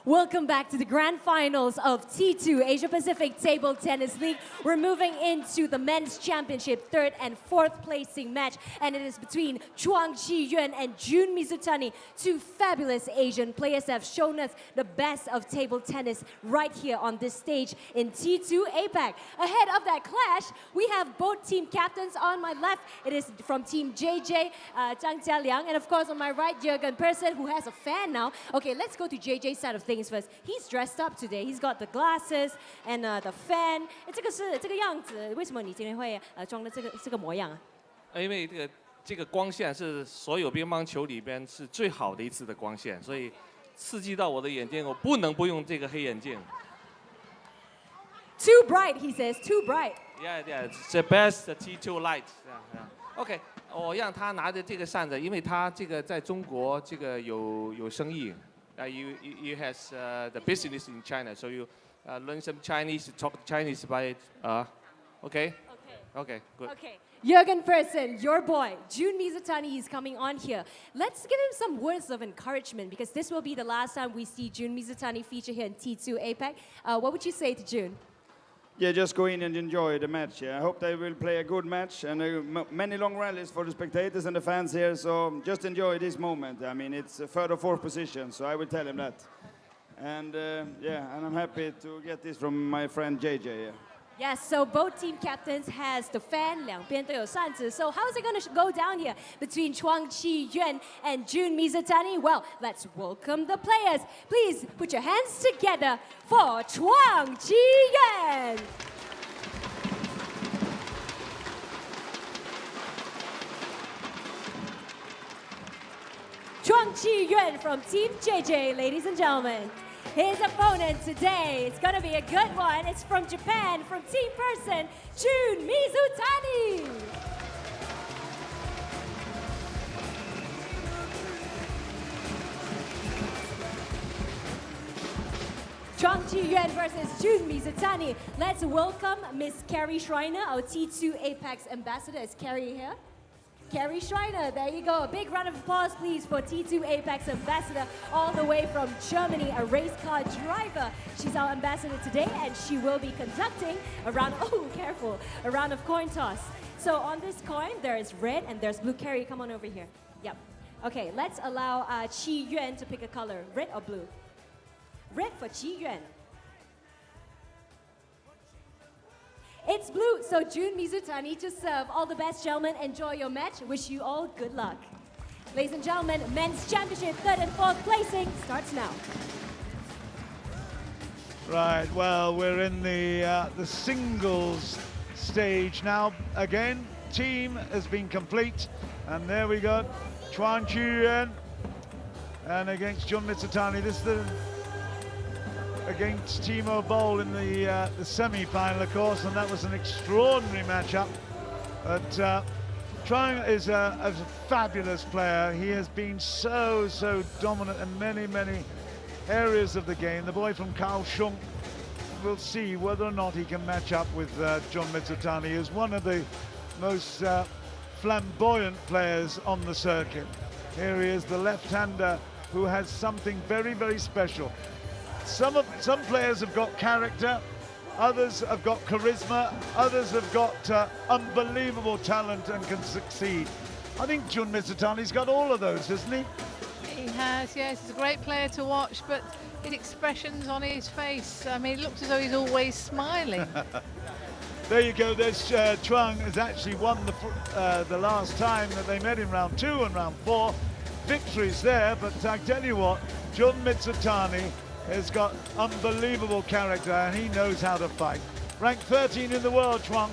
Welcome back to the grand finals of T2 Asia Pacific Table Tennis League. We're moving into the men's championship, third and fourth placing match, and it is between CHUANG Chih-Yuan and Jun Mizutani, two fabulous Asian players that have shown us the best of table tennis right here on this stage in T2 APAC. Ahead of that clash, we have both team captains. On my left, it is from team JJ, Jialiang, and of course on my right, Jorgen Persson, who has a fan now. Okay, let's go to JJ's side of things first. He's dressed up today. He's got the glasses and the fan. 这个是这个样子，为什么你今天会装的这个模样啊？因为这个光线是所有乒乓球里边是最好的一次的光线，所以刺激到我的眼睛，我不能不用这个黑眼镜。Too bright, he says. Too bright. Yeah, yeah, it's the best T2 light. Yeah, yeah. OK， 我让他拿着这个扇子，因为他这个在中国这个有生意。You has the business in China, so you learn some Chinese, talk Chinese by okay? Okay, good. Okay. Jorgen Persson, your boy, Jun Mizutani is coming on here. Let's give him some words of encouragement because this will be the last time we see Jun Mizutani feature here in T2 APAC. What would you say to Jun? Yeah, just go in and enjoy the match. Yeah. I hope they will play a good match and many long rallies for the spectators and the fans here. So just enjoy this moment. I mean, it's a third or fourth position, so I will tell him that. And yeah, and I'm happy to get this from my friend JJ. Yeah. Yes, so both team captains has the fan, 两边都有扇子. So how is it going to go down here between CHUANG Chih-Yuan and Jun Mizutani? Well, let's welcome the players. Please put your hands together for CHUANG Chih-Yuan. CHUANG Chih-Yuan from Team JJ, ladies and gentlemen. His opponent today, it's going to be a good one. It's from Japan, from Team Persson, Jun Mizutani. CHUANG Chih-Yuan versus Jun Mizutani. Let's welcome Miss Carrie Schreiner, our T2 APAC's ambassador. Is Carrie here? Carrie Schreiner, there you go. A big round of applause, please, for T2 APAC's ambassador, all the way from Germany, a race car driver. She's our ambassador today, and she will be conducting a round, a round of coin toss. So on this coin, there is red and there's blue. Carrie, come on over here. Yep. Okay, let's allow Chih-Yuan to pick a color, red or blue? Red for Chih-Yuan. It's blue, so Jun Mizutani to serve. All the best, gentlemen. Enjoy your match. Wish you all good luck. Ladies and gentlemen, men's championship, third and fourth placing starts now. Right, well, we're in the singles stage now. Again, team has been complete. And there we go, CHUANG Chih-Yuan. And against Jun Mizutani, this is the against Timo Boll in the semi-final, of course, and that was an extraordinary matchup. But CHUANG is a fabulous player. He has been so dominant in many areas of the game. The boy from Karlsson, we'll see whether or not he can match up with Jun Mizutani, who's one of the most flamboyant players on the circuit. Here he is, the left-hander who has something very special. Some players have got character, others have got charisma, others have got unbelievable talent and can succeed. I think Jun Mizutani's got all of those, hasn't he? He has, yes. He's a great player to watch, but his expressions on his face, I mean, it looks as though he's always smiling. There you go, there's CHUANG has actually won the last time that they met in round 2 and round 4. Victories there, but I tell you what, Jun Mizutani has got unbelievable character and he knows how to fight. Ranked 13 in the world, CHUANG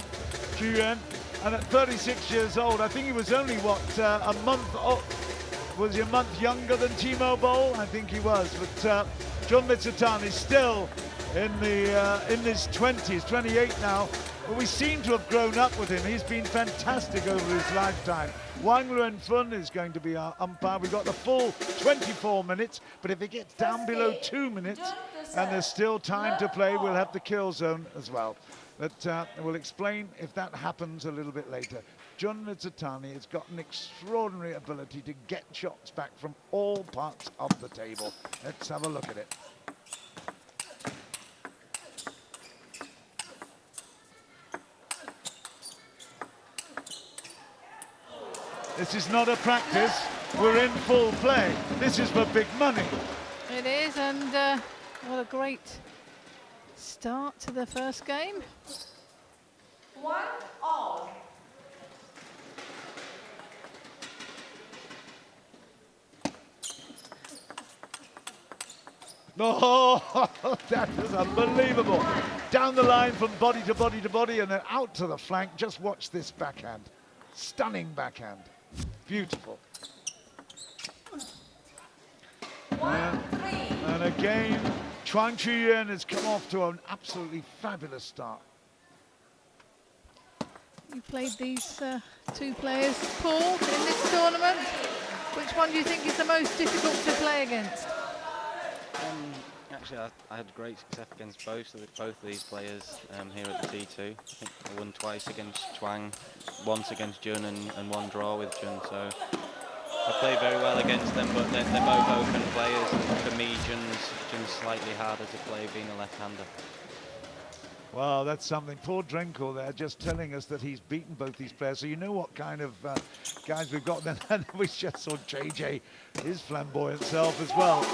Chih-Yuan, and at 36 years old, I think he was only, what, a month old. Was he a month younger than Timo Boll? I think he was, but Jun Mizutani still in his 20s, 28 now, but we seem to have grown up with him. He's been fantastic over his lifetime. Wang Luenfun is going to be our umpire. We've got the full 24 minutes, but if it gets down below 2 minutes and there's still time to play, we'll have the kill zone as well. But we'll explain if that happens a little bit later. Jun Mizutani has got an extraordinary ability to get shots back from all parts of the table. Let's have a look at it. This is not a practice. We're in full play. This is for big money. It is, and what a great start to the first game. 1-all. Oh, that is unbelievable. Down the line from body to body to body and then out to the flank. Just watch this backhand. Stunning backhand. Beautiful. And again, CHUANG Chih-Yuan has come off to an absolutely fabulous start. You played these two players, Paul, in this tournament. Which one do you think is the most difficult to play against? Actually, I had great success against both of these players here at the T2. I think I won twice against CHUANG, once against Jun and one draw with Jun. So I played very well against them, but they're both open players. And for me, Jun's slightly harder to play being a left-hander. Wow, that's something. Poor Drenkel there just telling us that he's beaten both these players. So you know what kind of guys we've got then. And we just saw JJ, his flamboyant self as well.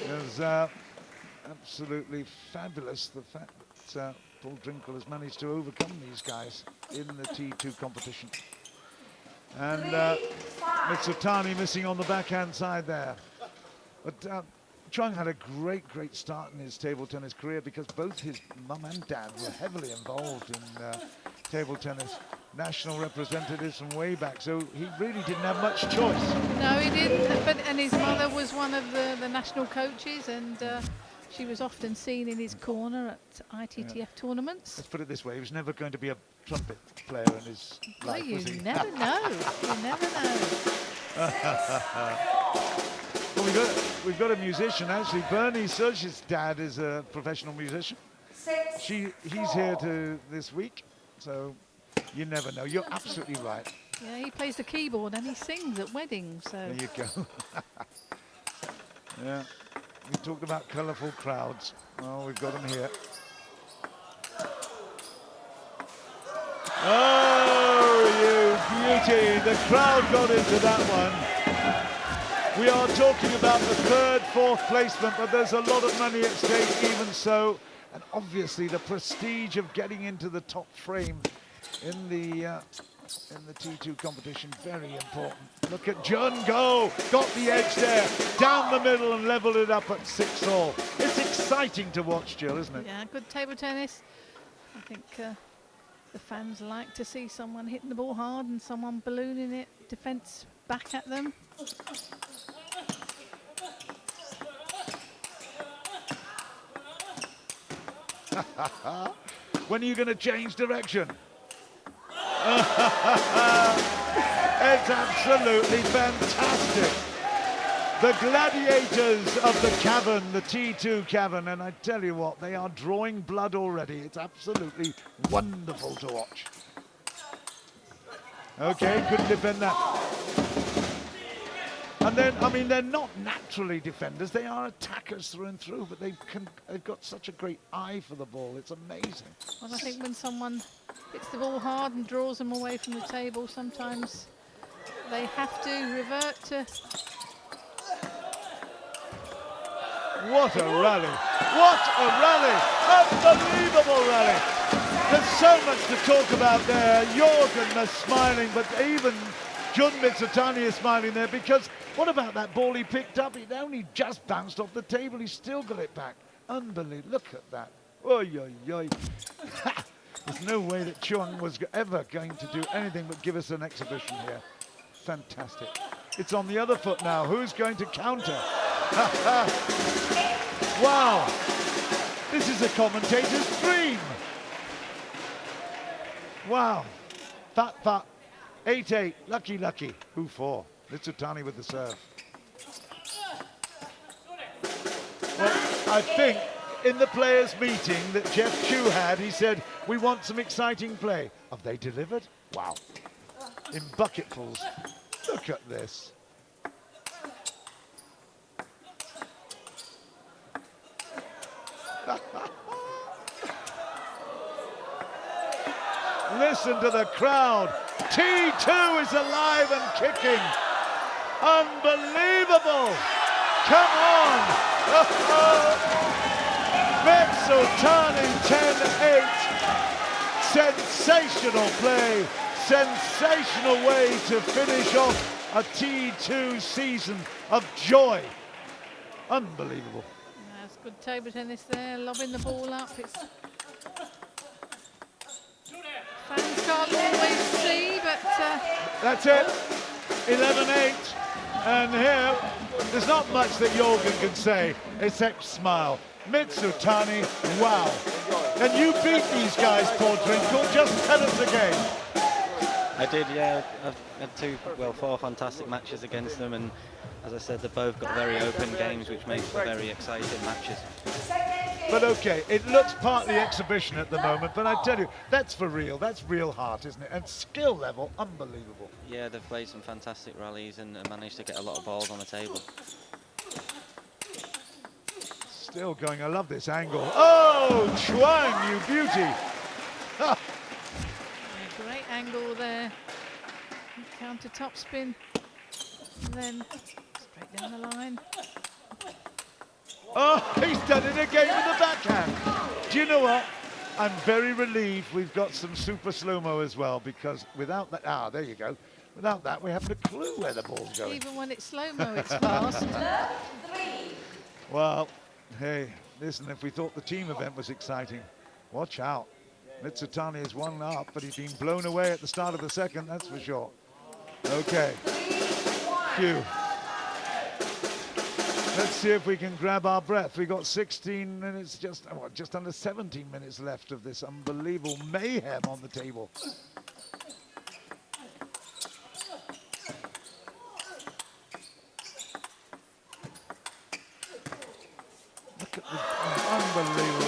It was absolutely fabulous, the fact that Paul Drenkel has managed to overcome these guys in the T2 competition. And MIZUTANI missing on the backhand side there. But CHUANG had a great start in his table tennis career because both his mum and dad were heavily involved in table tennis. National representatives from way back, so he really didn't have much choice. No, he didn't, and his mother was one of the national coaches, and she was often seen in his corner at ITTF tournaments. Let's put it this way, he was never going to be a trumpet player in his life, you was he? never know, you never know. Well, we've got a musician, actually. Bernie Szocs' dad is a professional musician. He's here this week, so you never know. You're absolutely right. Yeah, he plays the keyboard and he sings at weddings. So. There you go. Yeah, we talked about colourful crowds. Well, we've got them here. Oh, you beauty! The crowd got into that one. We are talking about the third, fourth placement, but there's a lot of money at stake even so. And obviously the prestige of getting into the top frame in the T2 competition, very important. Look at Jun go, got the edge there, down the middle and leveled it up at 6-all. It's exciting to watch, Jill, isn't it? Yeah, good table tennis. I think the fans like to see someone hitting the ball hard and someone ballooning it, defence back at them. When are you going to change direction? It's absolutely fantastic. The gladiators of the cavern, the T2 cavern, and I tell you what, they are drawing blood already. It's absolutely wonderful to watch. Okay, couldn't defend that. And then, I mean, they're not naturally defenders. They are attackers through and through, but they've got such a great eye for the ball. It's amazing. Well, I think when someone hits the ball hard and draws them away from the table, sometimes they have to revert to... What a rally. What a rally. Unbelievable rally. There's so much to talk about there. Jorgen is smiling, but even Jun MIZUTANI is smiling there because what about that ball he picked up? It only just bounced off the table. He still got it back. Unbelievable. Look at that. Oy, oy, oy. There's no way that CHUANG was ever going to do anything but give us an exhibition here. Fantastic. It's on the other foot now. Who's going to counter? Wow. This is a commentator's dream. Wow. Fat. 8-8. Lucky. Who for? MIZUTANI with the serve. Well, I think in the players' meeting that Jeff Chu had, he said, we want some exciting play. Have they delivered? Wow. In bucketfuls. Look at this. Listen to the crowd. T2 is alive and kicking. Unbelievable. Come on. MIZUTANI 10-8. Sensational play. Sensational way to finish off a T2 season of joy. Unbelievable. That's good table tennis there, lobbing the ball up. It's fans can't always see, but that's it. 11-8. And here, there's not much that Jorgen can say except smile. MIZUTANI, wow. And you beat these guys, Paul Drinkle. Just tell us again. I did, yeah. I've had 4 fantastic matches against them, and as I said, they've both got very open games, which makes for very exciting matches. But okay, it looks partly exhibition at the moment, but I tell you, that's for real. That's real heart, isn't it? And skill level, unbelievable. Yeah, they've played some fantastic rallies and managed to get a lot of balls on the table. Still going, I love this angle. Oh, Chuang, you beauty. Great angle there. Counter top spin. And then straight down the line. Oh, he's done it again with the backhand. Do you know what? I'm very relieved we've got some super slow-mo as well, because without that, there you go. Without that, we haven't a clue where the ball's going. Even when it's slow-mo, it's fast. Well, hey, listen, if we thought the team event was exciting, watch out. MIZUTANI is 1 up, but he's been blown away at the start of the second, that's for sure. Okay. Phew. Let's see if we can grab our breath. We got 16 minutes, just under 17 minutes left of this unbelievable mayhem on the table. Look at this, unbelievable.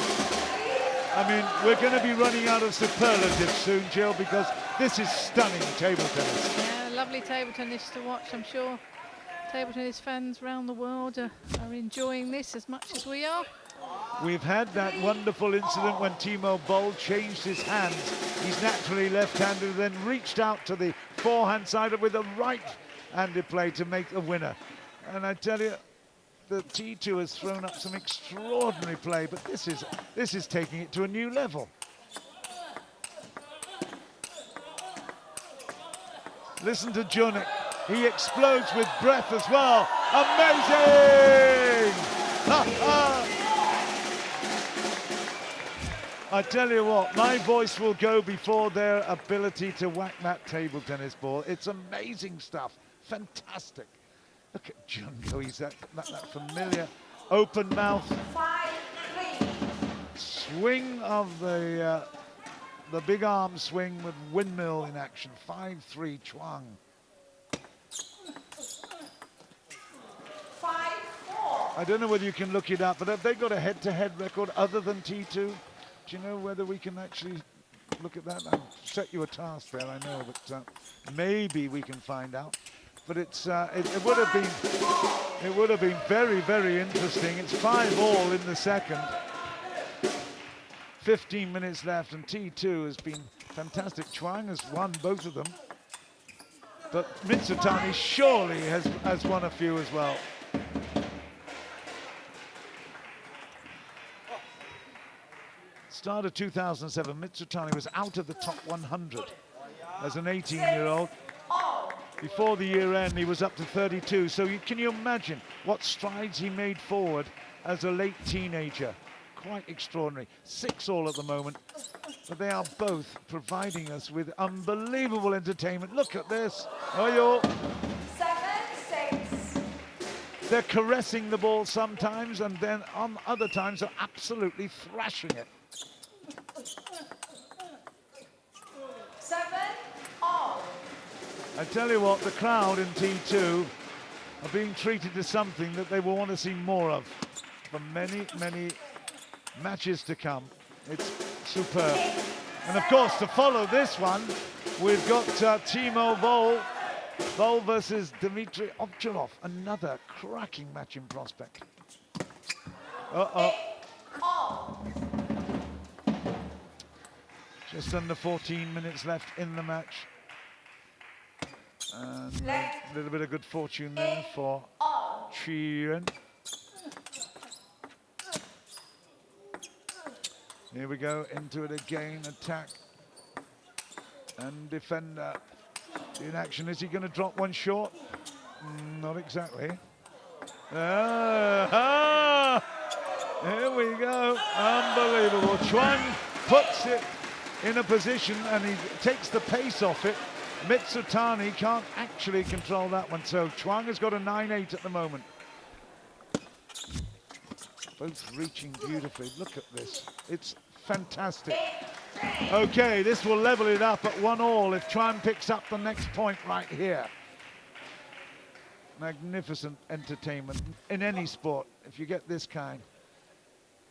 I mean, we're going to be running out of superlatives soon, Jill, because this is stunning table tennis. Yeah, lovely table tennis to watch, I'm sure. Table tennis fans around the world are enjoying this as much as we are. We've had that wonderful incident when Timo Boll changed his hands. He's naturally left-handed, then reached out to the forehand side with a right-handed play to make the winner. And I tell you, the T2 has thrown up some extraordinary play, but this is taking it to a new level. Listen to Jun. He explodes with breath as well. Amazing! I tell you what, my voice will go before their ability to whack that table tennis ball. It's amazing stuff. Fantastic. Look at Jun go. He's that familiar open mouth swing of the big arm swing with windmill in action. 5-3 Chuang. 5-4. I don't know whether you can look it up, but have they got a head-to-head record other than T2? Do you know whether we can actually look at that? I'll set you a task there, I know, but maybe we can find out. But it's it would have been very, very interesting. It's 5-all in the second. 15 minutes left, and T2 has been fantastic. Chuang has won both of them, but MIZUTANI surely has won a few as well. Start of 2007, MIZUTANI was out of the top 100 as an 18-year-old. Before the year end, he was up to 32. So can you imagine what strides he made forward as a late teenager? Quite extraordinary. 6-all at the moment, but they are both providing us with unbelievable entertainment. Look at this. Oh, 7-6. They're caressing the ball sometimes, and then on other times are absolutely thrashing it. 7-all. I tell you what, the crowd in T2 are being treated to something that they will want to see more of for many, many matches to come. It's superb. And of course, to follow this one, we've got Timo Boll. Boll versus Dimitrij Ovtcharov. Another cracking match in prospect. Just under 14 minutes left in the match. And a little bit of good fortune there for Chien-An. Here we go, into it again, attack and defender in action. Is he going to drop one short? Not exactly. Here we go, unbelievable. Chuang puts it in a position and he takes the pace off it. MIZUTANI can't actually control that one, so Chuang has got a 9-8 at the moment. Both reaching beautifully. Look at this. It's fantastic. Okay, this will level it up at 1-1 if Chuang picks up the next point right here. Magnificent entertainment in any sport. If you get this kind,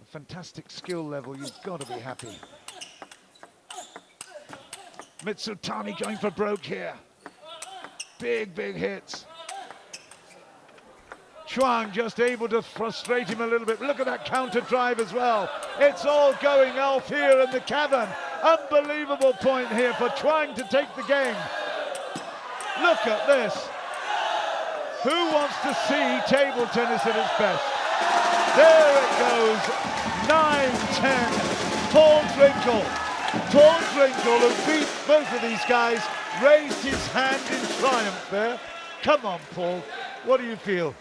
a fantastic skill level, you've got to be happy. MIZUTANI going for broke here. Big, big hits. Chuang just able to frustrate him a little bit. Look at that counter drive as well. It's all going off here in the cavern. Unbelievable point here for Chuang to take the game. Look at this. Who wants to see table tennis at its best? There it goes. 9-10. Paul Drinkle. Paul Drinkle, who beat both of these guys, raised his hand in triumph there. Come on, Paul. What do you feel?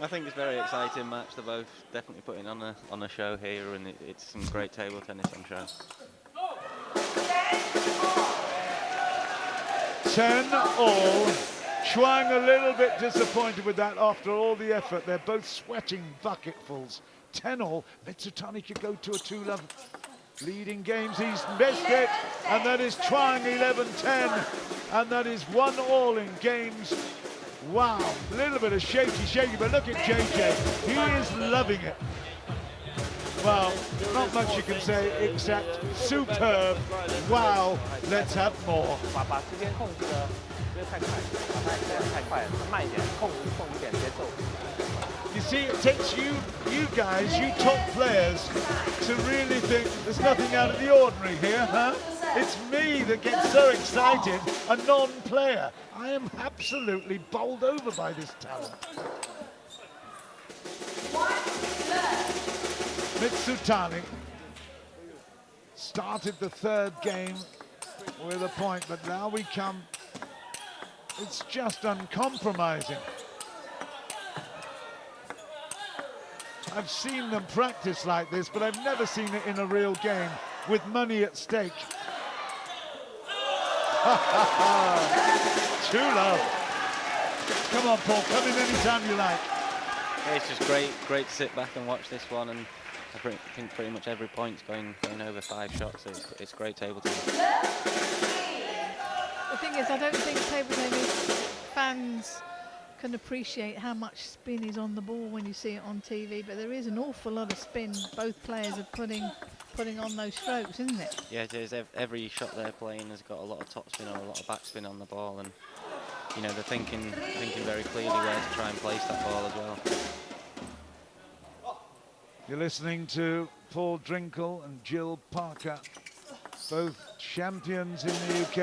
I think it's a very exciting match. They're both definitely putting on a show here, and it's some great table tennis on show. 10-all. Chuang a little bit disappointed with that after all the effort. They're both sweating bucketfuls. 10-all. MIZUTANI could go to a 2-love. Leading games, he's missed it, and that is Chuang 11-10, and that is 1-all in games. Wow, a little bit of shaky, but look at JJ, he is loving it. Well, not much you can say except superb. Wow, let's have more. You see, it takes you guys, you top players, to really think there's nothing out of the ordinary here, huh? It's me that gets so excited, a non-player. I am absolutely bowled over by this talent. MIZUTANI started the third game with a point, but now we come, it's just uncompromising. I've seen them practice like this, but I've never seen it in a real game with money at stake. True love. Come on, Paul, come in anytime you like. Yeah, it's just great to sit back and watch this one, and I think pretty much every point's going over 5 shots, so it's great table tennis. The thing is, I don't think table tennis fans can appreciate how much spin is on the ball when you see it on TV, but there is an awful lot of spin both players are putting on those strokes, isn't it? Yeah, it is. Every shot they're playing has got a lot of topspin or a lot of backspin on the ball, and you know they're thinking very clearly where to try and place that ball as well. You're listening to Paul Drinkle and Jill Parker, both champions in the UK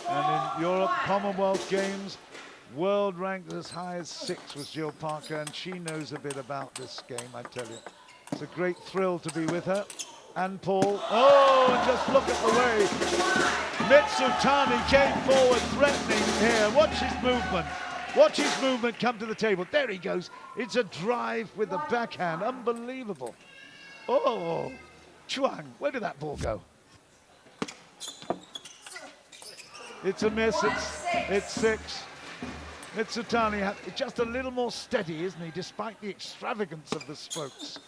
and in Europe Commonwealth Games. World ranked as high as 6 was Jill Parker, and she knows a bit about this game, I tell you. It's a great thrill to be with her. And Paul, oh, and just look at the way MIZUTANI came forward threatening here. Watch his movement. Watch his movement come to the table. There he goes. It's a drive with the backhand. Unbelievable. Oh, Chuang, where did that ball go? It's a miss. It's 6. MIZUTANI just a little more steady, isn't he, despite the extravagance of the strokes.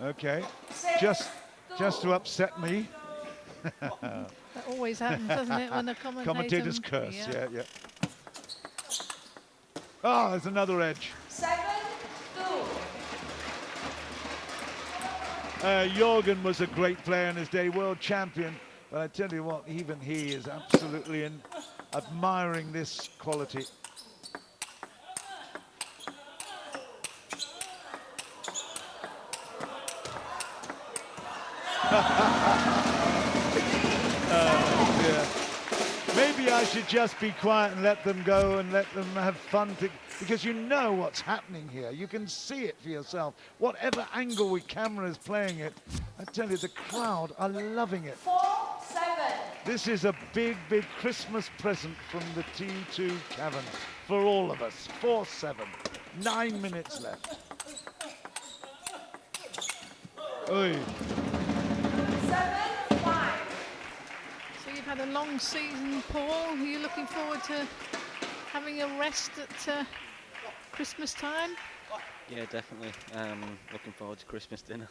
Okay, just to upset me. That always happens, doesn't it, when the commentators curse, yeah. Oh, there's another edge. 7-2. Jorgen was a great player in his day, world champion. But I tell you what, even he is absolutely admiring this quality. Dear. Maybe I should just be quiet and let them go and let them have fun, because you know what's happening here. You can see it for yourself. Whatever angle with camera is playing it, I tell you, the crowd are loving it. 4-7. This is a big, big Christmas present from the T2 Cavern for all of us. 4-7. 9 minutes left. Oy. 7-5. So you've had a long season, Paul. Are you looking forward to having a rest at Christmas time? Yeah, definitely. Looking forward to Christmas dinner.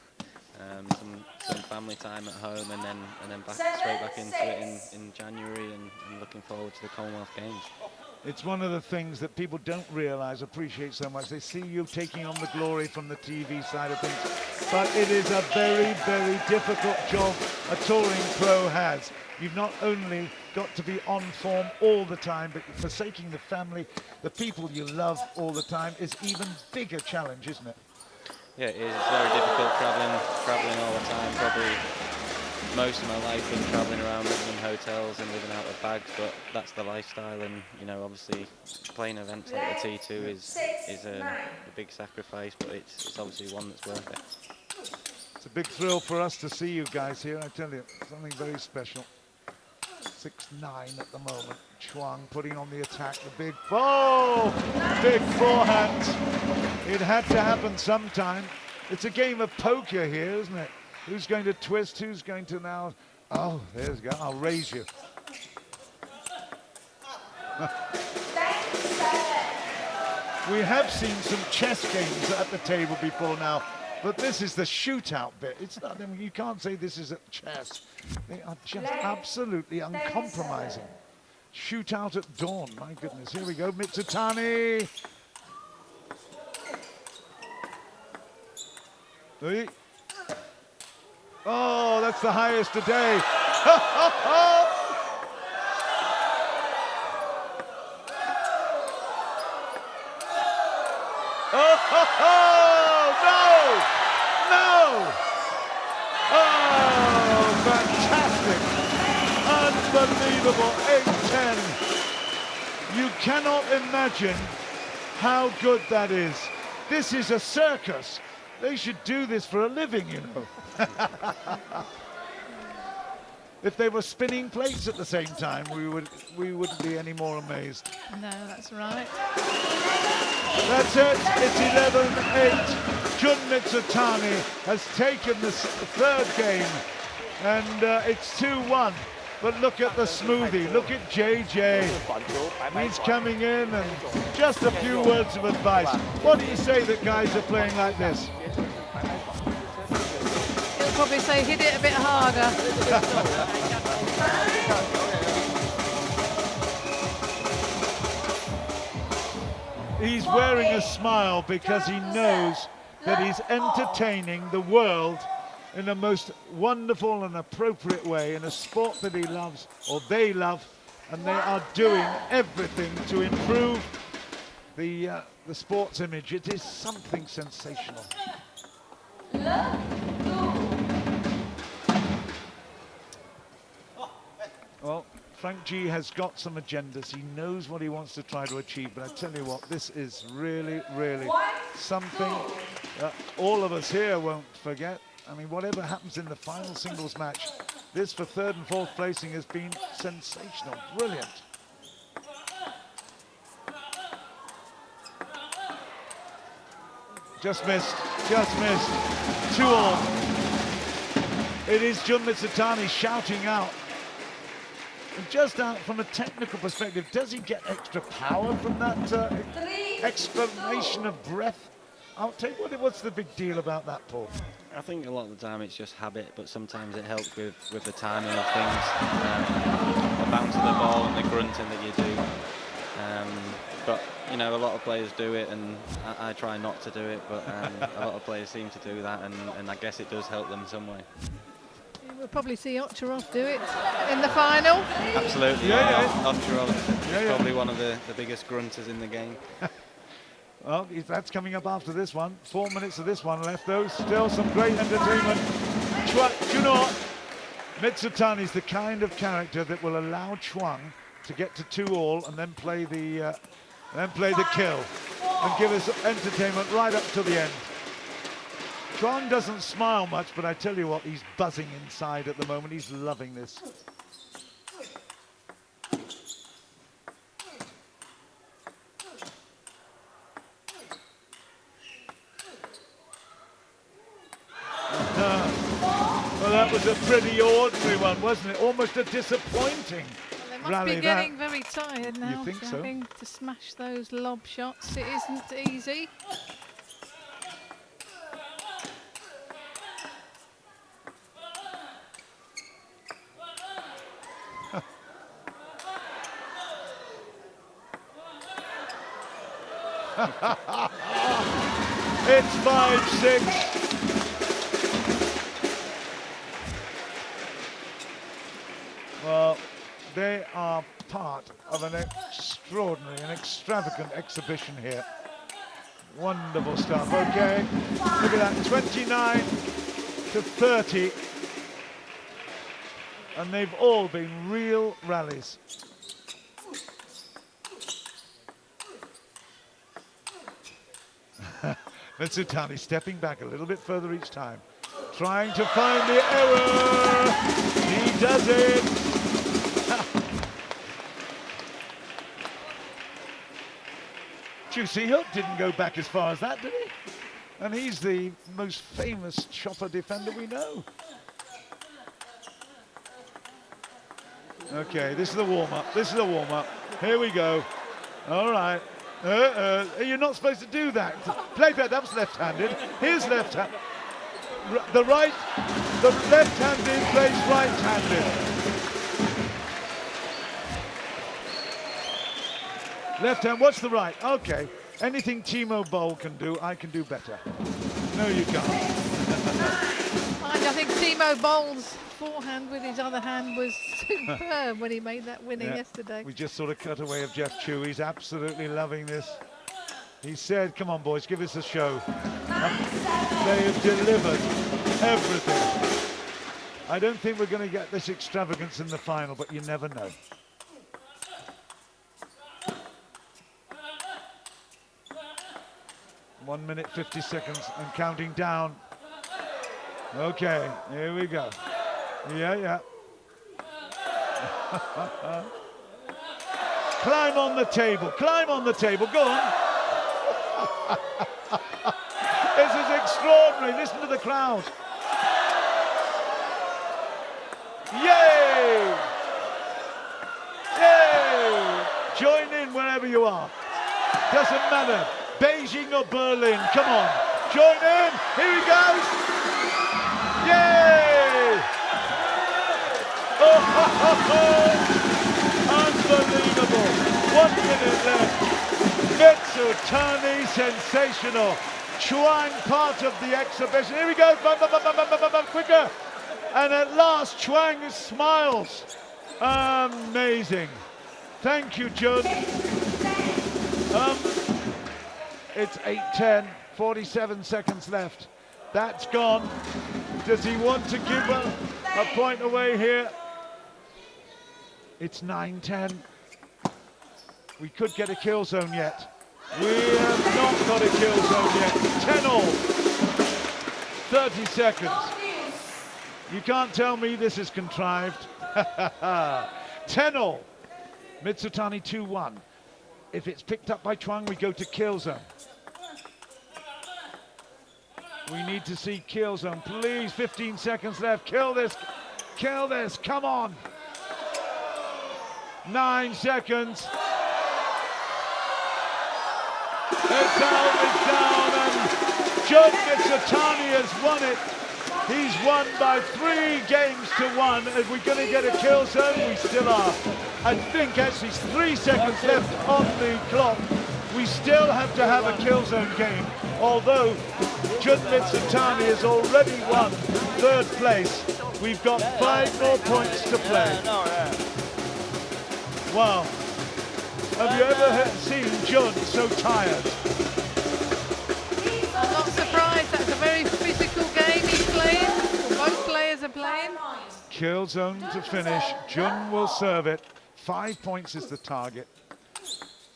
Some family time at home, and then straight back into it in January, and looking forward to the Commonwealth Games. It's one of the things that people don't realize, appreciate so much. They see you taking on the glory from the TV side of things, but it is a very, very difficult job a touring pro has. You've not only got to be on form all the time, but forsaking the family, the people you love all the time is even bigger challenge, isn't it? Yeah, it is. It's very difficult traveling all the time. Probably most of my life been traveling around, living in hotels and living out of bags, but that's the lifestyle. And you know, obviously playing events like the T2 is a big sacrifice, but it's obviously one that's worth it. It's a big thrill for us to see you guys here, I tell you, something very special. 6-9 at the moment. CHUANG putting on the attack, the big, big forehand. It had to happen sometime. It's a game of poker here, isn't it? Who's going to twist? Who's going to now? Oh, there's go. I'll raise you. We have seen some chess games at the table before now, but this is the shootout bit. It's not. I mean, you can't say this is at chess. They are just absolutely uncompromising. Shootout at dawn. My goodness. Here we go. MIZUTANI. Oh, that's the highest today. No! Oh, fantastic. Unbelievable. 8-10. You cannot imagine how good that is. This is a circus. They should do this for a living, you know. If they were spinning plates at the same time, we wouldn't be any more amazed. No, that's right. That's it. It's 11-8. Jun MIZUTANI has taken the third game, and it's 2-1. But look at the smoothie. Look at JJ. He's coming in, and just a few words of advice. What do you say that guys are playing like this? He'll probably say hit it a bit harder. He's wearing a smile because he knows that he's entertaining the world in the most wonderful and appropriate way in a sport that he loves, or they love, and they are doing everything to improve the sports image. It is something sensational. Well, Frank G has got some agendas. He knows what he wants to try to achieve, but I tell you what, this is really, really something that all of us here won't forget. I mean, whatever happens in the final singles match, this for third and fourth placing has been sensational, brilliant. Just missed, 2-all. It is Jun MIZUTANI shouting out. And just out from a technical perspective, does he get extra power from that exclamation of breath? What's the big deal about that, Paul? I think a lot of the time it's just habit, but sometimes it helps with the timing of things, the bounce of the ball and the grunting that you do. But you know, a lot of players do it, and I try not to do it, but a lot of players seem to do that, and I guess it does help them in some way. We'll probably see Ovtcharov do it in the final. Absolutely, yeah. Ovtcharov is probably one of the biggest grunters in the game. Well, that's coming up after this one. 4 minutes of this one left, though. Still some great entertainment. Do you know what? Mizutani's the kind of character that will allow Chuang to get to 2-all and then play the kill and give us entertainment right up to the end. Chuang doesn't smile much, but I tell you what, he's buzzing inside at the moment. He's loving this. Well, that was a pretty ordinary one, wasn't it? Almost a disappointing They must be getting very tired now. You think so? Having to smash those lob shots, it isn't easy. It's 5-6. Well, they are part of an extraordinary and extravagant exhibition here. Wonderful stuff. Okay, look at that, 29-30. And they've all been real rallies. Mizutani stepping back a little bit further each time, trying to find the error. He does it. Juicy Hook didn't go back as far as that, did he? And he's the most famous chopper defender we know. Okay, this is the warm-up. This is the warm-up. Here we go. All right. You're not supposed to do that. Play fair, that was left-handed. Here's left-hand. The left-handed plays right-handed. Left hand, what's the right? Okay. Anything Timo Boll can do, I can do better. No, you can't. I think Timo Boll's forehand with his other hand was superb when he made that winning yesterday. We just sort of cut away of Jeff Chu. He's absolutely loving this. He said, come on, boys, give us a show. They have delivered everything. I don't think we're going to get this extravagance in the final, but you never know. One minute, 50 seconds and counting down. Okay, here we go. Yeah. Climb on the table, go on. This is extraordinary, listen to the crowd. Yay! Yay! Join in wherever you are. Doesn't matter, Beijing or Berlin, come on. Join in, here he goes. Yay! Unbelievable. 1 minute left. Mizutani, sensational. Chuang, part of the exhibition. Here we go. Quicker. And at last, Chuang smiles. Amazing. Thank you, Jun. It's 8-10, 47 seconds left. That's gone. Does he want to give a point away here? It's 9-10. We could get a kill zone yet. We have not got a kill zone yet. 10-all. 30 seconds. You can't tell me this is contrived. 10-all. Mizutani 2-1. If it's picked up by Chuang, we go to kill zone. We need to see kill zone, please. 15 seconds left. Kill this, come on. 9 seconds. It's out, it's down, and Mizutani has won it. He's won by 3 games to 1. Are we going to get a kill zone? We still are. I think actually 3 seconds left on the clock. We still have to have a kill zone game, although Mizutani has already won 3rd place. We've got 5 more points to play. Wow. Have you ever seen Jun so tired? I'm not surprised. That's a very physical game he's playing, or both players. Kill zone to finish. Jun will serve it. 5 points is the target.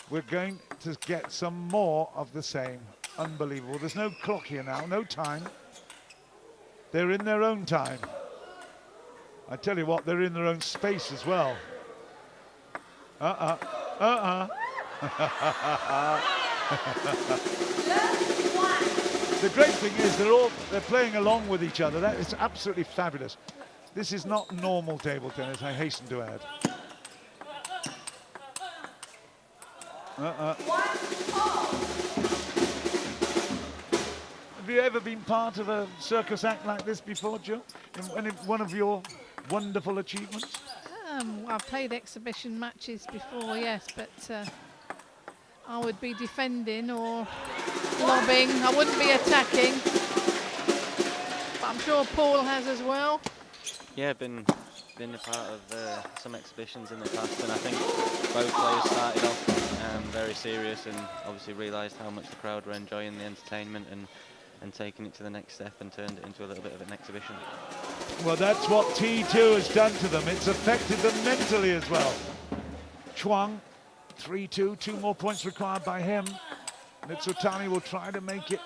We're going to get some more of the same. Unbelievable. There's no clock here now, no time. They're in their own time. I tell you what, they're in their own space as well. The great thing is they're playing along with each other. That is absolutely fabulous. This is not normal table tennis, I hasten to add. Have you ever been part of a circus act like this before, Jill? In one of your wonderful achievements? I've played exhibition matches before, yes, but I would be defending or lobbing. I wouldn't be attacking. But I'm sure Paul has as well. Yeah, been a part of some exhibitions in the past, and I think both players started off very serious and obviously realised how much the crowd were enjoying the entertainment and taking it to the next step and turned it into a little bit of an exhibition. Well, that's what T2 has done to them. It's affected them mentally as well. Chuang, 3-2, 2 more points required by him. MIZUTANI will try to make it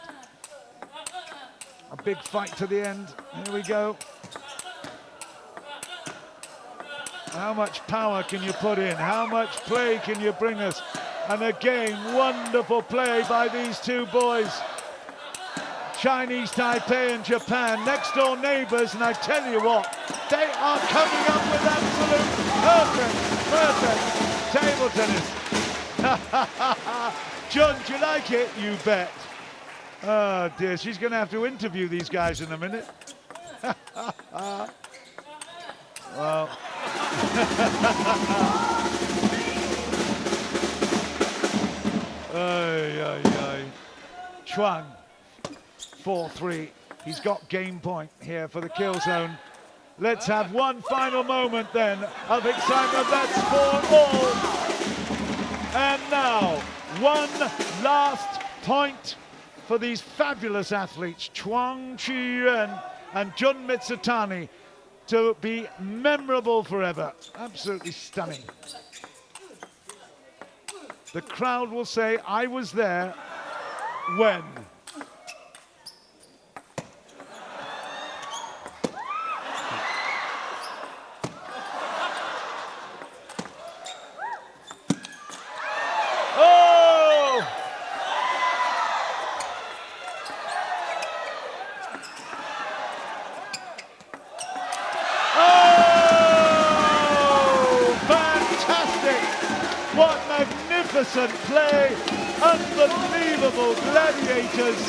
a big fight to the end. Here we go. How much power can you put in? How much play can you bring us? And again, wonderful play by these two boys. Chinese Taipei and Japan, next door neighbours, and I tell you what, they are coming up with absolute perfect table tennis. Jun, do you like it? You bet. Oh dear, she's going to have to interview these guys in a minute. Well. Chuang, 4-3. He's got game point here for the kill zone. Let's have one final moment then of excitement. That's for all. And now, one last point for these fabulous athletes, CHUANG Chih-Yuan and Jun MIZUTANI, to be memorable forever. Absolutely stunning. The crowd will say, I was there when. Play, unbelievable gladiators,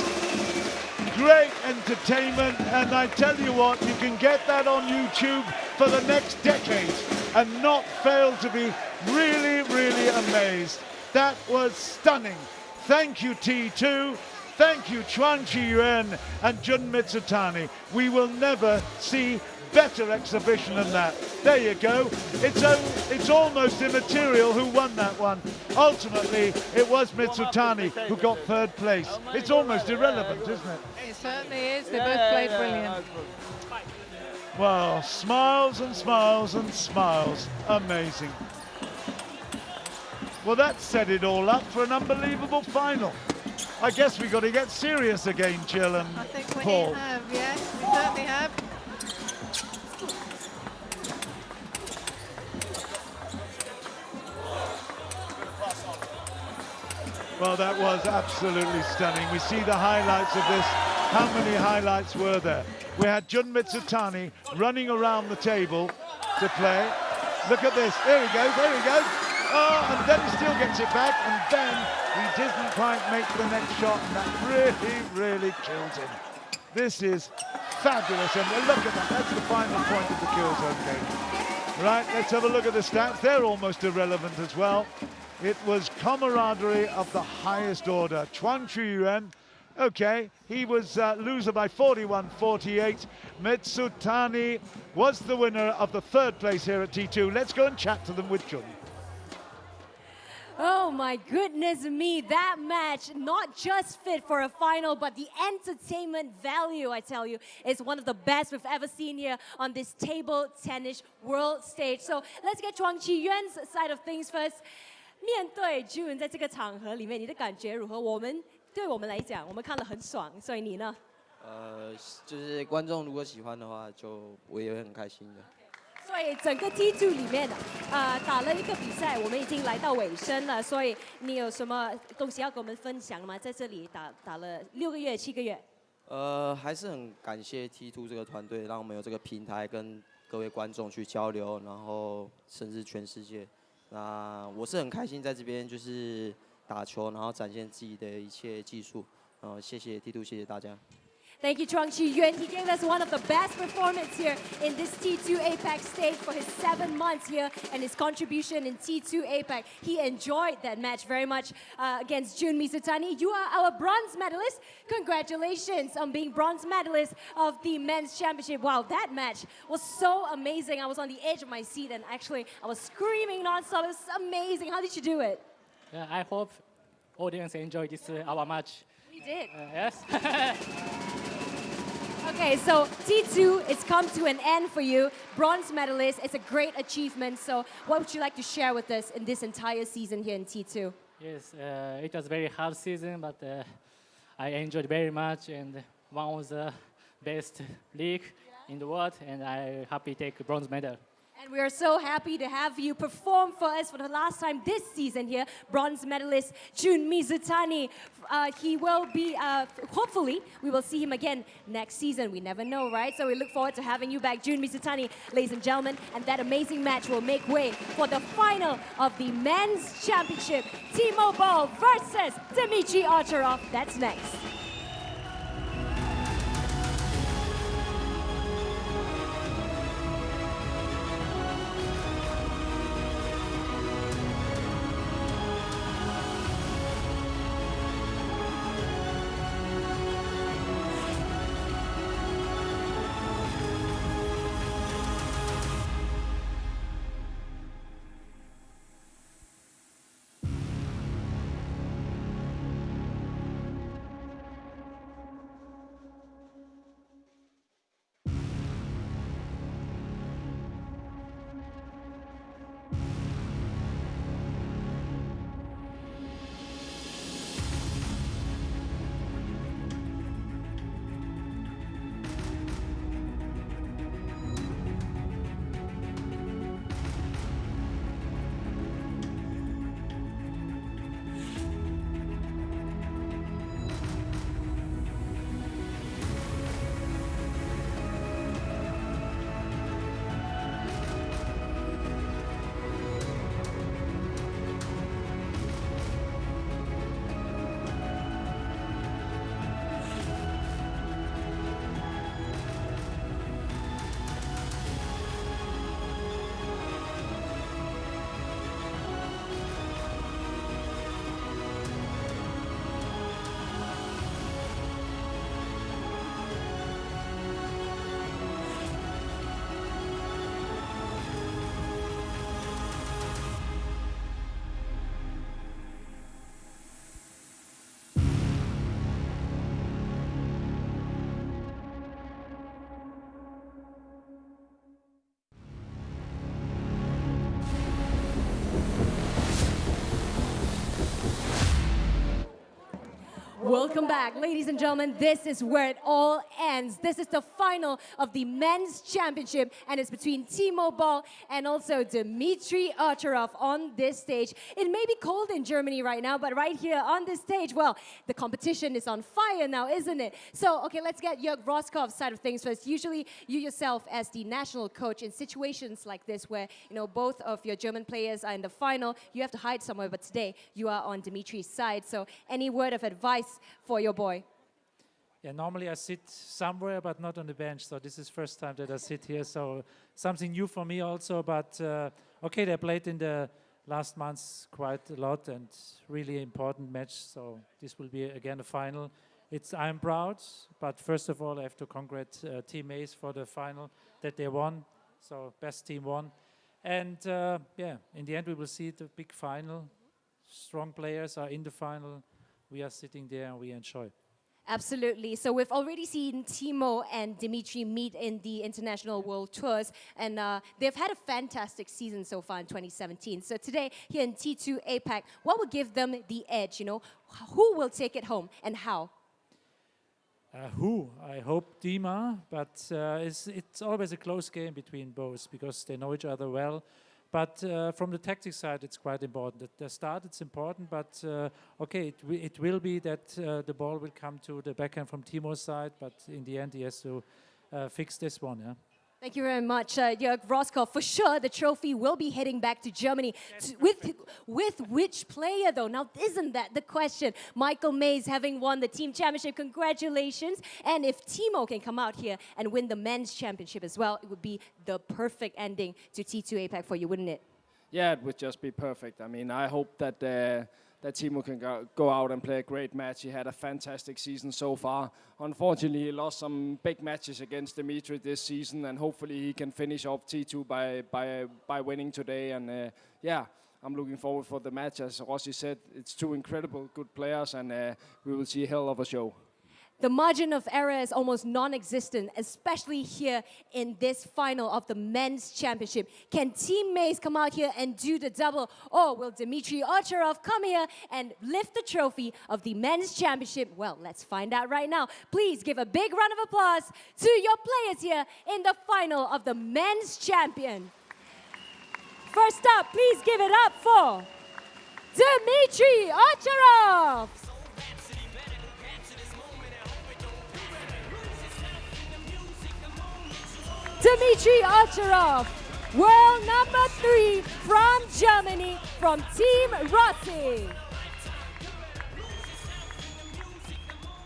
great entertainment, and I tell you what, you can get that on YouTube for the next decade and not fail to be really, really amazed. That was stunning. Thank you, T2. Thank you, CHUANG Chih-Yuan and Jun MIZUTANI. We will never see better exhibition than that. There you go. It's almost immaterial who won that one. Ultimately, it was MIZUTANI who got third place. It's almost irrelevant, isn't it? It certainly is. They both played brilliant. Well, smiles and smiles and smiles. Amazing. Well, that set it all up for an unbelievable final. I guess we've got to get serious again, Jill and Paul. I think we have, yes, we certainly have. Well, that was absolutely stunning. We see the highlights of this. How many highlights were there? We had Jun MIZUTANI running around the table to play. Look at this. There he goes, there he goes. Oh, and then he still gets it back, and then he didn't quite make the next shot, and that really, really killed him. This is fabulous, and look at that. That's the final point of the kill zone game. Right, let's have a look at the stats. They're almost irrelevant as well. It was camaraderie of the highest order. CHUANG Chih-Yuan, okay, he was loser by 41-48. MIZUTANI was the winner of the third place here at T2. Let's go and chat to them with Jun. Oh my goodness me, that match not just fit for a final, but the entertainment value, I tell you, is one of the best we've ever seen here on this table tennis world stage. So let's get CHUANG Chih-Yuan's side of things first. 面对 Jun 在这个场合里面，你的感觉如何？对我们来讲，我们看了很爽，所以你呢？就是观众如果喜欢的话，我也会很开心的。所以整个 T2 里面，打了一个比赛，我们已经来到尾声了。所以你有什么东西要跟我们分享吗？在这里打了6个月、7个月。还是很感谢 T2 这个团队，让我们有这个平台跟各位观众去交流，然后甚至全世界。那我是很开心在这边就是打球，然后展现自己的一切技术。谢谢 T2， 谢谢大家。Thank you, CHUANG Chih-Yuan. He gave us one of the best performances here in this T2 APAC stage for his 7 months here and his contribution in T2 APAC. He enjoyed that match very much against Jun MIZUTANI. You are our bronze medalist. Congratulations on being bronze medalist of the men's championship. Wow, that match was so amazing. I was on the edge of my seat and actually I was screaming nonstop. It was amazing. How did you do it? Yeah, I hope audience enjoy this our match. We did. Yes. Okay, so T2, it's come to an end for you. Bronze medalist, it's a great achievement. So what would you like to share with us in this entire season here in T2? Yes, it was a very hard season, but I enjoyed very much and one of the best league in the world, and I'm happy to take a bronze medal. And we are so happy to have you perform for us for the last time this season here. Bronze medalist Jun MIZUTANI. He will be, hopefully, we will see him again next season. We never know, right? So we look forward to having you back, Jun MIZUTANI, ladies and gentlemen. And that amazing match will make way for the final of the men's championship. Timo Boll versus Dimitrij Ovtcharov. That's next. Welcome back, ladies and gentlemen. This is where it all ends. This is the final of the men's championship, and it's between Timo Boll and also Dimitrij Ovtcharov on this stage. It may be cold in Germany right now, but right here on this stage, well, the competition is on fire now, isn't it? So, okay, let's get Jörg Roskov's side of things first. Usually, you yourself, as the national coach, in situations like this where, you know, both of your German players are in the final, you have to hide somewhere, but today, you are on Dimitrij's side. So, any word of advice for your boy? Yeah, normally I sit somewhere, but not on the bench. So this is first time that I sit here. So something new for me also. But okay, they played in the last months quite a lot and really important match. So this will be again a final. I'm proud, but first of all I have to congratulate Team Ace for the final that they won. So best team won. And yeah, in the end we will see the big final. strong players are in the final. We are sitting there and we enjoy. Absolutely. So we've already seen Timo and Dimitrij meet in the International World Tours, and they've had a fantastic season so far in 2017. So today, here in T2 APAC, what will give them the edge? You know, who will take it home and how? Who? I hope Dima, but it's always a close game between both because they know each other well. But from the tactics side, it's quite important. At the start, it's important, but okay, it will be that the ball will come to the backhand from Timo's side, but in the end, he has to fix this one. Yeah. Thank you very much, Jörg Roskopf. For sure, the trophy will be heading back to Germany. With which player, though? Now, isn't that the question? Michael Mays having won the team championship, congratulations. And if Timo can come out here and win the men's championship as well, it would be the perfect ending to T2 APAC for you, wouldn't it? Yeah, it would just be perfect. I mean, I hope that that Timo can go out and play a great match. He had a fantastic season so far. Unfortunately, he lost some big matches against Dimitrij this season, and hopefully he can finish off T2 by winning today. And yeah, I'm looking forward for the match. As Rossi said, it's two incredible good players, and we will see a hell of a show. The margin of error is almost non-existent, especially here in this final of the men's championship. Can Team Mays come out here and do the double? Or will Dimitrij Ovtcharov come here and lift the trophy of the men's championship? Well, let's find out right now. Please give a big round of applause to your players here in the final of the men's champion. First up, please give it up for Dimitrij Ovtcharov. Dimitrij Ovtcharov, world number 3 from Germany, from Team Rossi.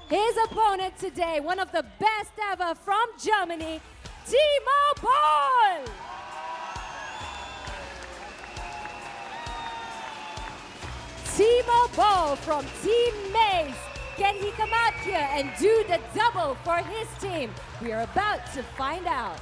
His opponent today, one of the best ever from Germany, Timo Boll. Timo Boll from Team Mays. Can he come out here and do the double for his team? We are about to find out.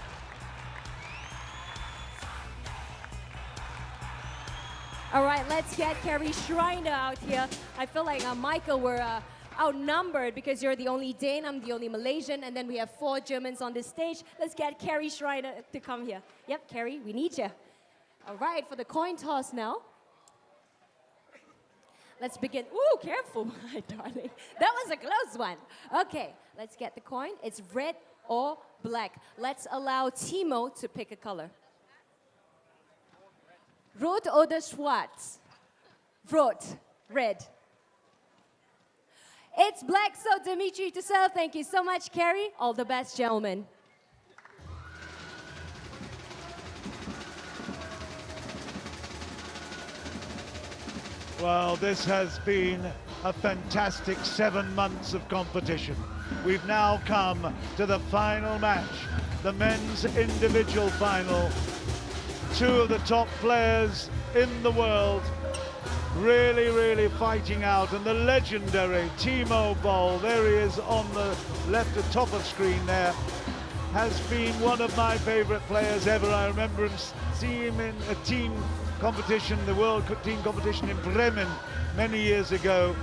All right, let's get Carrie Schreiner out here. I feel like Michael, we're outnumbered because you're the only Dane, I'm the only Malaysian, and then we have 4 Germans on this stage. Let's get Carrie Schreiner to come here. Yep, Carrie, we need you. All right, for the coin toss now. Let's begin. Ooh, careful, my darling. That was a close one. Okay, let's get the coin. It's red or black. Let's allow Timo to pick a color. Rot oder schwarz? Rot, red. It's black, so Dimitrij to serve. Thank you so much, Carrie. All the best, gentlemen. Well, this has been a fantastic 7 months of competition. We've now come to the final match, the men's individual final. 2 of the top players in the world really fighting out, and the legendary Timo Boll, there he is on the left at top of screen there, has been one of my favorite players ever. I remember seeing him in a team competition, the World Team Competition in Bremen many years ago,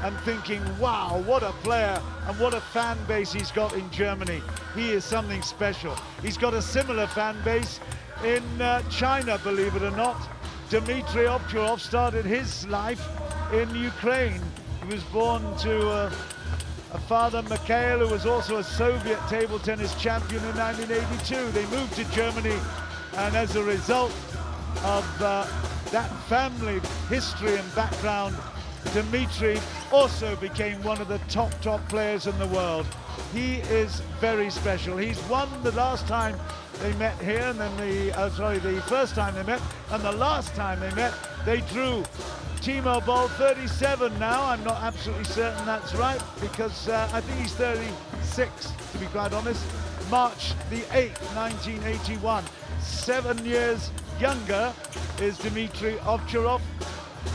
and thinking, wow, what a player and what a fan base he's got in Germany. He is something special. He's got a similar fan base in China, believe it or not. Dimitrij Ovtcharov started his life in Ukraine. He was born to a father, Mikhail, who was also a Soviet table tennis champion in 1982. They moved to Germany, and as a result of that family history and background, Dimitrij also became one of the top players in the world. He is very special. He's won the last time they met here, and then the first time they met, and the last time they met, they drew. Timo Boll, 37 now. I'm not absolutely certain that's right, because I think he's 36, to be quite honest. March the 8th, 1981. 7 years younger is Dimitrij Ovtcharov,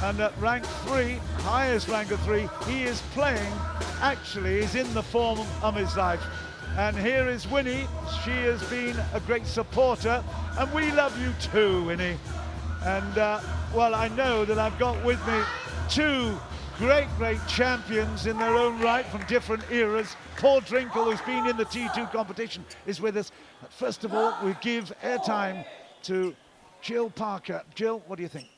and at rank 3, highest rank of 3, he is playing, actually is in the form of his life. And here is Winnie. She has been a great supporter, and we love you too, Winnie. And well, I know that I've got with me two great champions in their own right from different eras. Paul Drinkle, who's been in the T2 competition, is with us. But first of all, we give airtime to Jill Parker. Jill, what do you think?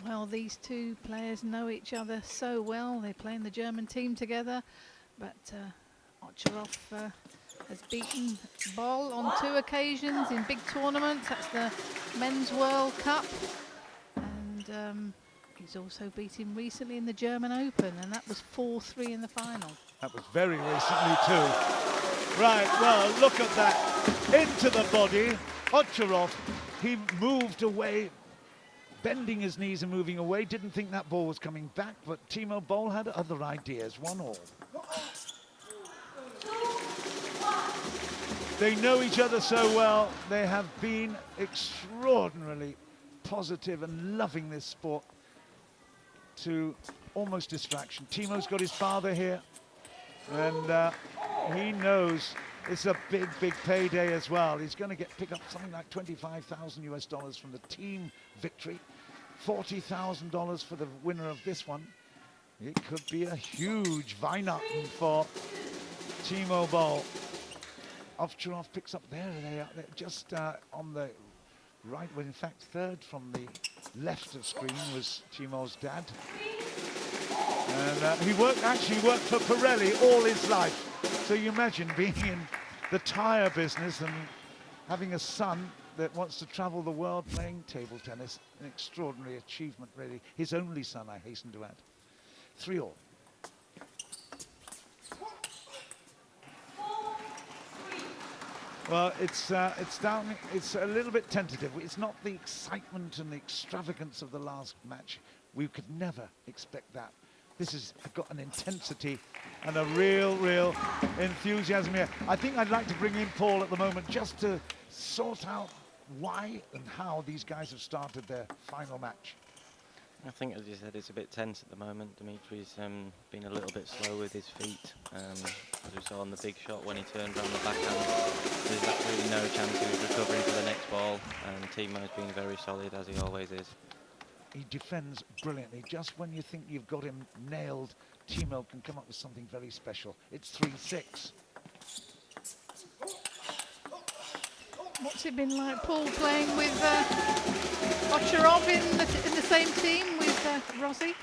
Well, these two players know each other so well. They play in the German team together, but Ovtcharov has beaten Boll on 2 occasions in big tournaments. That's the Men's World Cup, and he's also beat him recently in the German Open, and that was 4-3 in the final. That was very recently too. Right, well, look at that. Into the body. Ovtcharov, he moved away, bending his knees and moving away. Didn't think that ball was coming back, but Timo Boll had other ideas. 1-all. They know each other so well. They have been extraordinarily positive and loving this sport to almost distraction. Timo's got his father here, and he knows it's a big payday as well. He's going to pick up something like $25,000 from the team victory, $40,000 for the winner of this one. It could be a huge Weihnachten for Timo Boll. Ovtcharov picks up there. They are just on the right. Well, in fact, third from the left of screen was Timo's dad. And he actually worked for Pirelli all his life. So you imagine being in the tire business and having a son that wants to travel the world playing table tennis. An extraordinary achievement, really. His only son, I hasten to add. 3-all. Well, it's down. It's a little bit tentative. It's not the excitement and the extravagance of the last match. We could never expect that. This has got an intensity and a real enthusiasm here. I think I'd like to bring in Paul at the moment just to sort out why and how these guys have started their final match. I think, as you said, it's a bit tense at the moment. Dimitri's been a little bit slow with his feet. As we saw on the big shot when he turned around the backhand, there's absolutely no chance he was recovering for the next ball. And Timo's been very solid, as he always is. He defends brilliantly. Just when you think you've got him nailed, Timo can come up with something very special. It's 3-6. What's it been like, Paul, playing with Ovtcharov in the same team with Rossi?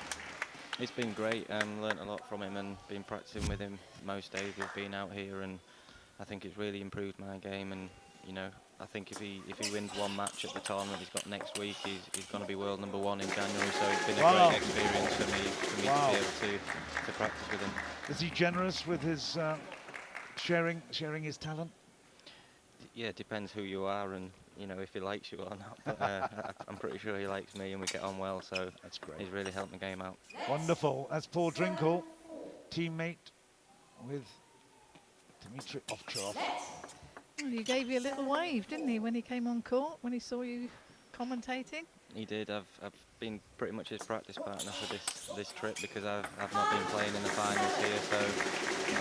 It's been great. Learnt a lot from him and been practicing with him most days we've been out here, and I think it's really improved my game. And you know, I think if he wins one match at the tournament he's got next week, he's going to be world #1 in January. So it's been a great experience for me to be able to practice with him. Is he generous with his sharing his talent? Yeah, it depends who you are and you know if he likes you or not. But I'm pretty sure he likes me and we get on well. So that's great. He's really helped my game out. Wonderful. That's Paul Drinkle, teammate with Dimitrij Ovtcharov. Well, he gave you a little wave, didn't he, when he came on court, when he saw you commentating? He did. I've been pretty much his practice partner for this trip because I've not been playing in the finals here, so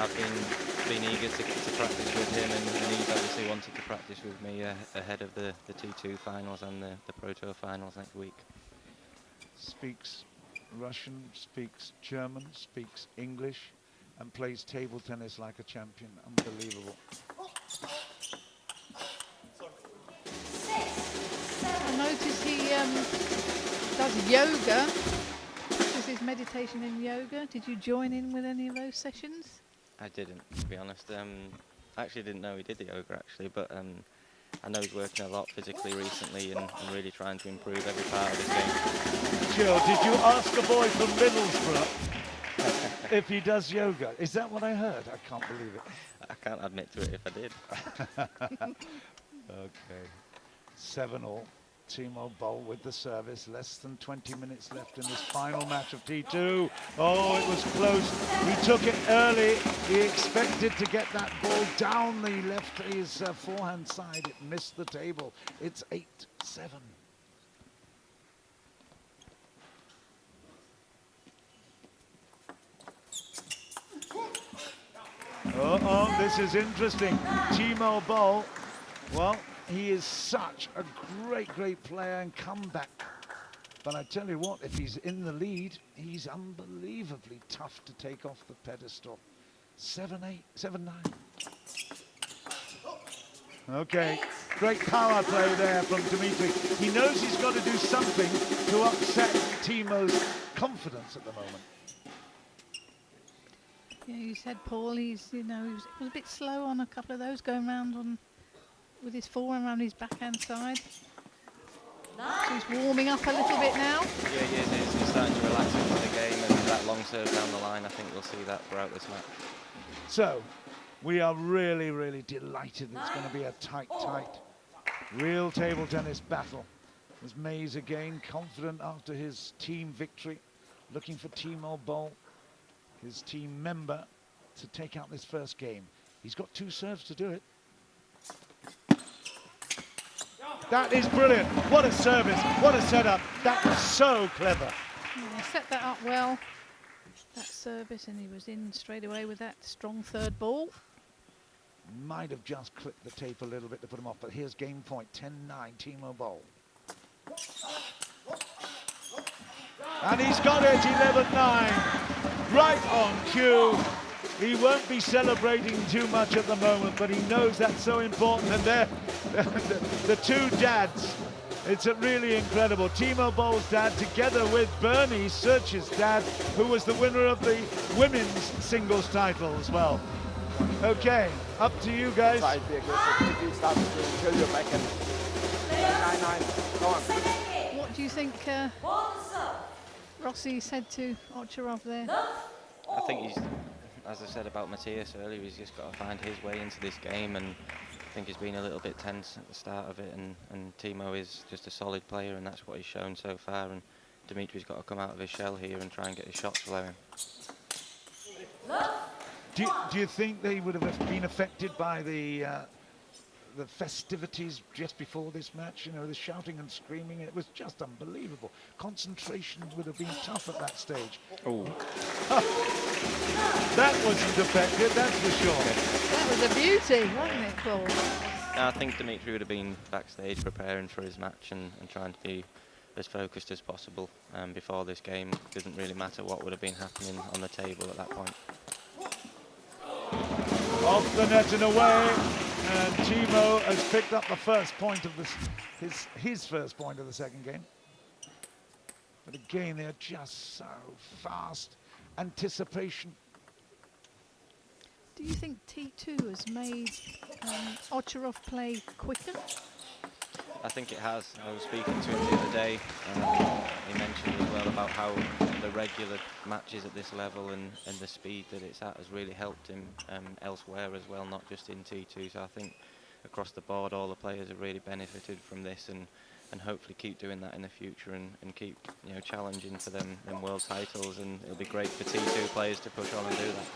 I've been eager to practice with him, and he's obviously wanted to practice with me ahead of the T2 finals and the Pro Tour finals next week. Speaks Russian, speaks German, speaks English, and plays table tennis like a champion. Unbelievable. I noticed he does yoga. This is his meditation and yoga. Did you join in with any of those sessions? I didn't, to be honest. I actually didn't know he did the yoga, actually, but I know he's working a lot physically recently and really trying to improve every part of his game. Jill, did you ask a boy from Middlesbrough if he does yoga? Is that what I heard? I can't believe it. I can't admit to it if I did. Okay. 7-all. Timo Boll with the service. Less than 20 minutes left in this final match of T2. Oh, it was close. He took it early. He expected to get that ball down the left, his forehand side. It missed the table. It's 8-7. Oh, this is interesting. Timo Boll, well, he is such a great player and comeback But I tell you what, if he's in the lead, he's unbelievably tough to take off the pedestal. 7-8, 7-9. Okay, great power play there from Dimitrij. He knows he's got to do something to upset Timo's confidence at the moment. Yeah, you said, Paul, he's, you know, he was a bit slow on a couple of those going round on with his forehand around his backhand side. So he's warming up a little bit now. Yeah, he is. He's starting to relax into the game, and that long serve down the line, I think we'll see that throughout this match. So, we are really, really delighted it's going to be a tight, real table tennis battle. There's Mays again, confident after his team victory, looking for Timo Boll, his team member, to take out this first game. He's got 2 serves to do it. That is brilliant. What a service, what a setup. That was so clever. Yeah, set that up well, that service, and he was in straight away with that strong third ball. Might have just clipped the tape a little bit to put him off, but here's game point, 10-9, Timo Boll. And he's got it, 11-9, right on cue. He won't be celebrating too much at the moment, but he knows that's so important. And there, the 2 dads, it's really incredible. Timo Boll's dad together with Bernie Szocs' dad, who was the winner of the women's singles title as well. Okay, up to you guys. Try to be aggressive. If you start to kill your backhand. 9-9. Go on. What do you think Rossi said to Ovtcharov there? I think he's, as I said about Mattias earlier, he's just got to find his way into this game, and I think he's been a little bit tense at the start of it, and Timo is just a solid player, and that's what he's shown so far, and Dimitrij's got to come out of his shell here and try and get his shots flowing. Do you think they would have been affected by the festivities just before this match? You know, the shouting and screaming, it was just unbelievable. Concentration would have been tough at that stage. Oh. That wasn't affected, that's for sure. That was a beauty, wasn't it, Paul? I think Dimitrij would have been backstage preparing for his match and trying to be as focused as possible before this game. It doesn't really matter what would have been happening on the table at that point. Off the net and away, and Timo has picked up the first point of his first point of the second game. But again, they're just so fast. Anticipation. Do you think T2 has made Ovtcharov play quicker? I think it has. I was speaking to him the other day. He mentioned as well about how the regular matches at this level and the speed that it's at has really helped him elsewhere as well, not just in T2. So I think across the board, all the players have really benefited from this, and hopefully keep doing that in the future and keep, you know, challenging for them world titles. And it'll be great for T2 players to push on and do that.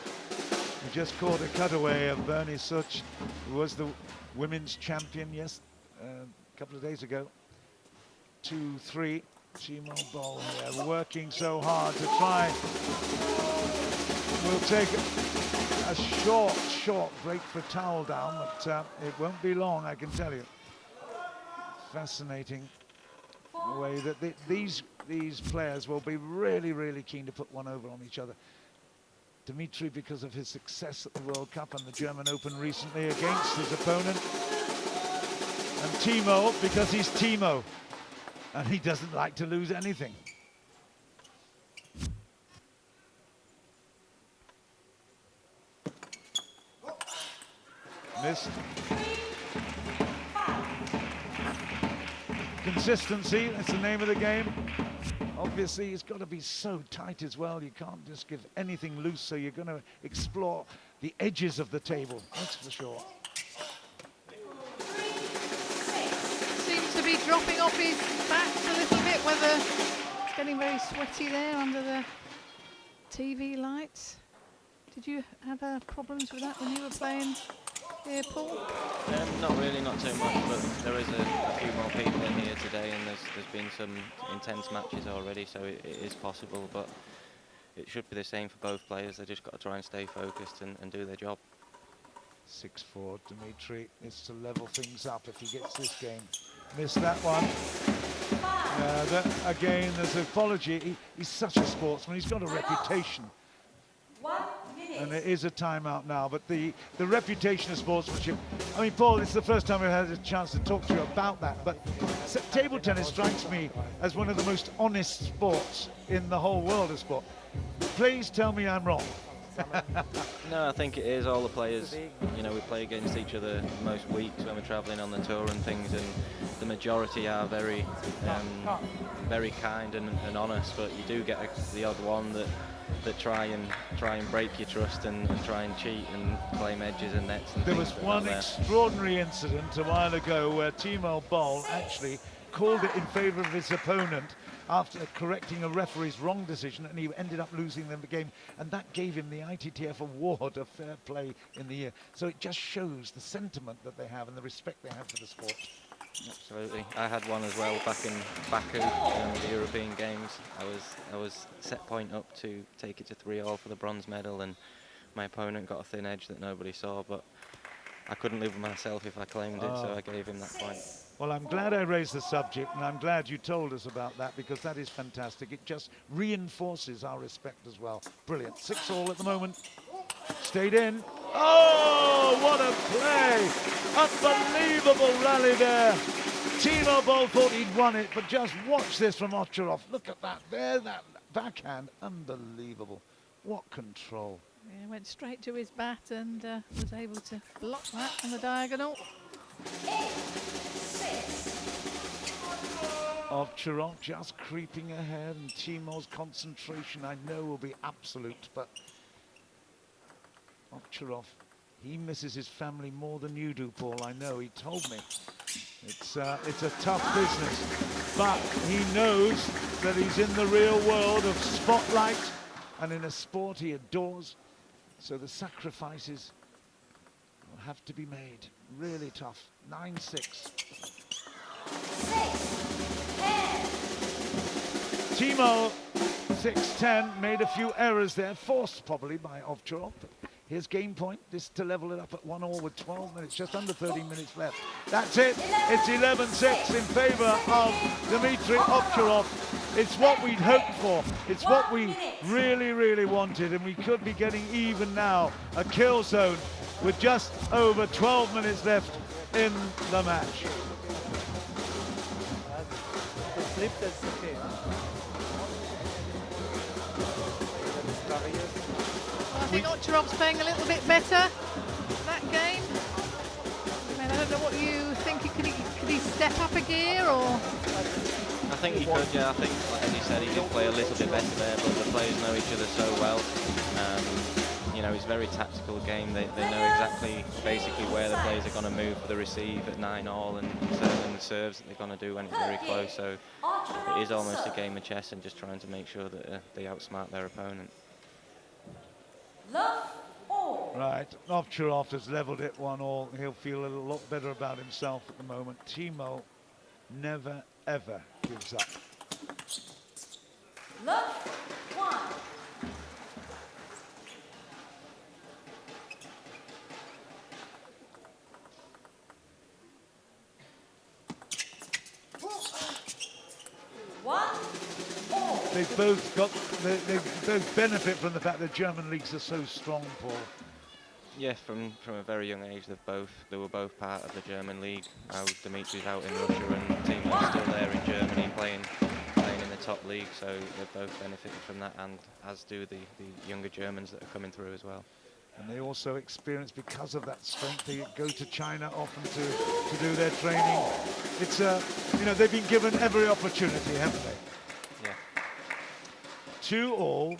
We just caught a cutaway of Bernie Szocs, who was the women's champion, a couple of days ago. 2-3. Timo Boll here, working so hard to try. We'll take a short break for towel down, but it won't be long, I can tell you. Fascinating way that these players will be really keen to put one over on each other. Dimitrij, because of his success at the World Cup and the German Open recently against his opponent. And Timo, because he's Timo, and he doesn't like to lose anything. Missed. Consistency, that's the name of the game. Obviously, it's got to be so tight as well. You can't just give anything loose, so you're going to explore the edges of the table, that's for sure. Seems to be dropping off his back a little bit, whether it's getting very sweaty there under the TV lights. Did you have problems with that when you were playing here, Paul? Not really, not too much, but there is a few more people in here today, and there's been some intense matches already, so it is possible, but it should be the same for both players. They just got to try and stay focused and do their job. 6-4. Dimitrij is to level things up if he gets this game. Missed that one. Again, there's an apology. He's such a sportsman. He's got a reputation. 1 minute. And it is a timeout now, but the reputation of sportsmanship, I mean, Paul, it's the first time I've had a chance to talk to you about that, but table tennis strikes me as one of the most honest sports in the whole world of sport. Please tell me I'm wrong. No, I think it is. All the players, you know, we play against each other most weeks when we're travelling on the tour and things, and the majority are very, very kind and honest. But you do get the odd one that try and break your trust and try and cheat and claim edges and nets. And there was one extraordinary incident a while ago where Timo Boll actually called it in favour of his opponent after correcting a referee's wrong decision, and he ended up losing the game, and that gave him the ITTF award of fair play in the year. So it just shows the sentiment that they have and the respect they have for the sport. Absolutely. I had one as well back in Baku, the European Games. I was set point up to take it to 3-all for the bronze medal, and my opponent got a thin edge that nobody saw, but I couldn't live with myself if I claimed it, so I gave him that point. Well, I'm glad I raised the subject, and I'm glad you told us about that, because that is fantastic. It just reinforces our respect as well. Brilliant. 6-all at the moment. Stayed in. Oh, what a play! Unbelievable rally there. Timo Boll thought he'd won it, but just watch this from Ovtcharov. Look at that there, that backhand. Unbelievable. What control. Yeah, went straight to his bat and was able to block that on the diagonal. 8-6. Ovtcharov just creeping ahead, and Timo's concentration, I know, will be absolute, but Ovtcharov, he misses his family more than you do, Paul. I know, he told me. It's a tough business, but he knows that he's in the real world of spotlight and in a sport he adores, so the sacrifices will have to be made. Really tough. 9-6. 6-10. Timo, 6-10, made a few errors there, forced probably by Ovtcharov. Here's game point, this to level it up at 1-all with 12 minutes, just under 13 minutes left. That's it, it's 11-6 in favour of Dimitrij Ovtcharov. It's what we'd hoped for, it's what we really, really wanted, and we could be getting even now. A kill zone with just over 12 minutes left in the match. I think Ovtcharov's playing a little bit better that game. I mean, I don't know what you think. Could he step up a gear, or? I think he could, yeah. I think, as you said, he did play a little bit better there, but the players know each other so well. You know, it's a very tactical game. They know exactly, basically, where the players are going to move for the receive at 9-all and certain serves that they're going to do when it's very close. So it is almost a game of chess and just trying to make sure that they outsmart their opponent. Right, Ovtcharov has levelled it 1-all. He'll feel a lot better about himself at the moment. Timo never, ever gives up. Love 1. They've both got, they both benefit from the fact that German leagues are so strong, Paul. Yeah, from a very young age, they were both part of the German league. Now Dimitrij's out in Russia and Timo's still there in Germany playing in the top league, so they've both benefited from that, and as do the younger Germans that are coming through as well. And they also experience, because of that strength, they go to China often to do their training. It's you know, they've been given every opportunity, haven't they? Yeah. 2-all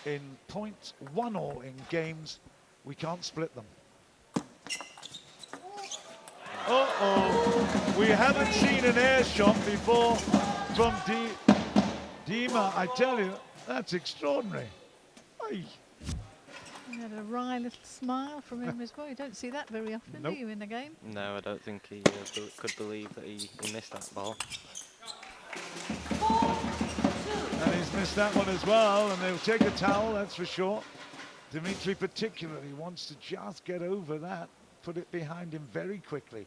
in points, 1-all in games. We can't split them. Uh-oh, we haven't seen an air shot before from Dima. I tell you, that's extraordinary. Aye. He had a wry little smile from him as well. You don't see that very often, Nope. do you, in the game? No, I don't think he could believe that he missed that ball. And he's missed that one as well, and they'll take a towel, that's for sure. Dimitrij particularly wants to just get over that. put it behind him very quickly.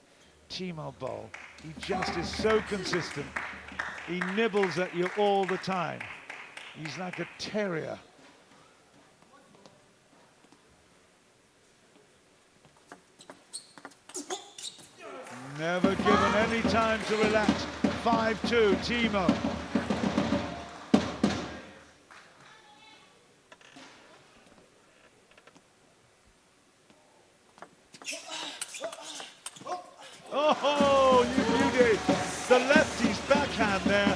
Timo Boll, he just is so consistent. He nibbles at you all the time. He's like a terrier. Never given any time to relax. 5-2, Timo. Oh, you beauty! The lefty's backhand there,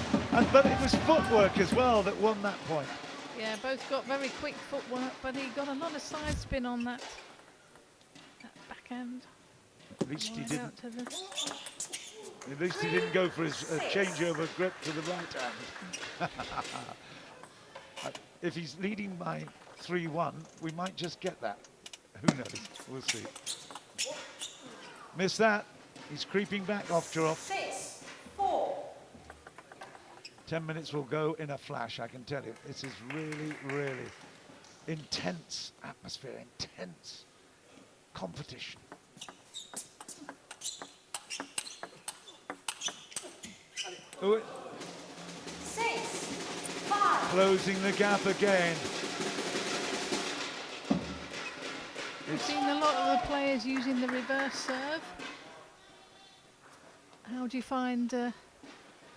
but it was footwork as well that won that point. Yeah, both got very quick footwork, but he got a lot of side spin on that backhand. At least he didn't. At least he didn't go for his changeover grip to the right hand. If he's leading by 3-1, we might just get that. Who knows? We'll see. Miss that. He's creeping back, Ovtcharov. 6-4. 10 minutes will go in a flash, I can tell you. This is really, really intense atmosphere, intense competition. Oh, 6-5. closing the gap again. We've seen a lot of the players using the reverse serve. How do you find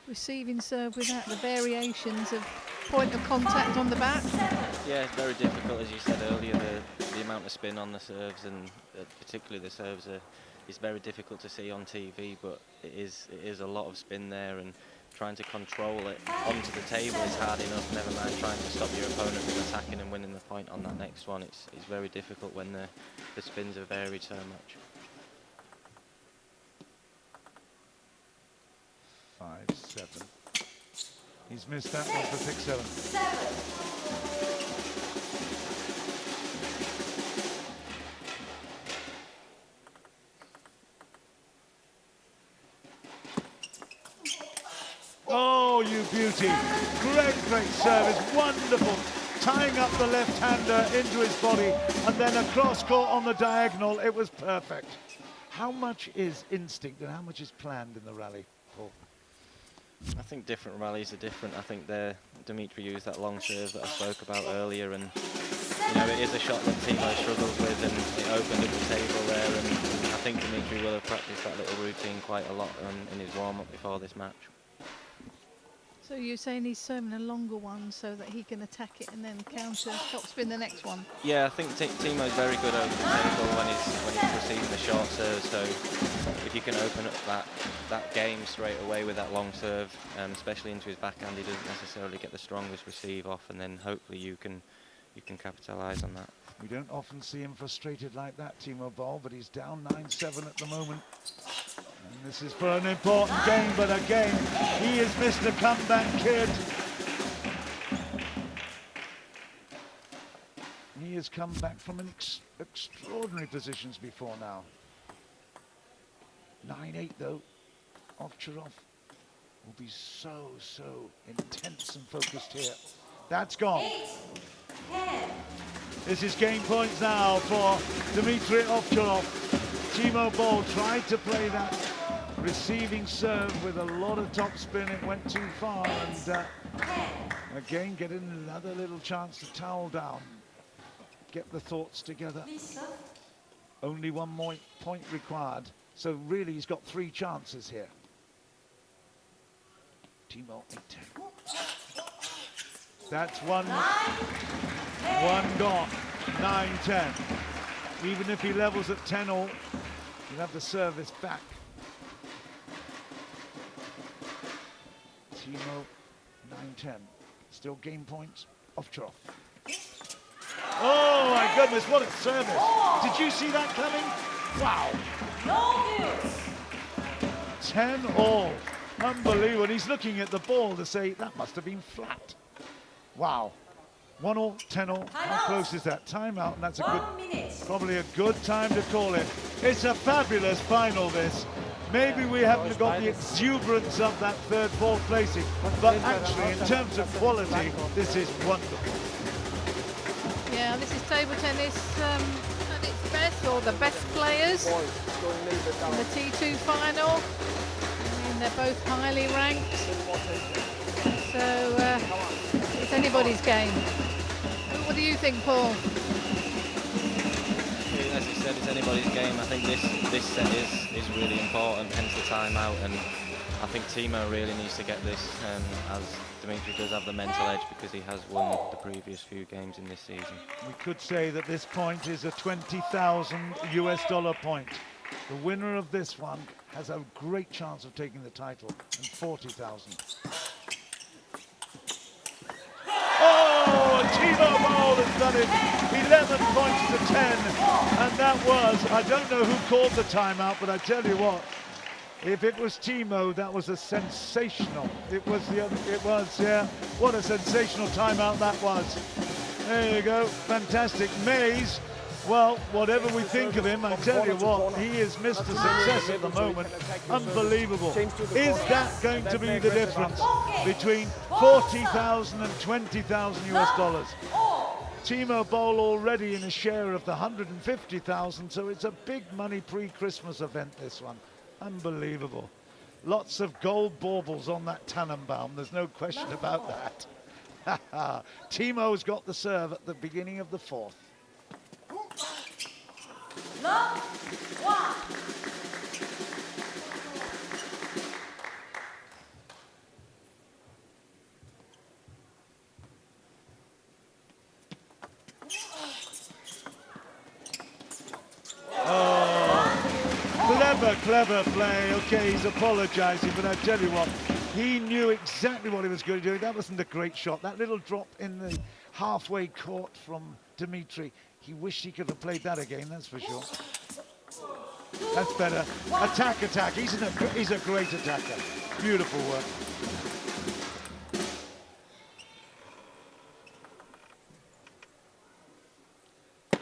receiving serve without the variations of point of contact on the back? Yeah, it's very difficult, as you said earlier, the amount of spin on the serves, and particularly the serves is very difficult to see on TV, but it is a lot of spin there, and trying to control it onto the table is hard enough, never mind trying to stop your opponent from attacking and winning the point on that next one. It's very difficult when the spins are varied so much. 5-7. He's missed that one for 6-7. 7. Oh, you beauty. Great, great service. Wonderful. Tying up the left-hander into his body and then a cross-court on the diagonal. It was perfect. How much is instinct and how much is planned in the rally, Paul? I think different rallies are different. I think Dimitrij used that long serve that I spoke about earlier, and you know, it is a shot that Timo struggles with, and it opened up the table there, and I think Dimitrij will have practiced that little routine quite a lot in his warm-up before this match. So you're saying he's serving a longer one so that he can attack it and then counter topspin the next one? Yeah, I think Timo's very good over the table when he's receiving the short serve, so if you can open up that game straight away with that long serve, especially into his backhand, he doesn't necessarily get the strongest receive off, and then hopefully you can capitalise on that. We don't often see him frustrated like that, Timo Boll, but he's down 9-7 at the moment. And this is for an important game, but again, he is Mr. Comeback Kid. He has come back from an extraordinary positions before now. 9-8 though. Ovtcharov will be so intense and focused here. That's gone. 8-10. This is game points now for Dimitrij Ovtcharov. Timo Boll tried to play that receiving serve with a lot of topspin. It went too far, and again getting another little chance to towel down. Get the thoughts together. Only one more point required. So really he's got 3 chances here. Timo 8-10. That's one gone. 9-10. Even if he levels at 10-all, he'll have the service back. Timo 9-10. Still game points. Ovtcharov. Oh my goodness, what a service. Did you see that coming? Wow. No use. 10-all. Unbelievable. He's looking at the ball to say that must have been flat. Wow. 1-all, 10-all. How close is that? Timeout, and that's a good, probably a good time to call it. It's a fabulous final, this. Maybe we haven't got the exuberance of that third ball placing, but actually, in terms of quality, this is wonderful. Yeah, this is table tennis at its best or the best players in the T2 final. I mean, they're both highly ranked. So it's anybody's game. What do you think, Paul? As you said, it's anybody's game. I think this set is really important, hence the timeout, and I think Timo really needs to get this, as Dimitrij does have the mental edge because he has won the previous few games in this season. We could say that this point is a $20,000 US point. The winner of this one has a great chance of taking the title, and 40,000. Oh, Timo Boll has done it. 11 points to 10, and that was, I don't know who called the timeout, but I tell you what, if it was Timo, that was a sensational. It was, yeah. What a sensational timeout that was. There you go, fantastic. Mays, well, whatever we think of him, I tell you what, he is Mr. Success at the moment. Unbelievable. Is that going to be the difference between 40,000 and 20,000 US dollars? Timo Boll already in a share of the 150,000, so it's a big money pre-Christmas event, this one. Unbelievable. Lots of gold baubles on that Tannenbaum, there's no question about that. Timo's got the serve at the beginning of the fourth. Love, one. Clever play. Okay, he's apologizing, but I tell you what, he knew exactly what he was going to do. That wasn't a great shot. That little drop in the halfway court from Dimitrij, he wished he could have played that again, that's for sure. That's better. Attack. He's a great attacker. Beautiful work.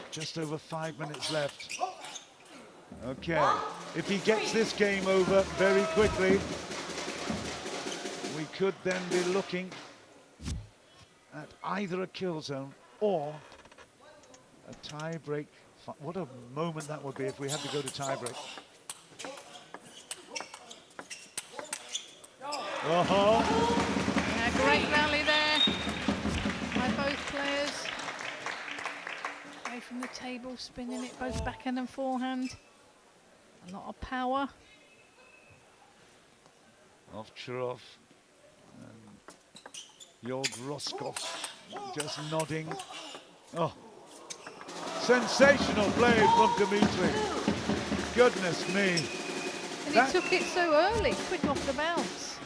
Just over 5 minutes left. Okay, if he gets this game over very quickly, we could then be looking at either a kill zone or a tie break. What a moment that would be if we had to go to tie break. Yeah, great rally there by both players. Away from the table, spinning it both backhand and forehand. A lot of power. Ovtcharov and Yorgen just nodding. Oh, sensational play from Dimitrij. Goodness me. And he took it so early, quick off the bounce.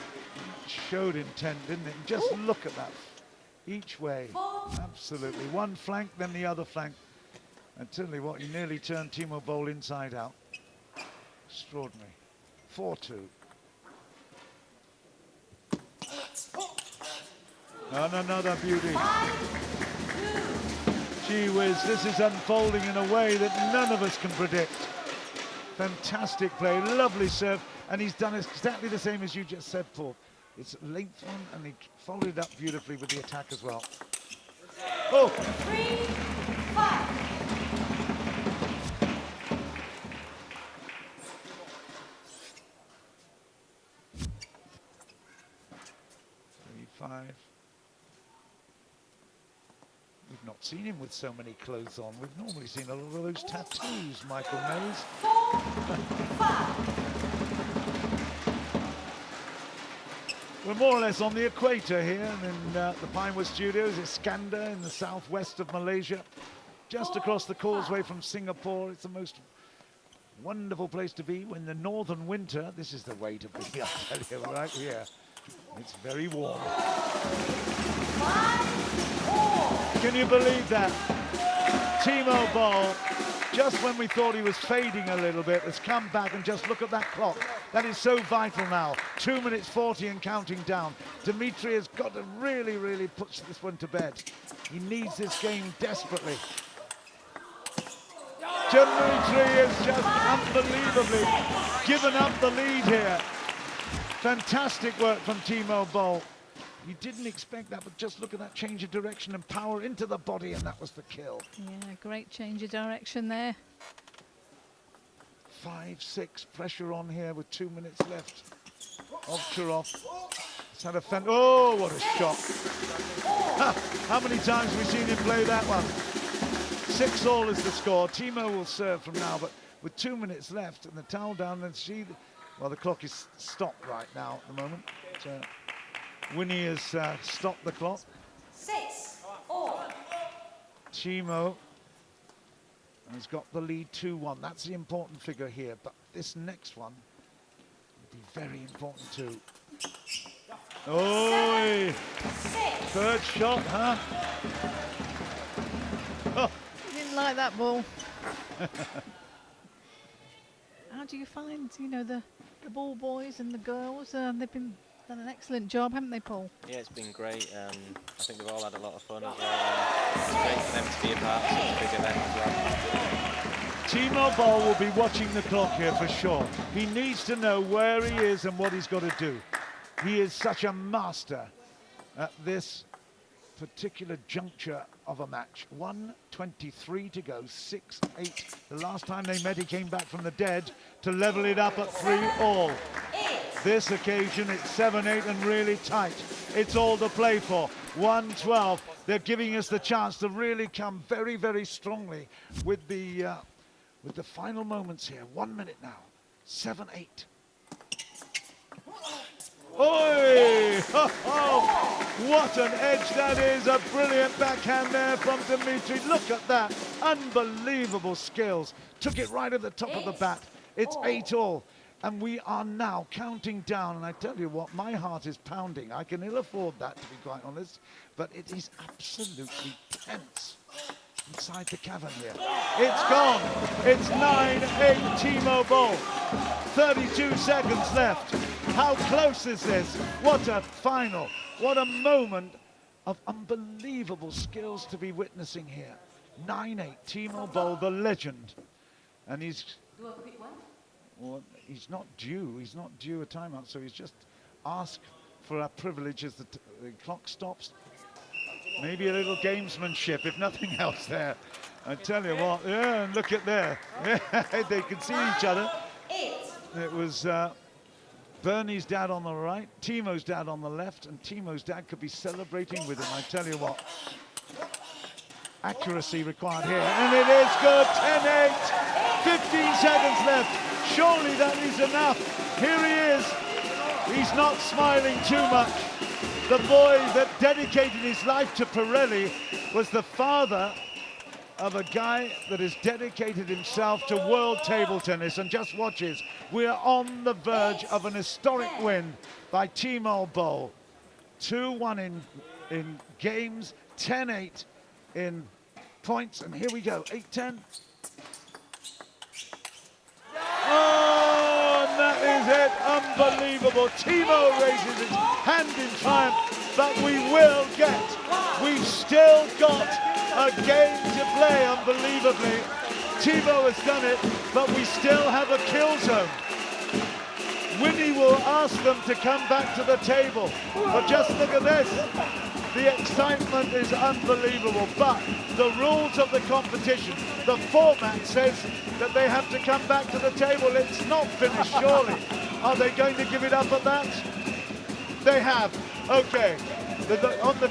Showed intent, didn't it? Just look at that. Each way, absolutely. One flank, then the other flank. I tell you what, he nearly turned Timo Boll inside out. Extraordinary. 4-2. And another beauty. Gee whiz, this is unfolding in a way that none of us can predict. Fantastic play, lovely serve, and he's done exactly the same as you just said, Paul. It's a length one, and he followed it up beautifully with the attack as well. Oh! 3-5. 5. We've not seen him with so many clothes on. We've normally seen a lot of those tattoos, Michael Mays. 4-5. We're more or less on the equator here in the Pinewood Studios, Iskandar in the southwest of Malaysia, just across the causeway from Singapore. It's the most wonderful place to be when the northern winter, this is the way to be, I'll tell you, right here. It's very warm. Can you believe that? Timo Boll, just when we thought he was fading a little bit, has come back, and just look at that clock. That is so vital now. 2 minutes 40 and counting down. Dimitrij has got to really, really put this one to bed. He needs this game desperately. Dimitrij has just unbelievably given up the lead here. Fantastic work from Timo Boll. You didn't expect that, but just look at that change of direction and power into the body, and that was the kill. Yeah, great change of direction there. 5-6, pressure on here with 2 minutes left. Ovtcharov has had a oh, what a shot. How many times have we seen him play that one? 6-all is the score. Timo will serve from now, but with 2 minutes left and the towel down, and see, well, the clock is stopped right now at the moment. So Winnie has stopped the clock. 6-all. Timo has got the lead 2-1. That's the important figure here, but this next one will be very important too. Oh, third shot, huh? Oh. Didn't like that ball. How do you find, you know, the ball boys and the girls? They've done an excellent job, haven't they, Paul? Yeah, it's been great. I think they've all had a lot of fun as well. It's great for them to be a part of such a big event as well. Timo Boll will be watching the clock here for sure. He needs to know where he is and what he's got to do. He is such a master at this particular juncture of a match. 1:23 to go, 6-8. The last time they met, he came back from the dead to level it up at 3-all. This occasion, it's 7-8 and really tight. It's all to play for. 1-12. They're giving us the chance to really come very, very strongly with the final moments here. 1 minute now. 7-8. Oi! Oh, what an edge that is. A brilliant backhand there from Dimitrij. Look at that. Unbelievable skills. Took it right at the top of the bat. It's 8-all. And we are now counting down. And I tell you what, my heart is pounding. I can ill afford that, to be quite honest. But it is absolutely tense inside the cavern here. It's gone. It's 9-8 Timo Boll. 32 seconds left. How close is this? What a final. What a moment of unbelievable skills to be witnessing here. 9-8 Timo Boll, the legend. And he's... Well, he's not due a timeout, so he's just asked for a privilege as the clock stops. Maybe a little gamesmanship, if nothing else there. I tell you what, yeah, and look at there. Yeah, they can see each other. It was Bernie's dad on the right, Timo's dad on the left, and Timo's dad could be celebrating with him. I tell you what. Accuracy required here, and it is good, 10-8. 15 seconds left. Surely that is enough. Here he is. He's not smiling too much. The boy that dedicated his life to Pirelli was the father of a guy that has dedicated himself to world table tennis. And just watches, we are on the verge of an historic win by Timo Boll. 2-1 in games, 10-8 in points. And here we go, 8-10. Oh, and that is it. Unbelievable. Timo raises his hand in triumph, but we've still got a game to play, unbelievably. Timo has done it, but we still have a kill zone. Winnie will ask them to come back to the table, but just look at this. The excitement is unbelievable, but the rules of the competition, the format says that they have to come back to the table. It's not finished, surely. Are they going to give it up at that? They have. Okay. On the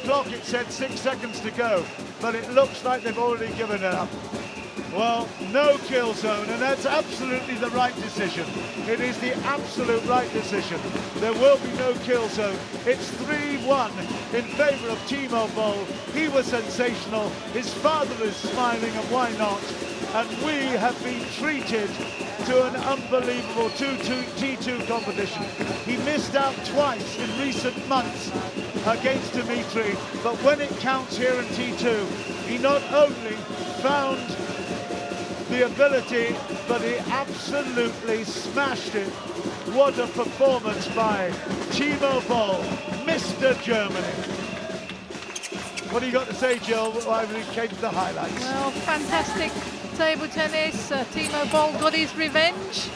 clock it said 6 seconds to go, but it looks like they've already given it up. Well, no kill zone, and that's absolutely the right decision. It is the absolute right decision. There will be no kill zone. It's 3-1 in favor of Timo Boll. He was sensational. His father is smiling, and why not? And we have been treated to an unbelievable T2 competition. He missed out twice in recent months against Dimitrij, but when it counts here in T2, he not only found the ability, but he absolutely smashed it. What a performance by Timo Boll, Mr. Germany. What do you got to say, Jill, while we came to the highlights? Well, fantastic table tennis. Timo Boll got his revenge.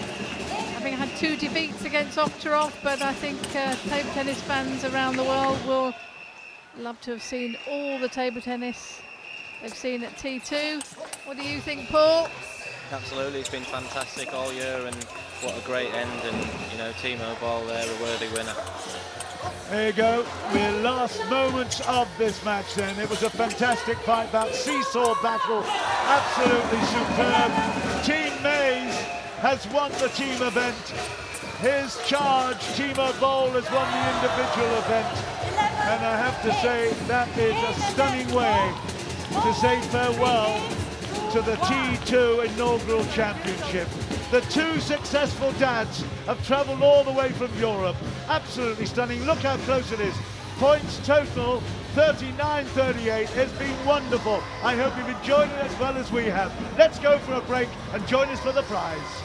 having had 2 defeats against Ovtcharov, but I think table tennis fans around the world will love to have seen all the table tennis they've seen at T2. What do you think, Paul? Absolutely, it's been fantastic all year, and what a great end, and you know, Timo Boll there, a worthy winner. There you go, the last moments of this match then. It was a fantastic fight, that seesaw battle, absolutely superb. Team Mays has won the team event. His charge, Timo Boll, has won the individual event. And I have to say, that is a stunning way to say farewell to the T2 inaugural championship. The 2 successful dads have travelled all the way from Europe. Absolutely stunning. Look how close it is. Points total 39-38. It's been wonderful. I hope you've enjoyed it as well as we have. Let's go for a break and join us for the prize.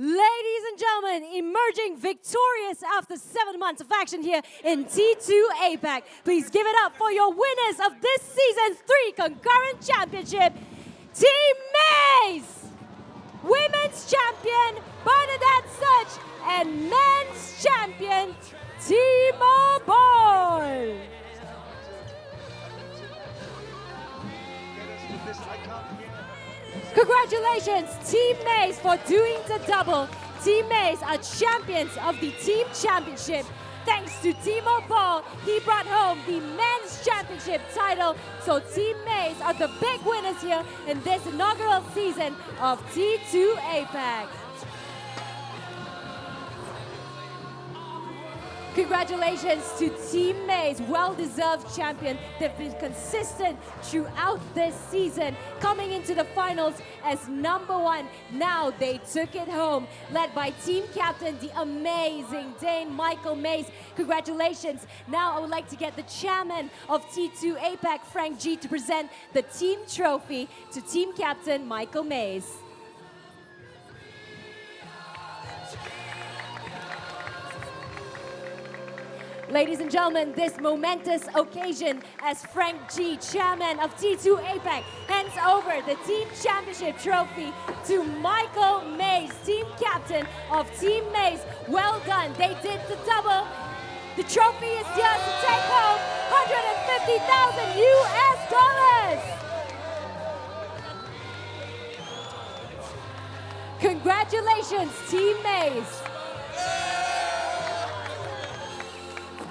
Ladies and gentlemen, emerging victorious after 7 months of action here in T2 APAC. Please give it up for your winners of this season's 3 concurrent championship, Team Mays! Women's champion, Bernadette Szocs, and men's champion, Timo Boll. Congratulations, Team Mays, for doing the double. Team Mays are champions of the team championship. Thanks to Timo Boll, he brought home the men's championship title. So Team Mays are the big winners here in this inaugural season of T2 APAC. Congratulations to Team Mays, well-deserved champion. They've been consistent throughout this season, coming into the finals as #1. Now they took it home, led by team captain, the amazing Dane Michael Mays. Congratulations. Now I would like to get the chairman of T2 APAC, Feng G, to present the team trophy to team captain Michael Mays. Ladies and gentlemen, this momentous occasion as Feng G, chairman of T2 APAC, hands over the team championship trophy to Michael Mays, team captain of Team Mays. Well done, they did the double. The trophy is yours to take home, $150,000 US. Congratulations, Team Mays.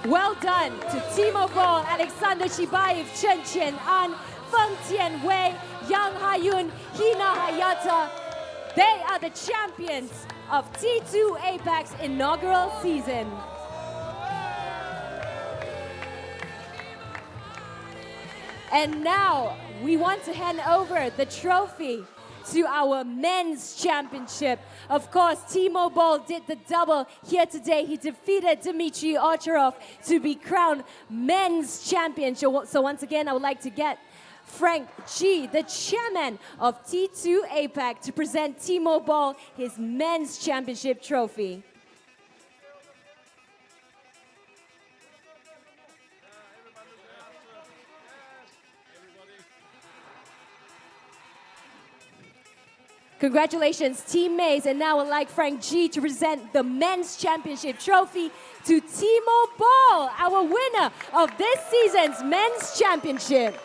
Well done to Timo Boll, Aleksander, Shibaev, Chen-An, Feng Tianwei, Jiang, Haeun, Hina, Hayata. They are the champions of T2 APAC's inaugural season. And now we want to hand over the trophy to our men's championship. Of course, Timo Boll did the double here today. He defeated Dimitrij to be crowned men's champion. So once again, I would like to get Feng Chi, the chairman of T2 APAC, to present Timo Boll his men's championship trophy. Congratulations, Team Maze, and now I'd like Feng Chi to present the men's championship trophy to Timo Boll, our winner of this season's men's championship.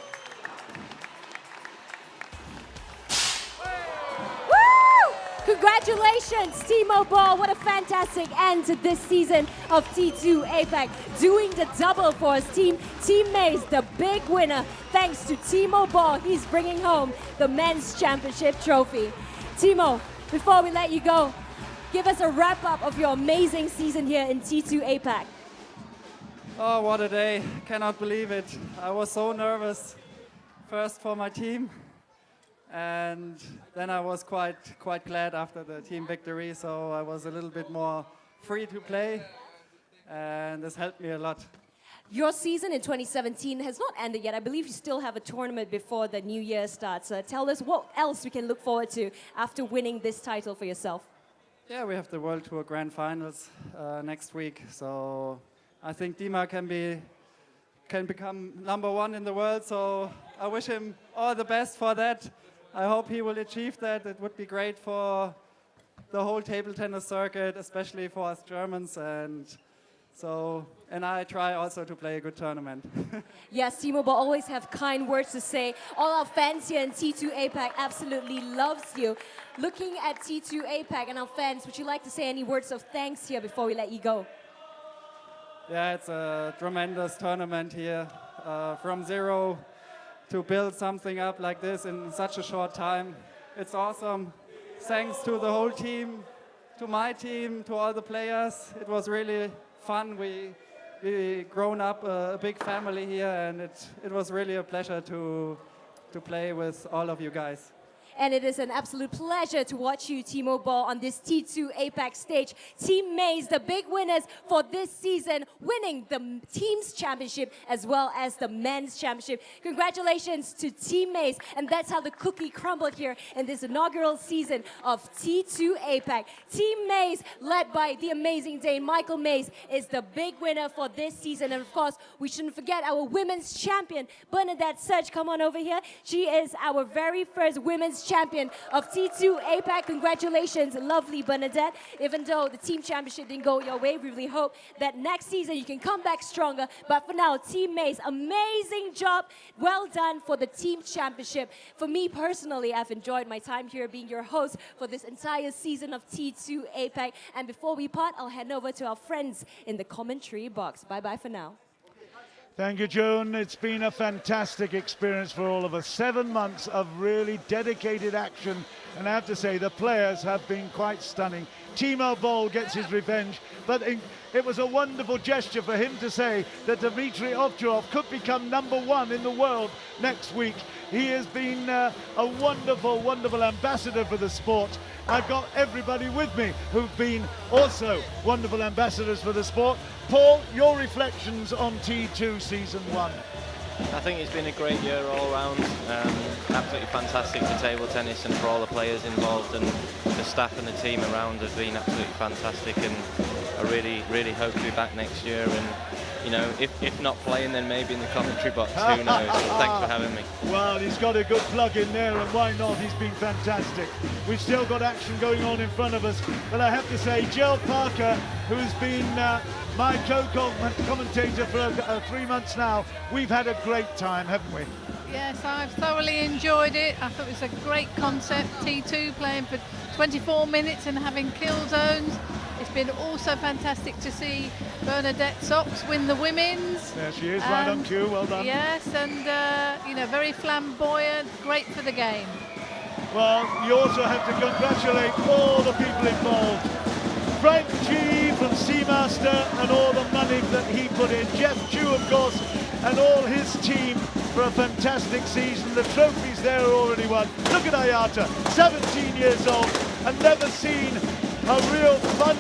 Woo! Congratulations, Timo Boll. What a fantastic end to this season of T2 APAC. Doing the double for his team. Team Maze, the big winner. Thanks to Timo Boll, he's bringing home the men's championship trophy. Timo, before we let you go, give us a wrap-up of your amazing season here in T2 APAC. Oh, what a day. Cannot believe it. I was so nervous, first for my team, and then I was quite glad after the team victory, so I was a little bit more free to play, and this helped me a lot. Your season in 2017 has not ended yet. I believe you still have a tournament before the new year starts. Tell us what else we can look forward to after winning this title for yourself. Yeah, we have the World Tour Grand Finals next week, so I think Dima can become #1 in the world, so I wish him all the best for that. I hope he will achieve that. It would be great for the whole table tennis circuit, especially for us Germans, and I try also to play a good tournament. Yes, Timo Boll always have kind words to say. All our fans here in T2 APAC absolutely loves you. Looking at T2 APAC and our fans, would you like to say any words of thanks here before we let you go? Yeah, it's a tremendous tournament here. From zero to build something up like this in such a short time. It's awesome. Thanks to the whole team, to my team, to all the players. It was really fun. We grown up a big family here, and it was really a pleasure to play with all of you guys. And it is an absolute pleasure to watch you, Timo Boll, on this T2 APAC stage. Team Maze, the big winners for this season, winning the team's championship as well as the men's championship. Congratulations to Team Maze, and that's how the cookie crumbled here in this inaugural season of T2 APAC. Team Maze, led by the amazing Dane Michael Maze, is the big winner for this season. And of course, we shouldn't forget our women's champion, Bernadette. Szocs, come on over here. She is our very first women's champion of T2 APAC. Congratulations, lovely Bernadette. Even though the team championship didn't go your way, we really hope that next season you can come back stronger. But for now, Team Maze, amazing job. Well done for the team championship. For me personally, I've enjoyed my time here being your host for this entire season of T2 APAC. And before we part, I'll hand over to our friends in the commentary box. Bye-bye for now. Thank you, Jun. It's been a fantastic experience for all of us. 7 months of really dedicated action. And I have to say, the players have been quite stunning. Timo Boll gets his revenge, but it was a wonderful gesture for him to say that Dimitrij Ovtcharov could become #1 in the world next week. He has been a wonderful, wonderful ambassador for the sport. I've got everybody with me who've been also wonderful ambassadors for the sport. Paul, your reflections on T2 Season 1. I think it's been a great year all round. Absolutely fantastic for table tennis and for all the players involved, and the staff and the team around have been absolutely fantastic, and I really hope to be back next year, and you know, if not playing, then maybe in the commentary box, who knows. Thanks for having me. Well, he's got a good plug in there, and why not? He's been fantastic. We've still got action going on in front of us, but I have to say, Jill Parker, who's been my co-commentator for 3 months now, we've had a great time, haven't we? Yes, I've thoroughly enjoyed it. I thought it was a great concept, T2 playing for 24 minutes and having kill zones. It's been also fantastic to see Bernadette Szocs win the women's. There she is, right on cue, well done. Yes, and you know, very flamboyant, great for the game. Well, you also have to congratulate all the people involved. Feng Chi from Seamaster and all the money that he put in. Jeff Chu, of course, and all his team for a fantastic season. The trophies there are already won. Look at Hayata, 17 years old, and never seen a real fun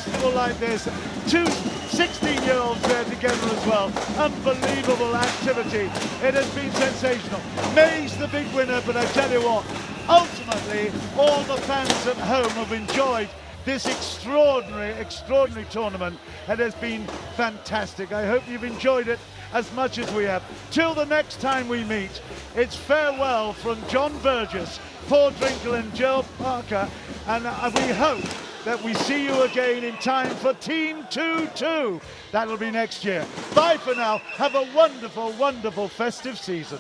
festival like this. 2 16-year-olds there together as well. Unbelievable activity. It has been sensational. May's the big winner, but I tell you what, ultimately, all the fans at home have enjoyed this extraordinary tournament. It has been fantastic. I hope you've enjoyed it as much as we have. Till the next time we meet, it's farewell from John Burgess, Paul Drinkle and Joe Parker, and we hope that we see you again in time for Team 2-2. That'll be next year. Bye for now. Have a wonderful, wonderful festive season.